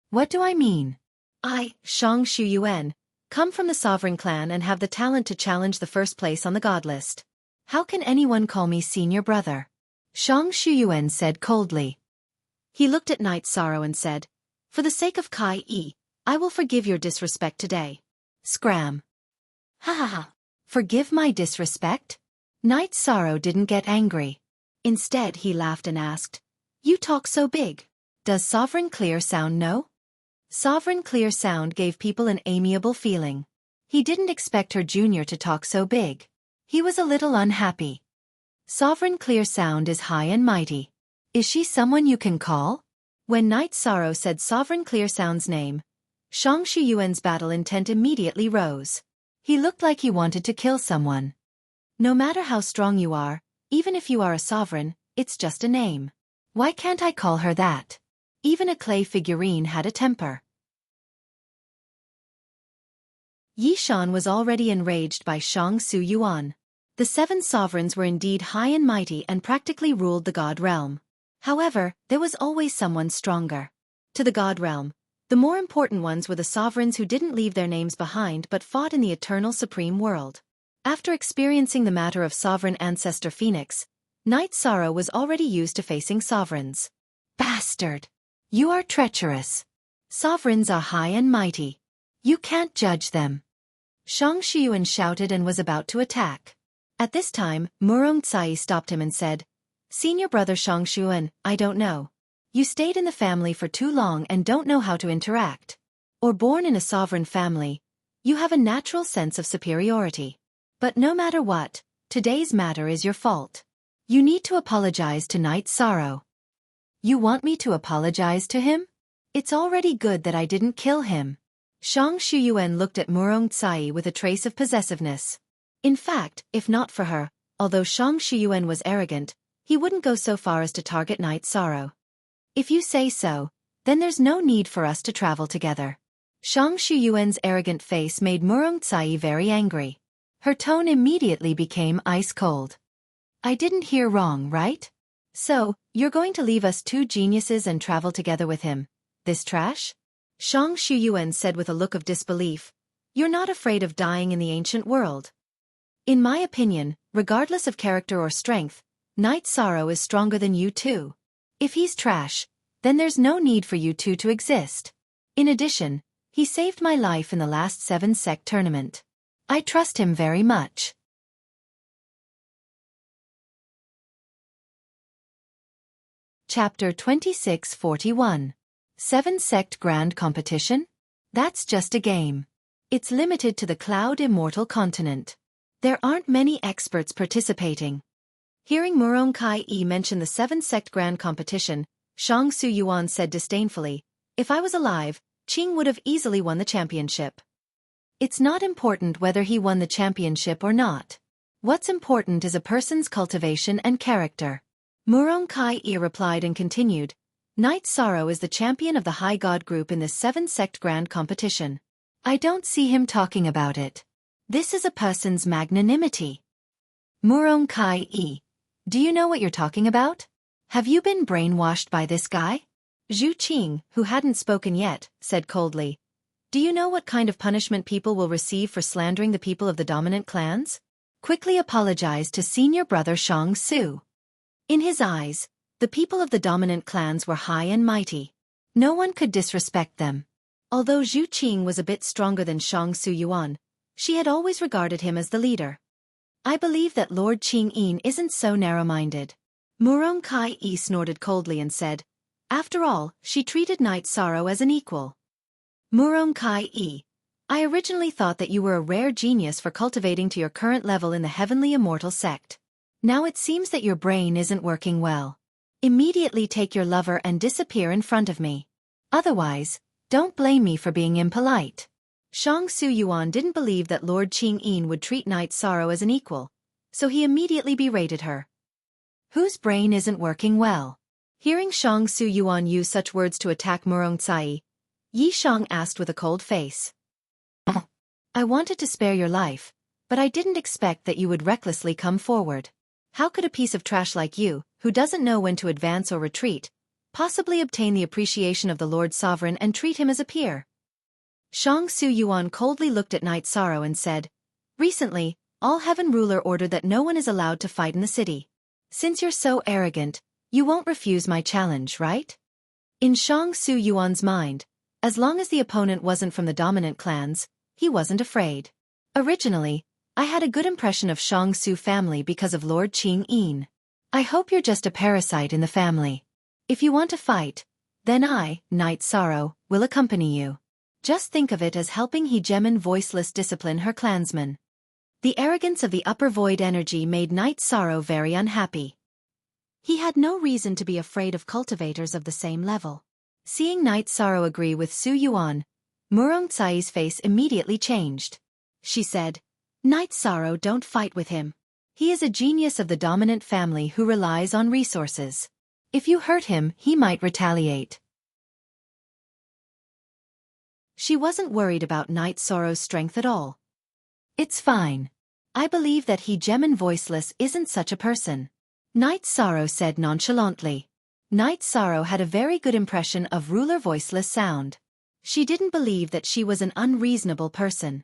What do I mean? I, Shang Shuyuan, come from the sovereign clan and have the talent to challenge the first place on the god list. How can anyone call me senior brother? Shang Shuyuan said coldly. He looked at Night Sorrow and said, For the sake of Kai-yi, I will forgive your disrespect today. Scram. Ha ha ha. Forgive my disrespect? Night Sorrow didn't get angry. Instead he laughed and asked, You talk so big. Does Sovereign Clear Sound know? Sovereign Clear Sound gave people an amiable feeling. He didn't expect her junior to talk so big. He was a little unhappy. Sovereign Clear Sound is high and mighty. Is she someone you can call? When Night Sorrow said Sovereign Clear Sound's name, Shang Shuyuan's battle intent immediately rose. He looked like he wanted to kill someone. No matter how strong you are, even if you are a sovereign, it's just a name. Why can't I call her that? Even a clay figurine had a temper. Yi Shan was already enraged by Shang Shuyuan. The 7 sovereigns were indeed high and mighty and practically ruled the god realm. However, there was always someone stronger. To the god realm, the more important ones were the sovereigns who didn't leave their names behind but fought in the eternal supreme world. After experiencing the matter of sovereign ancestor Phoenix, Night Sorrow was already used to facing sovereigns. Bastard! You are treacherous. Sovereigns are high and mighty. You can't judge them. Shang Shuyuan shouted and was about to attack. At this time, Murong Tsai stopped him and said, Senior brother Shang Shuyuan, I don't know. You stayed in the family for too long and don't know how to interact. Or born in a sovereign family, you have a natural sense of superiority. But no matter what, today's matter is your fault. You need to apologize to Night Sorrow. You want me to apologize to him? It's already good that I didn't kill him. Shang Shuyuan looked at Murong Tsai with a trace of possessiveness. In fact, if not for her, although Shang Shuyuan was arrogant, he wouldn't go so far as to target Night Sorrow. If you say so, then there's no need for us to travel together. Shang Shuyuan's arrogant face made Murong Tsai very angry. Her tone immediately became ice cold. I didn't hear wrong, right? So, you're going to leave us 2 geniuses and travel together with him? This trash? Shang Shuyuan said with a look of disbelief. You're not afraid of dying in the ancient world. In my opinion, regardless of character or strength, Night Sorrow is stronger than you 2. If he's trash, then there's no need for you 2 to exist. In addition, he saved my life in the last 7 sect tournament. I trust him very much. Chapter 2641. 7 Sect Grand Competition? That's just a game. It's limited to the Cloud Immortal Continent. There aren't many experts participating. Hearing Murong Kai-yi mention the 7 Sect Grand Competition, Shang Shuyuan said disdainfully, If I was alive, Qing would have easily won the championship. It's not important whether he won the championship or not. What's important is a person's cultivation and character. Murong Kai-yi replied and continued, Night Sorrow is the champion of the High God group in this 7 Sect Grand Competition. I don't see him talking about it. This is a person's magnanimity. Murong Kai-yi, do you know what you're talking about? Have you been brainwashed by this guy? Zhu Qing, who hadn't spoken yet, said coldly, Do you know what kind of punishment people will receive for slandering the people of the dominant clans? Quickly apologize to senior brother Shang Su. In his eyes, the people of the dominant clans were high and mighty. No one could disrespect them. Although Zhu Qing was a bit stronger than Shang Shuyuan, she had always regarded him as the leader. I believe that Lord Qing-yin isn't so narrow-minded. Murong Kai-yi snorted coldly and said, After all, she treated Night Sorrow as an equal. Murong Kai-yi, I originally thought that you were a rare genius for cultivating to your current level in the Heavenly Immortal Sect. Now it seems that your brain isn't working well. Immediately take your lover and disappear in front of me. Otherwise, don't blame me for being impolite. Shang Shuyuan didn't believe that Lord Qing-yin would treat Night Sorrow as an equal. so he immediately berated her. Whose brain isn't working well? Hearing Shang Su Yuan use such words to attack Murong Cai, Yi Shang asked with a cold face. I wanted to spare your life, but I didn't expect that you would recklessly come forward. How could a piece of trash like you, who doesn't know when to advance or retreat, possibly obtain the appreciation of the Lord Sovereign and treat him as a peer? Shang Su Yuan coldly looked at Knight Sorrow and said, Recently, All Heaven Ruler ordered that no one is allowed to fight in the city. Since you're so arrogant, you won't refuse my challenge, right? In Shang Su Yuan's mind, as long as the opponent wasn't from the dominant clans, he wasn't afraid. Originally, I had a good impression of Shang Su family because of Lord Qing Yin. I hope you're just a parasite in the family. If you want to fight, then I, Knight Sorrow, will accompany you. Just think of it as helping Hegemon Voiceless discipline her clansmen. The arrogance of the upper void energy made Knight Sorrow very unhappy. He had no reason to be afraid of cultivators of the same level. Seeing Knight Sorrow agree with Su Yuan, Murong Cai's face immediately changed. She said, Knight Sorrow, don't fight with him. He is a genius of the dominant family who relies on resources. If you hurt him, he might retaliate. She wasn't worried about Knight Sorrow's strength at all. It's fine. I believe that Hegemon Voiceless isn't such a person. Knight Sorrow said nonchalantly. Knight Sorrow had a very good impression of Ruler Voiceless sound. She didn't believe that she was an unreasonable person.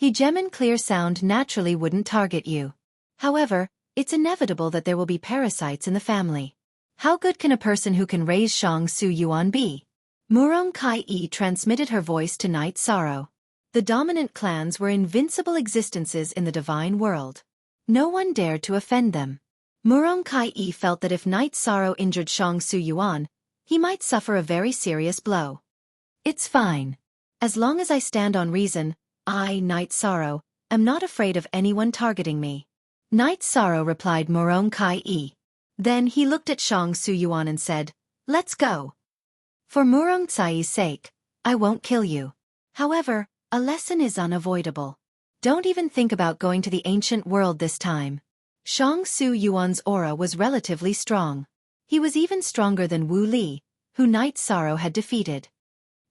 Hegemon Clear Sound naturally wouldn't target you. However, it's inevitable that there will be parasites in the family. How good can a person who can raise Shang Su Yuan be? Murong Cai transmitted her voice to Knight Sorrow. The dominant clans were invincible existences in the divine world. No one dared to offend them. Murong Cai felt that if Knight Sorrow injured Shang Su Yuan, he might suffer a very serious blow. It's fine. As long as I stand on reason, I, Knight Sorrow, am not afraid of anyone targeting me. Knight Sorrow replied Murong Cai. Then he looked at Shang Su Yuan and said, Let's go. For Murong Cai's sake, I won't kill you. However, a lesson is unavoidable. Don't even think about going to the ancient world this time. Shang Su Yuan's aura was relatively strong. He was even stronger than Wu Li, who Knight Sorrow had defeated.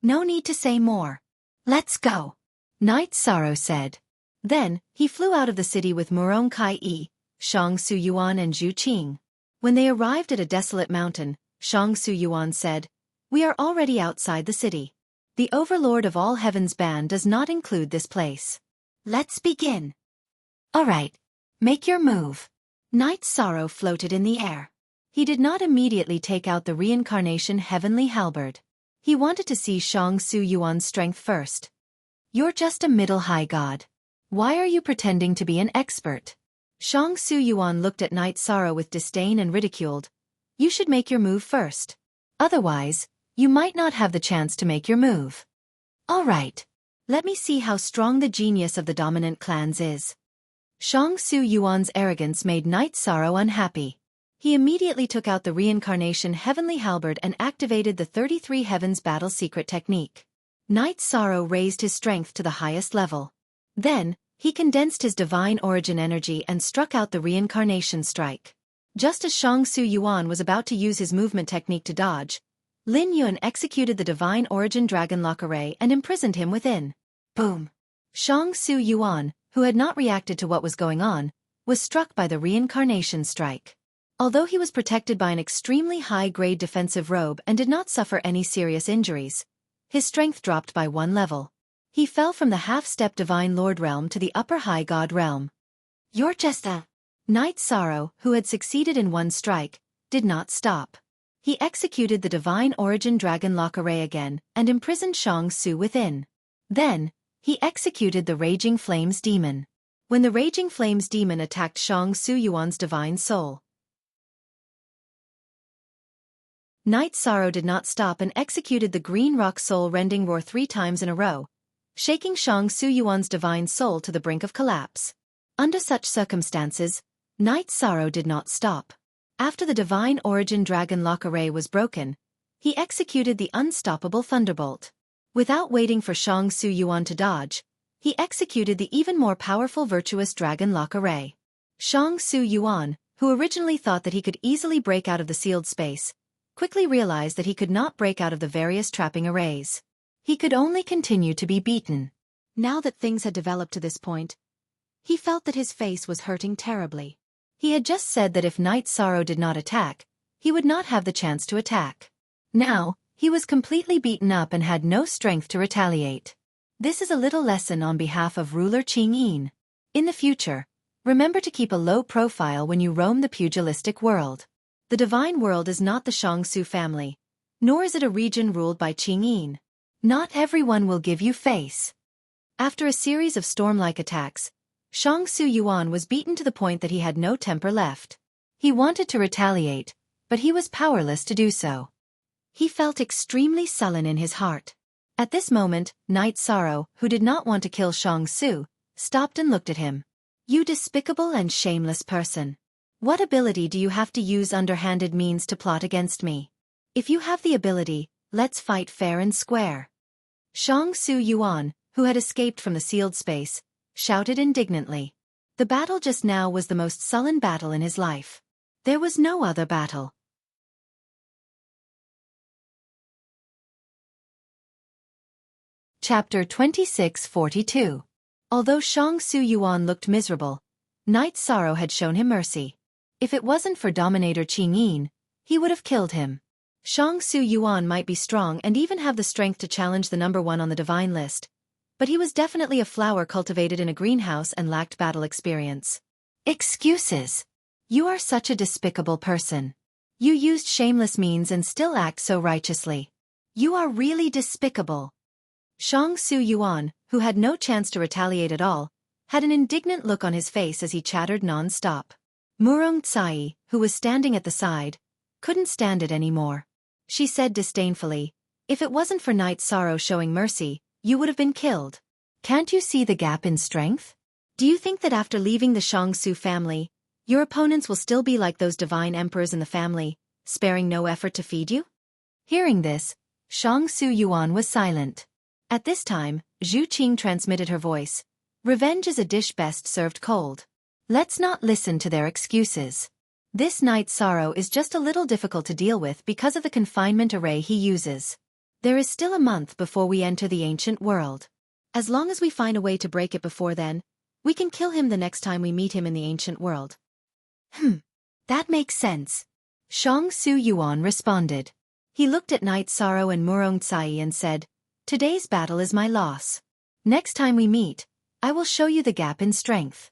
No need to say more. Let's go. Knight Sorrow said. Then, he flew out of the city with Murong Cai, Shang Su Yuan and Zhu Qing. When they arrived at a desolate mountain, Shang Su Yuan said, We are already outside the city. The Overlord of All Heaven's band does not include this place. Let's begin. All right. Make your move. Knight Sorrow floated in the air. He did not immediately take out the reincarnation heavenly halberd. He wanted to see Shang Su Yuan's strength first. You're just a middle-high god. Why are you pretending to be an expert? Shang Su Yuan looked at Knight Sorrow with disdain and ridiculed. You should make your move first. Otherwise, you might not have the chance to make your move. All right. Let me see how strong the genius of the dominant clans is. Shang Su Yuan's arrogance made Knight Sorrow unhappy. He immediately took out the reincarnation heavenly halberd and activated the 33 Heavens battle secret technique. Knight Sorrow raised his strength to the highest level. Then, he condensed his divine origin energy and struck out the reincarnation strike. Just as Shang Su Yuan was about to use his movement technique to dodge, Lin Yuan executed the divine origin dragon lock array and imprisoned him within. Boom! Shang Su Yuan, who had not reacted to what was going on, was struck by the reincarnation strike. Although he was protected by an extremely high-grade defensive robe and did not suffer any serious injuries, his strength dropped by 1 level. He fell from the half-step Divine Lord realm to the upper High God realm. You're just a... Knight Sorrow, who had succeeded in 1 strike, did not stop. He executed the Divine Origin Dragon Lock Array again and imprisoned Shang Su within. Then, he executed the Raging Flames Demon. When the Raging Flames Demon attacked Shang Su Yuan's Divine Soul, Knight Sorrow did not stop and executed the Green Rock Soul Rending Roar 3 times in a row, shaking Shang Su Yuan's Divine Soul to the brink of collapse. Under such circumstances, Knight Sorrow did not stop. After the Divine Origin Dragon Lock Array was broken, he executed the Unstoppable Thunderbolt. Without waiting for Shang Su Yuan to dodge, he executed the even more powerful Virtuous Dragon Lock Array. Shang Su Yuan, who originally thought that he could easily break out of the sealed space, quickly realized that he could not break out of the various trapping arrays. He could only continue to be beaten. Now that things had developed to this point, he felt that his face was hurting terribly. He had just said that if Night Sorrow did not attack, he would not have the chance to attack. Now, he was completely beaten up and had no strength to retaliate. This is a little lesson on behalf of ruler Qing Yin. In the future, remember to keep a low profile when you roam the pugilistic world. The divine world is not the Shangsu family, nor is it a region ruled by Qing Yin. Not everyone will give you face. After a series of storm-like attacks, Shang Su Yuan was beaten to the point that he had no temper left. He wanted to retaliate, but he was powerless to do so. He felt extremely sullen in his heart. At this moment, Night Sorrow, who did not want to kill Shang Su, stopped and looked at him. You despicable and shameless person. What ability do you have to use underhanded means to plot against me? If you have the ability, let's fight fair and square. Shang Su Yuan, who had escaped from the sealed space, shouted indignantly. The battle just now was the most sullen battle in his life. There was no other battle. Chapter 2642. Although Shang Su Yuan looked miserable, Night Sorrow had shown him mercy. If it wasn't for Dominator Qing Yin, he would have killed him. Shang Su Yuan might be strong and even have the strength to challenge the #1 on the divine list, but he was definitely a flower cultivated in a greenhouse and lacked battle experience. Excuses. You are such a despicable person. You used shameless means and still act so righteously. You are really despicable. Shang Su Yuan, who had no chance to retaliate at all, had an indignant look on his face as he chattered non-stop. Murong Tsai, who was standing at the side, couldn't stand it anymore. She said disdainfully, if it wasn't for Night Sorrow showing mercy, you would have been killed. Can't you see the gap in strength? Do you think that after leaving the Shang Su family, your opponents will still be like those divine emperors in the family, sparing no effort to feed you? Hearing this, Shang Su Yuan was silent. At this time, Zhu Qing transmitted her voice. Revenge is a dish best served cold. Let's not listen to their excuses. This Night Sorrow is just a little difficult to deal with because of the confinement array he uses. There is still a month before we enter the ancient world. As long as we find a way to break it before then, we can kill him the next time we meet him in the ancient world. That makes sense. Shang Su Yuan responded. He looked at Night Sorrow and Murong Tsai and said, today's battle is my loss. Next time we meet, I will show you the gap in strength.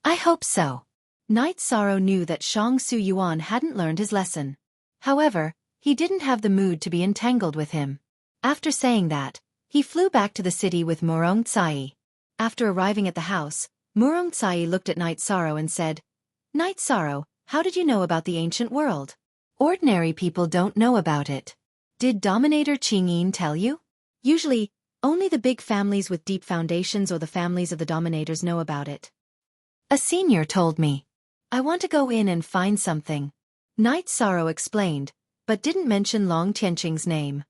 I hope so. Night Sorrow knew that Shang Su Yuan hadn't learned his lesson. However, he didn't have the mood to be entangled with him. After saying that, he flew back to the city with Murong Tsai. After arriving at the house, Murong Tsai looked at Night Sorrow and said, Night Sorrow, how did you know about the ancient world? Ordinary people don't know about it. Did Dominator Qing Yin tell you? Usually, only the big families with deep foundations or the families of the dominators know about it. A senior told me. I want to go in and find something. Night Sorrow explained, but didn't mention Long Tianqing's name.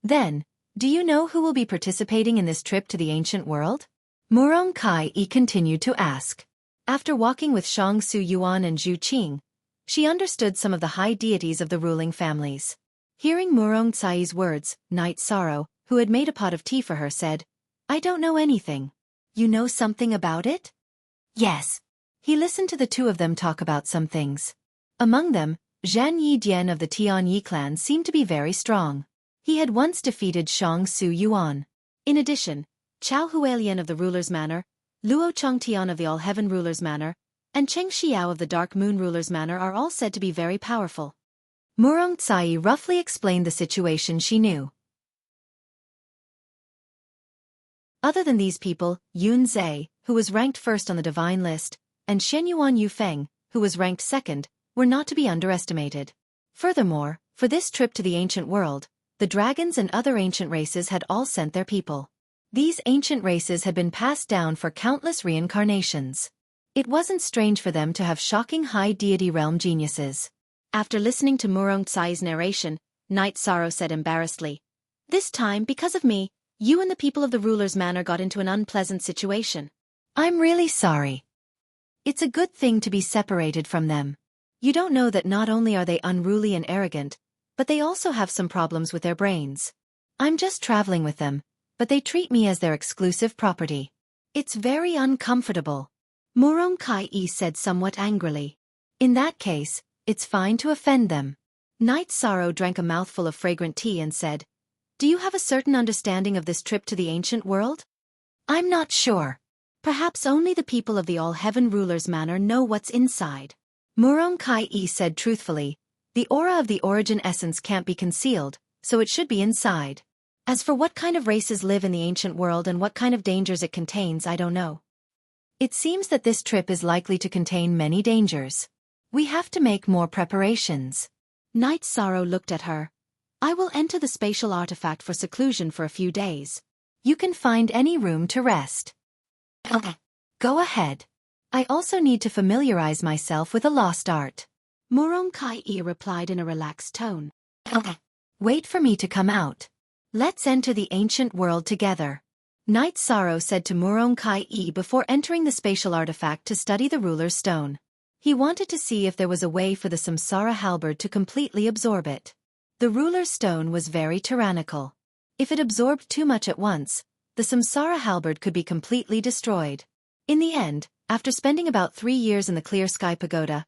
Then, do you know who will be participating in this trip to the ancient world? Murong Kai continued to ask. After walking with Shang Su Yuan and Zhu Qing, she understood some of the high deities of the ruling families. Hearing Murong Tsai's words, Night Sorrow, who had made a pot of tea for her, said, I don't know anything. You know something about it? Yes. He listened to the two of them talk about some things. Among them, Zhan Yidian of the Tianyi clan seemed to be very strong. He had once defeated Shang Su Yuan. In addition, Chao Hualian of the Ruler's Manor, Luo Chongtian of the All-Heaven Ruler's Manor, and Cheng Xiao of the Dark Moon Ruler's Manor are all said to be very powerful. Murong Tsai roughly explained the situation she knew. Other than these people, Yun Zhe, who was ranked first on the divine list, and Shenyuan Yufeng, who was ranked second, were not to be underestimated. Furthermore, for this trip to the ancient world, the dragons and other ancient races had all sent their people. These ancient races had been passed down for countless reincarnations. It wasn't strange for them to have shocking high deity realm geniuses. After listening to Murong Tsai's narration, Night Sorrow said embarrassedly, This time, because of me, you and the people of the ruler's manor got into an unpleasant situation. I'm really sorry. It's a good thing to be separated from them. You don't know that not only are they unruly and arrogant, but they also have some problems with their brains. I'm just traveling with them, but they treat me as their exclusive property. It's very uncomfortable. Murong Kai-e said somewhat angrily. In that case, it's fine to offend them. Night Sorrow drank a mouthful of fragrant tea and said, "Do you have a certain understanding of this trip to the ancient world?" "I'm not sure. Perhaps only the people of the All-Heaven Ruler's manor know what's inside." Murong Kai-e said truthfully, "The aura of the origin essence can't be concealed, so it should be inside. As for what kind of races live in the ancient world and what kind of dangers it contains, I don't know. It seems that this trip is likely to contain many dangers. We have to make more preparations." Night Sorrow looked at her. "I will enter the spatial artifact for seclusion for a few days. You can find any room to rest." "Okay. Go ahead. I also need to familiarize myself with a lost art." Murong Kai-e replied in a relaxed tone. "Okay. Wait for me to come out. Let's enter the ancient world together." Night Sorrow said to Murong Kai-e before entering the spatial artifact to study the ruler's stone. He wanted to see if there was a way for the Samsara halberd to completely absorb it. The ruler's stone was very tyrannical. If it absorbed too much at once, the Samsara halberd could be completely destroyed. In the end, after spending about 3 years in the Clear Sky Pagoda,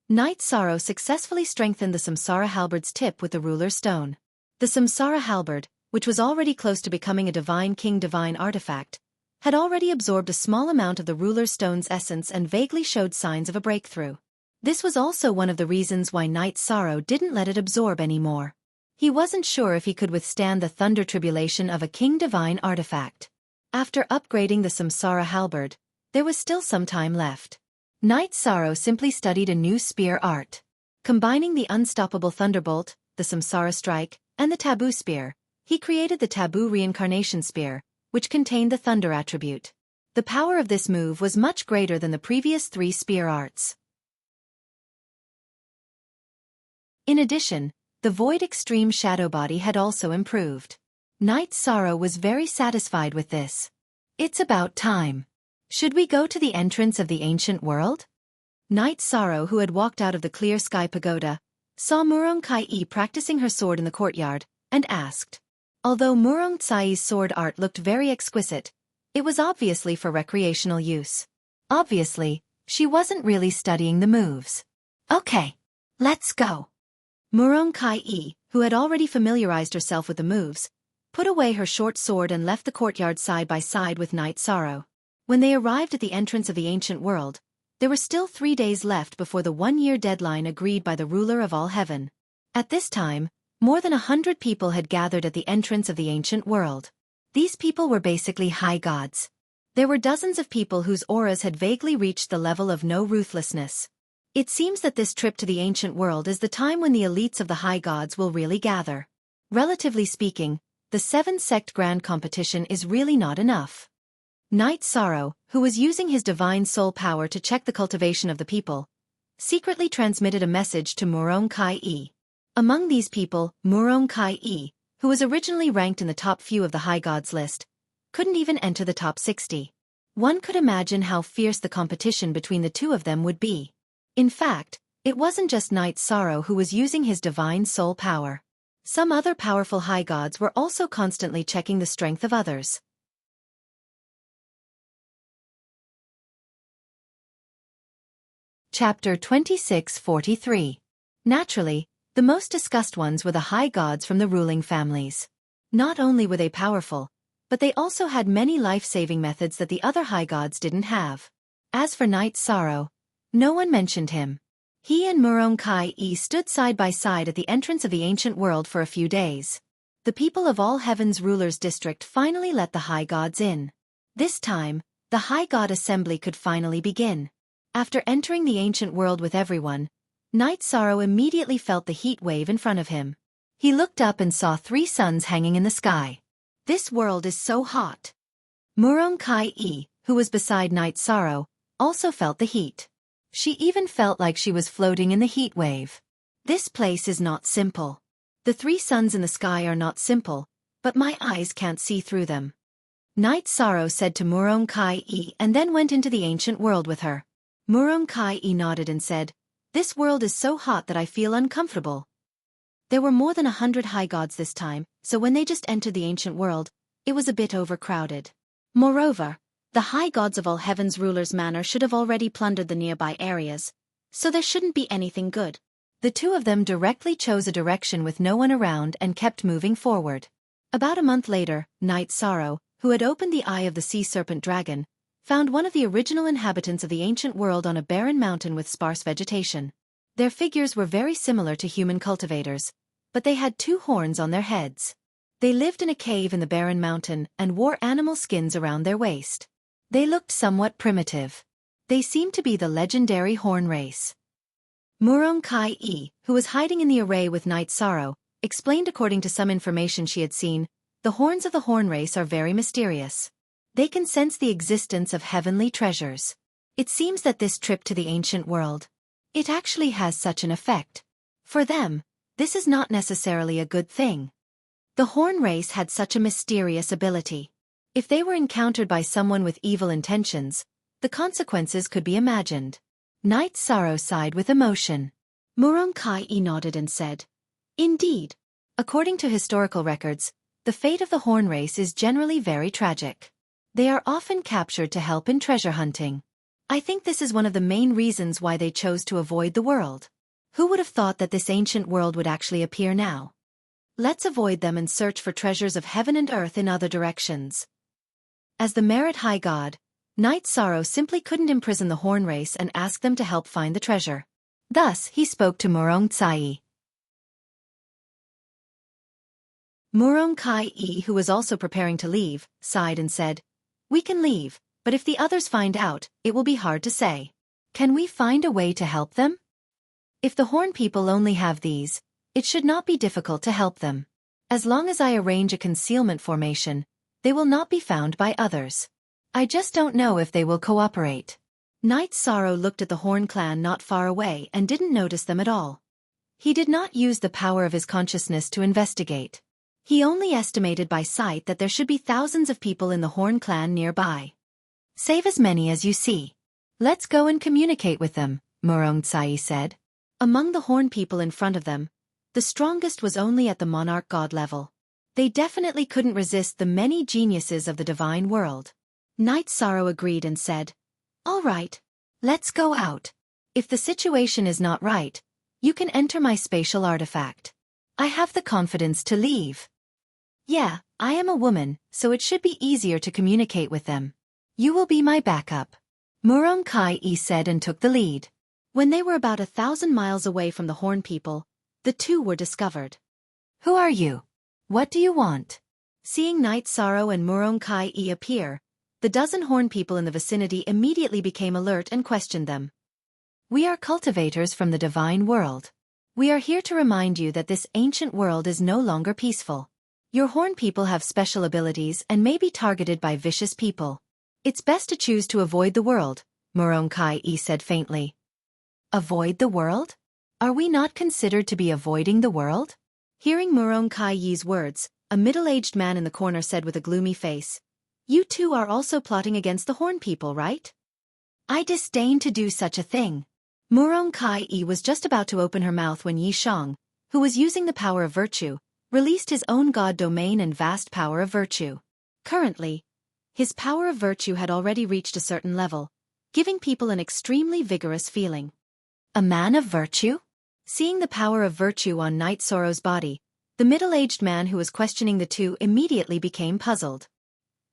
Night Sorrow successfully strengthened the Samsara halberd's tip with the ruler's stone. The Samsara halberd, which was already close to becoming a divine king divine artifact, had already absorbed a small amount of the ruler's stone's essence and vaguely showed signs of a breakthrough. This was also one of the reasons why Night Sorrow didn't let it absorb anymore. He wasn't sure if he could withstand the thunder tribulation of a king divine artifact. After upgrading the Samsara halberd, there was still some time left. Night Sorrow simply studied a new spear art. Combining the unstoppable thunderbolt, the Samsara strike, and the taboo spear, he created the taboo reincarnation spear, which contained the thunder attribute. The power of this move was much greater than the previous 3 spear arts. In addition, the Void Extreme Shadow Body had also improved. Night Sorrow was very satisfied with this. "It's about time. Should we go to the entrance of the ancient world?" Night Sorrow, who had walked out of the Clear Sky Pagoda, saw Murong Kai-e practicing her sword in the courtyard, and asked. Although Murong Tsai's sword art looked very exquisite, it was obviously for recreational use. Obviously, she wasn't really studying the moves. "Okay, let's go." Murong Kai-e, who had already familiarized herself with the moves, put away her short sword and left the courtyard side by side with Night Sorrow. When they arrived at the entrance of the ancient world, there were still 3 days left before the 1-year deadline agreed by the ruler of all heaven. At this time, more than 100 people had gathered at the entrance of the ancient world. These people were basically high gods. There were dozens of people whose auras had vaguely reached the level of no ruthlessness. It seems that this trip to the ancient world is the time when the elites of the high gods will really gather. Relatively speaking, the 7-sect grand competition is really not enough. Night Sorrow, who was using his divine soul power to check the cultivation of the people, secretly transmitted a message to Murong Kai-e. Among these people, Murong Kai-e, who was originally ranked in the top few of the high gods list, couldn't even enter the top 60. One could imagine how fierce the competition between the two of them would be. In fact, it wasn't just Night Sorrow who was using his divine soul power. Some other powerful high gods were also constantly checking the strength of others. Chapter 2643. Naturally, the most discussed ones were the high gods from the ruling families. Not only were they powerful, but they also had many life-saving methods that the other high gods didn't have. As for Night Sorrow, no one mentioned him. He and Murong Kai-e stood side by side at the entrance of the ancient world for a few days. The people of All Heaven's ruler's district finally let the high gods in. This time, the high god assembly could finally begin. After entering the ancient world with everyone, Night Sorrow immediately felt the heat wave in front of him. He looked up and saw 3 suns hanging in the sky. This world is so hot. Murong Kai-e, who was beside Night Sorrow, also felt the heat. She even felt like she was floating in the heat wave. This place is not simple. The 3 suns in the sky are not simple, but my eyes can't see through them. Night Sorrow said to Murong Kai-e and then went into the ancient world with her. Murong Kai-e nodded and said, "This world is so hot that I feel uncomfortable." There were more than 100 high gods this time, so when they just entered the ancient world, it was a bit overcrowded. Moreover, the high gods of all heaven's rulers' manor should have already plundered the nearby areas, so there shouldn't be anything good. The two of them directly chose a direction with no one around and kept moving forward. About a month later, Night Sorrow, who had opened the eye of the sea serpent dragon, found one of the original inhabitants of the ancient world on a barren mountain with sparse vegetation. Their figures were very similar to human cultivators, but they had 2 horns on their heads. They lived in a cave in the barren mountain and wore animal skins around their waist. They looked somewhat primitive. They seemed to be the legendary horn race. Murong Kai-e, who was hiding in the array with Night Sorrow, explained according to some information she had seen, the horns of the horn race are very mysterious. They can sense the existence of heavenly treasures. It seems that this trip to the ancient world, it actually has such an effect. For them, this is not necessarily a good thing. The horn race had such a mysterious ability. If they were encountered by someone with evil intentions, the consequences could be imagined. Night Sorrow sighed with emotion. Murong Kai-e nodded and said, "Indeed. According to historical records, the fate of the horn race is generally very tragic. They are often captured to help in treasure hunting. I think this is one of the main reasons why they chose to avoid the world. Who would have thought that this ancient world would actually appear now? Let's avoid them and search for treasures of heaven and earth in other directions." As the Merit High God, Night Sorrow simply couldn't imprison the horn race and ask them to help find the treasure. Thus, he spoke to Murong Tsai. Murong Kai-e, who was also preparing to leave, sighed and said, "We can leave, but if the others find out, it will be hard to say. Can we find a way to help them? If the horn people only have these, it should not be difficult to help them. As long as I arrange a concealment formation, they will not be found by others. I just don't know if they will cooperate." Night Sorrow looked at the Horn clan not far away and didn't notice them at all. He did not use the power of his consciousness to investigate. He only estimated by sight that there should be thousands of people in the Horn clan nearby. "Save as many as you see. Let's go and communicate with them," Murong Tsai said. Among the Horn people in front of them, the strongest was only at the monarch god level. They definitely couldn't resist the many geniuses of the divine world. Night Sorrow agreed and said, "All right. Let's go out. If the situation is not right, you can enter my spatial artifact. I have the confidence to leave. Yeah, I am a woman, so it should be easier to communicate with them. You will be my backup," Murong Kai-e said and took the lead. When they were about 1,000 miles away from the Horn people, the two were discovered. "Who are you? What do you want?" Seeing Night Sorrow and Murong Kai-e appear, the dozen Horn people in the vicinity immediately became alert and questioned them. "We are cultivators from the divine world. We are here to remind you that this ancient world is no longer peaceful. Your Horn people have special abilities and may be targeted by vicious people. It's best to choose to avoid the world," Murong Kai-e said faintly. "Avoid the world? Are we not considered to be avoiding the world?" Hearing Murong Kai-e's words, a middle-aged man in the corner said with a gloomy face, "You two are also plotting against the Horn people, right?" "I disdain to do such a thing." Murong Kai-e was just about to open her mouth when Yi Shang, who was using the power of virtue, released his own god domain and vast power of virtue. Currently, his power of virtue had already reached a certain level, giving people an extremely vigorous feeling. A man of virtue? Seeing the power of virtue on Night Sorrow's body, the middle-aged man who was questioning the two immediately became puzzled.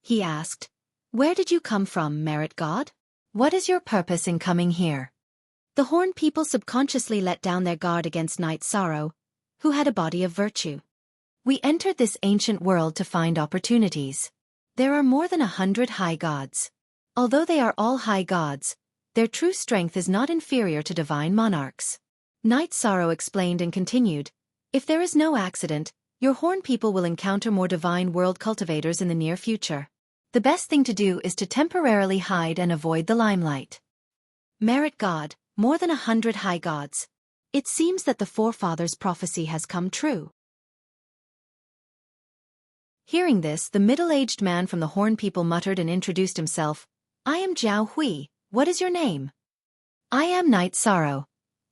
He asked, "Where did you come from, Merit God? What is your purpose in coming here?" The Horn people subconsciously let down their guard against Night Sorrow, who had a body of virtue. "We entered this ancient world to find opportunities. There are more than 100 high gods. Although they are all high gods, their true strength is not inferior to divine monarchs." Night Sorrow explained and continued, "If there is no accident, your Horn people will encounter more divine world cultivators in the near future. The best thing to do is to temporarily hide and avoid the limelight." Merit God, more than 100 high gods. It seems that the forefathers' prophecy has come true. Hearing this, the middle-aged man from the Horn people muttered and introduced himself. "I am Jiao Hui. What is your name?" I am Night Sorrow.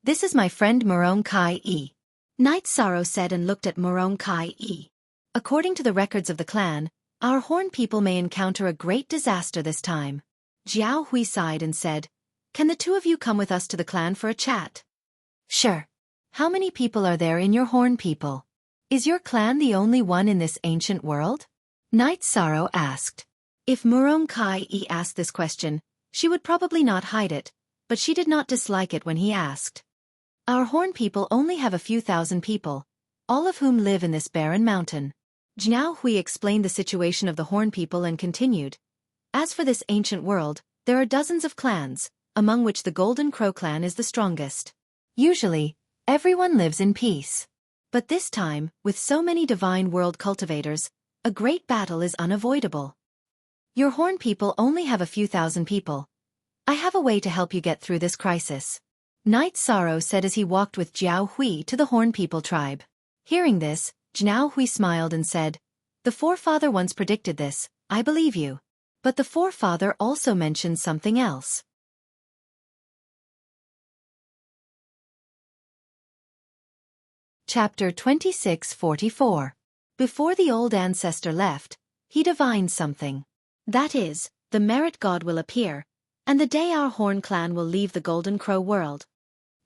This is my friend Murong Kai-e. Night Sorrow said and looked at Murong Kai-e. According to the records of the clan, our Horn people may encounter a great disaster this time. Jiao Hui sighed and said, "Can the two of you come with us to the clan for a chat?" "Sure. How many people are there in your Horn people? Is your clan the only one in this ancient world?" Night Sorrow asked. If Murong Kai-e asked this question, she would probably not hide it, but she did not dislike it when he asked. Our Horn people only have a few thousand people, all of whom live in this barren mountain. Jiao Hui explained the situation of the Horn people and continued. As for this ancient world, there are dozens of clans, among which the Golden Crow clan is the strongest. Usually, everyone lives in peace. But this time, with so many divine world cultivators, a great battle is unavoidable. Your Horn people only have a few thousand people. I have a way to help you get through this crisis. Night Sorrow said as he walked with Jiao Hui to the Horn people tribe. Hearing this, Jiao Hui smiled and said, "The forefather once predicted this, I believe you. But the forefather also mentioned something else." Chapter 2644. Before the old ancestor left, he divined something. That is, the merit god will appear, and the day our Horn clan will leave the Golden Crow world.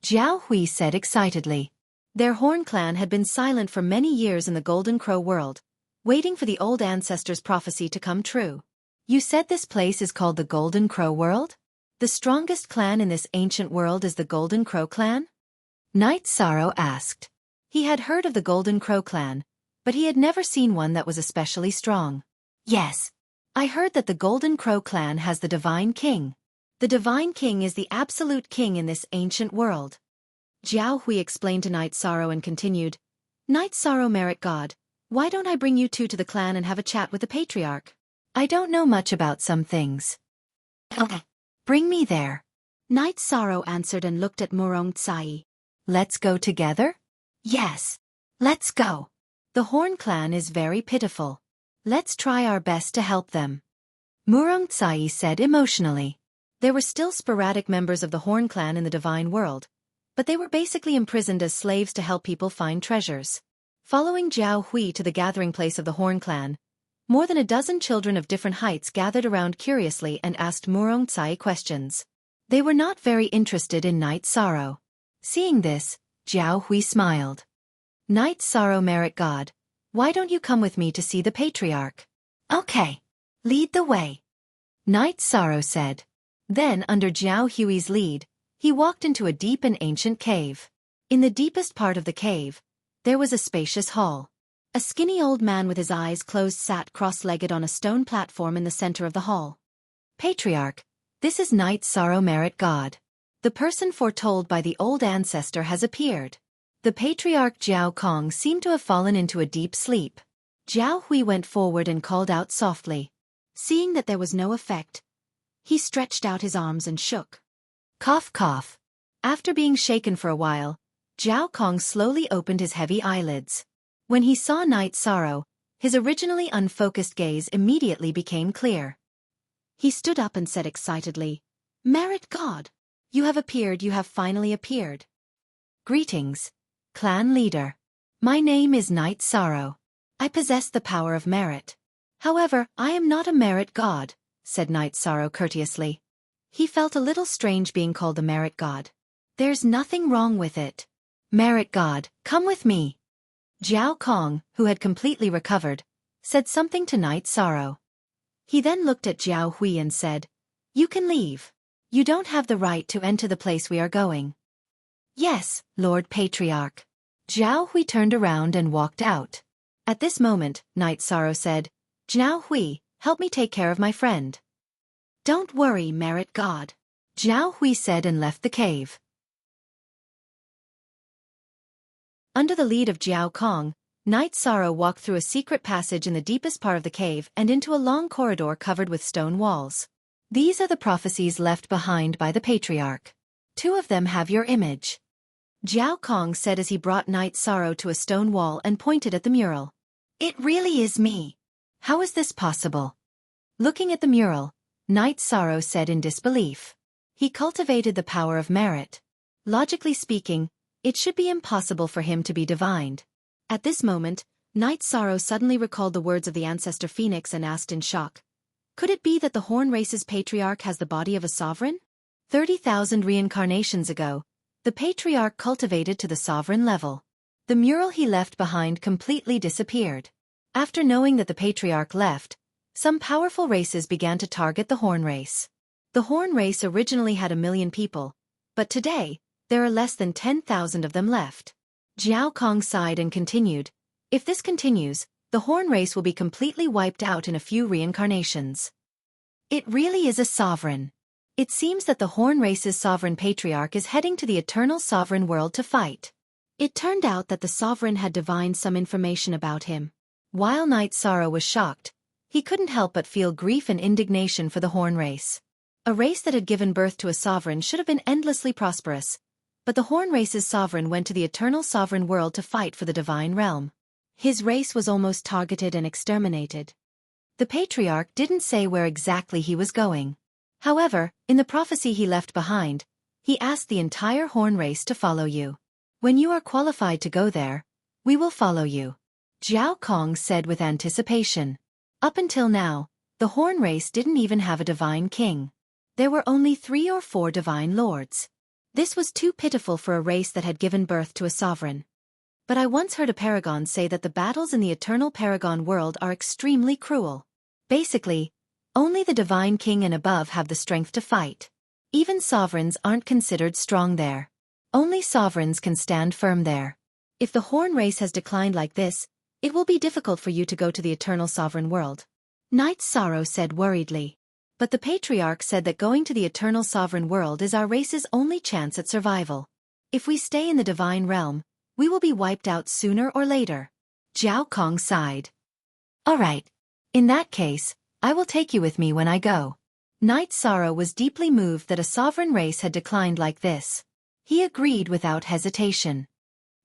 Jiao Hui said excitedly. Their Horn clan had been silent for many years in the Golden Crow world, waiting for the old ancestor's prophecy to come true. You said this place is called the Golden Crow world? The strongest clan in this ancient world is the Golden Crow clan? Night Sorrow asked. He had heard of the Golden Crow clan, but he had never seen one that was especially strong. Yes. I heard that the Golden Crow clan has the Divine King. The Divine King is the absolute king in this ancient world. Jiao Hui explained to Night Sorrow and continued, Night Sorrow Merit God, why don't I bring you two to the clan and have a chat with the Patriarch? I don't know much about some things. Okay. Bring me there. Night Sorrow answered and looked at Murong Tsai. Let's go together? Yes. Let's go. The Horn clan is very pitiful. Let's try our best to help them. Murong Tsai said emotionally. There were still sporadic members of the Horn clan in the divine world, but they were basically imprisoned as slaves to help people find treasures. Following Jiao Hui to the gathering place of the Horn clan, more than a dozen children of different heights gathered around curiously and asked Murong Tsai questions. They were not very interested in Night Sorrow. Seeing this, Jiao Hui smiled. Night Sorrow Merit God, why don't you come with me to see the Patriarch? Okay. Lead the way. Night Sorrow said. Then, under Jiao Hui's lead, he walked into a deep and ancient cave. In the deepest part of the cave, there was a spacious hall. A skinny old man with his eyes closed sat cross-legged on a stone platform in the center of the hall. Patriarch, this is Night Sorrow Merit God. The person foretold by the old ancestor has appeared. The Patriarch Jiao Kong seemed to have fallen into a deep sleep. Jiao Hui went forward and called out softly. Seeing that there was no effect, he stretched out his arms and shook. Cough cough. After being shaken for a while, Jiao Kong slowly opened his heavy eyelids. When he saw Night Sorrow, his originally unfocused gaze immediately became clear. He stood up and said excitedly, Merit God! You have appeared, you have finally appeared. Greetings, clan leader. My name is Night Sorrow. I possess the power of merit. However, I am not a merit god, said Night Sorrow courteously. He felt a little strange being called the merit god. There's nothing wrong with it. Merit god, come with me. Jiao Kong, who had completely recovered, said something to Night Sorrow. He then looked at Jiao Hui and said, You can leave. You don't have the right to enter the place we are going. Yes, Lord Patriarch. Jiao Hui turned around and walked out. At this moment, Night Sorrow said, Jiao Hui, help me take care of my friend. Don't worry, Merit God. Jiao Hui said and left the cave. Under the lead of Jiao Kong, Night Sorrow walked through a secret passage in the deepest part of the cave and into a long corridor covered with stone walls. These are the prophecies left behind by the Patriarch. 2 of them have your image. Jiao Kong said as he brought Night Sorrow to a stone wall and pointed at the mural. It really is me. How is this possible? Looking at the mural, Night Sorrow said in disbelief. He cultivated the power of merit. Logically speaking, it should be impossible for him to be divined. At this moment, Knight Sorrow suddenly recalled the words of the ancestor Phoenix and asked in shock, could it be that the Horn race's patriarch has the body of a sovereign? 30,000 reincarnations ago, the patriarch cultivated to the sovereign level. The mural he left behind completely disappeared. After knowing that the patriarch left, some powerful races began to target the Horn race. The Horn race originally had 1 million people, but today, there are less than 10,000 of them left. Jiao Kong sighed and continued, if this continues, the Horn race will be completely wiped out in a few reincarnations. It really is a sovereign. It seems that the Horn race's sovereign patriarch is heading to the eternal sovereign world to fight. It turned out that the sovereign had divined some information about him. While Knight Sorrow was shocked, he couldn't help but feel grief and indignation for the Horn race. A race that had given birth to a sovereign should have been endlessly prosperous, but the Horn race's sovereign went to the eternal sovereign world to fight for the divine realm. His race was almost targeted and exterminated. The patriarch didn't say where exactly he was going. However, in the prophecy he left behind, he asked the entire Horn race to follow you. When you are qualified to go there, we will follow you. Jiao Kong said with anticipation. Up until now, the Horn race didn't even have a divine king. There were only 3 or 4 divine lords. This was too pitiful for a race that had given birth to a sovereign. But I once heard a paragon say that the battles in the eternal paragon world are extremely cruel. Basically, only the divine king and above have the strength to fight. Even sovereigns aren't considered strong there. Only sovereigns can stand firm there. If the Horn race has declined like this, it will be difficult for you to go to the eternal sovereign world. Knight Sorrow said worriedly. But the patriarch said that going to the eternal sovereign world is our race's only chance at survival. If we stay in the divine realm, we will be wiped out sooner or later. Jiao Kong sighed. All right. In that case, I will take you with me when I go. Knight Sorrow was deeply moved that a sovereign race had declined like this. He agreed without hesitation.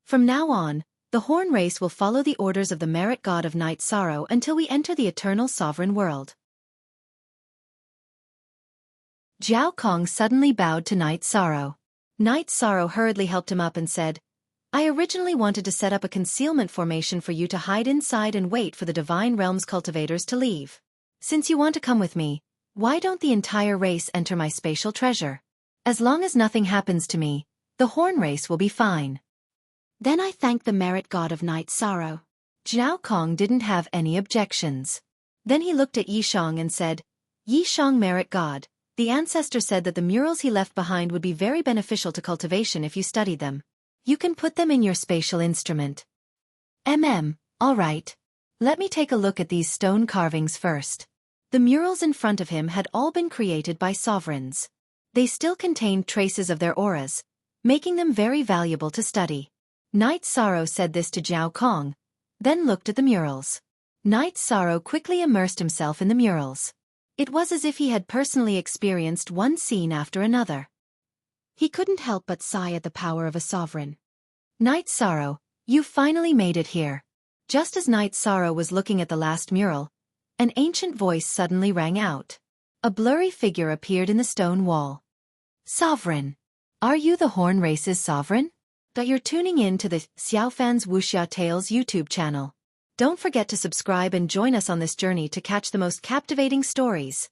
From now on, the Horn race will follow the orders of the merit god of Knight Sorrow until we enter the eternal sovereign world. Jiao Kong suddenly bowed to Knight Sorrow. Knight Sorrow hurriedly helped him up and said, I originally wanted to set up a concealment formation for you to hide inside and wait for the Divine Realms cultivators to leave. Since you want to come with me, why don't the entire race enter my spatial treasure? As long as nothing happens to me, the Horn race will be fine. Then I thanked the merit god of Knight Sorrow. Jiao Kong didn't have any objections. Then he looked at Yishang and said, Yishang merit god, the ancestor said that the murals he left behind would be very beneficial to cultivation if you studied them. You can put them in your spatial instrument. All right. Let me take a look at these stone carvings first. The murals in front of him had all been created by sovereigns. They still contained traces of their auras, making them very valuable to study. Knight Sorrow said this to Jiao Kong, then looked at the murals. Knight Sorrow quickly immersed himself in the murals. It was as if he had personally experienced one scene after another. He couldn't help but sigh at the power of a sovereign. Knight Sorrow, you finally made it here. Just as Knight Sorrow was looking at the last mural, an ancient voice suddenly rang out. A blurry figure appeared in the stone wall. Sovereign! Are you the Horn race's sovereign? You're tuning in to the Xiaofan's Wuxia Tales YouTube channel. Don't forget to subscribe and join us on this journey to catch the most captivating stories.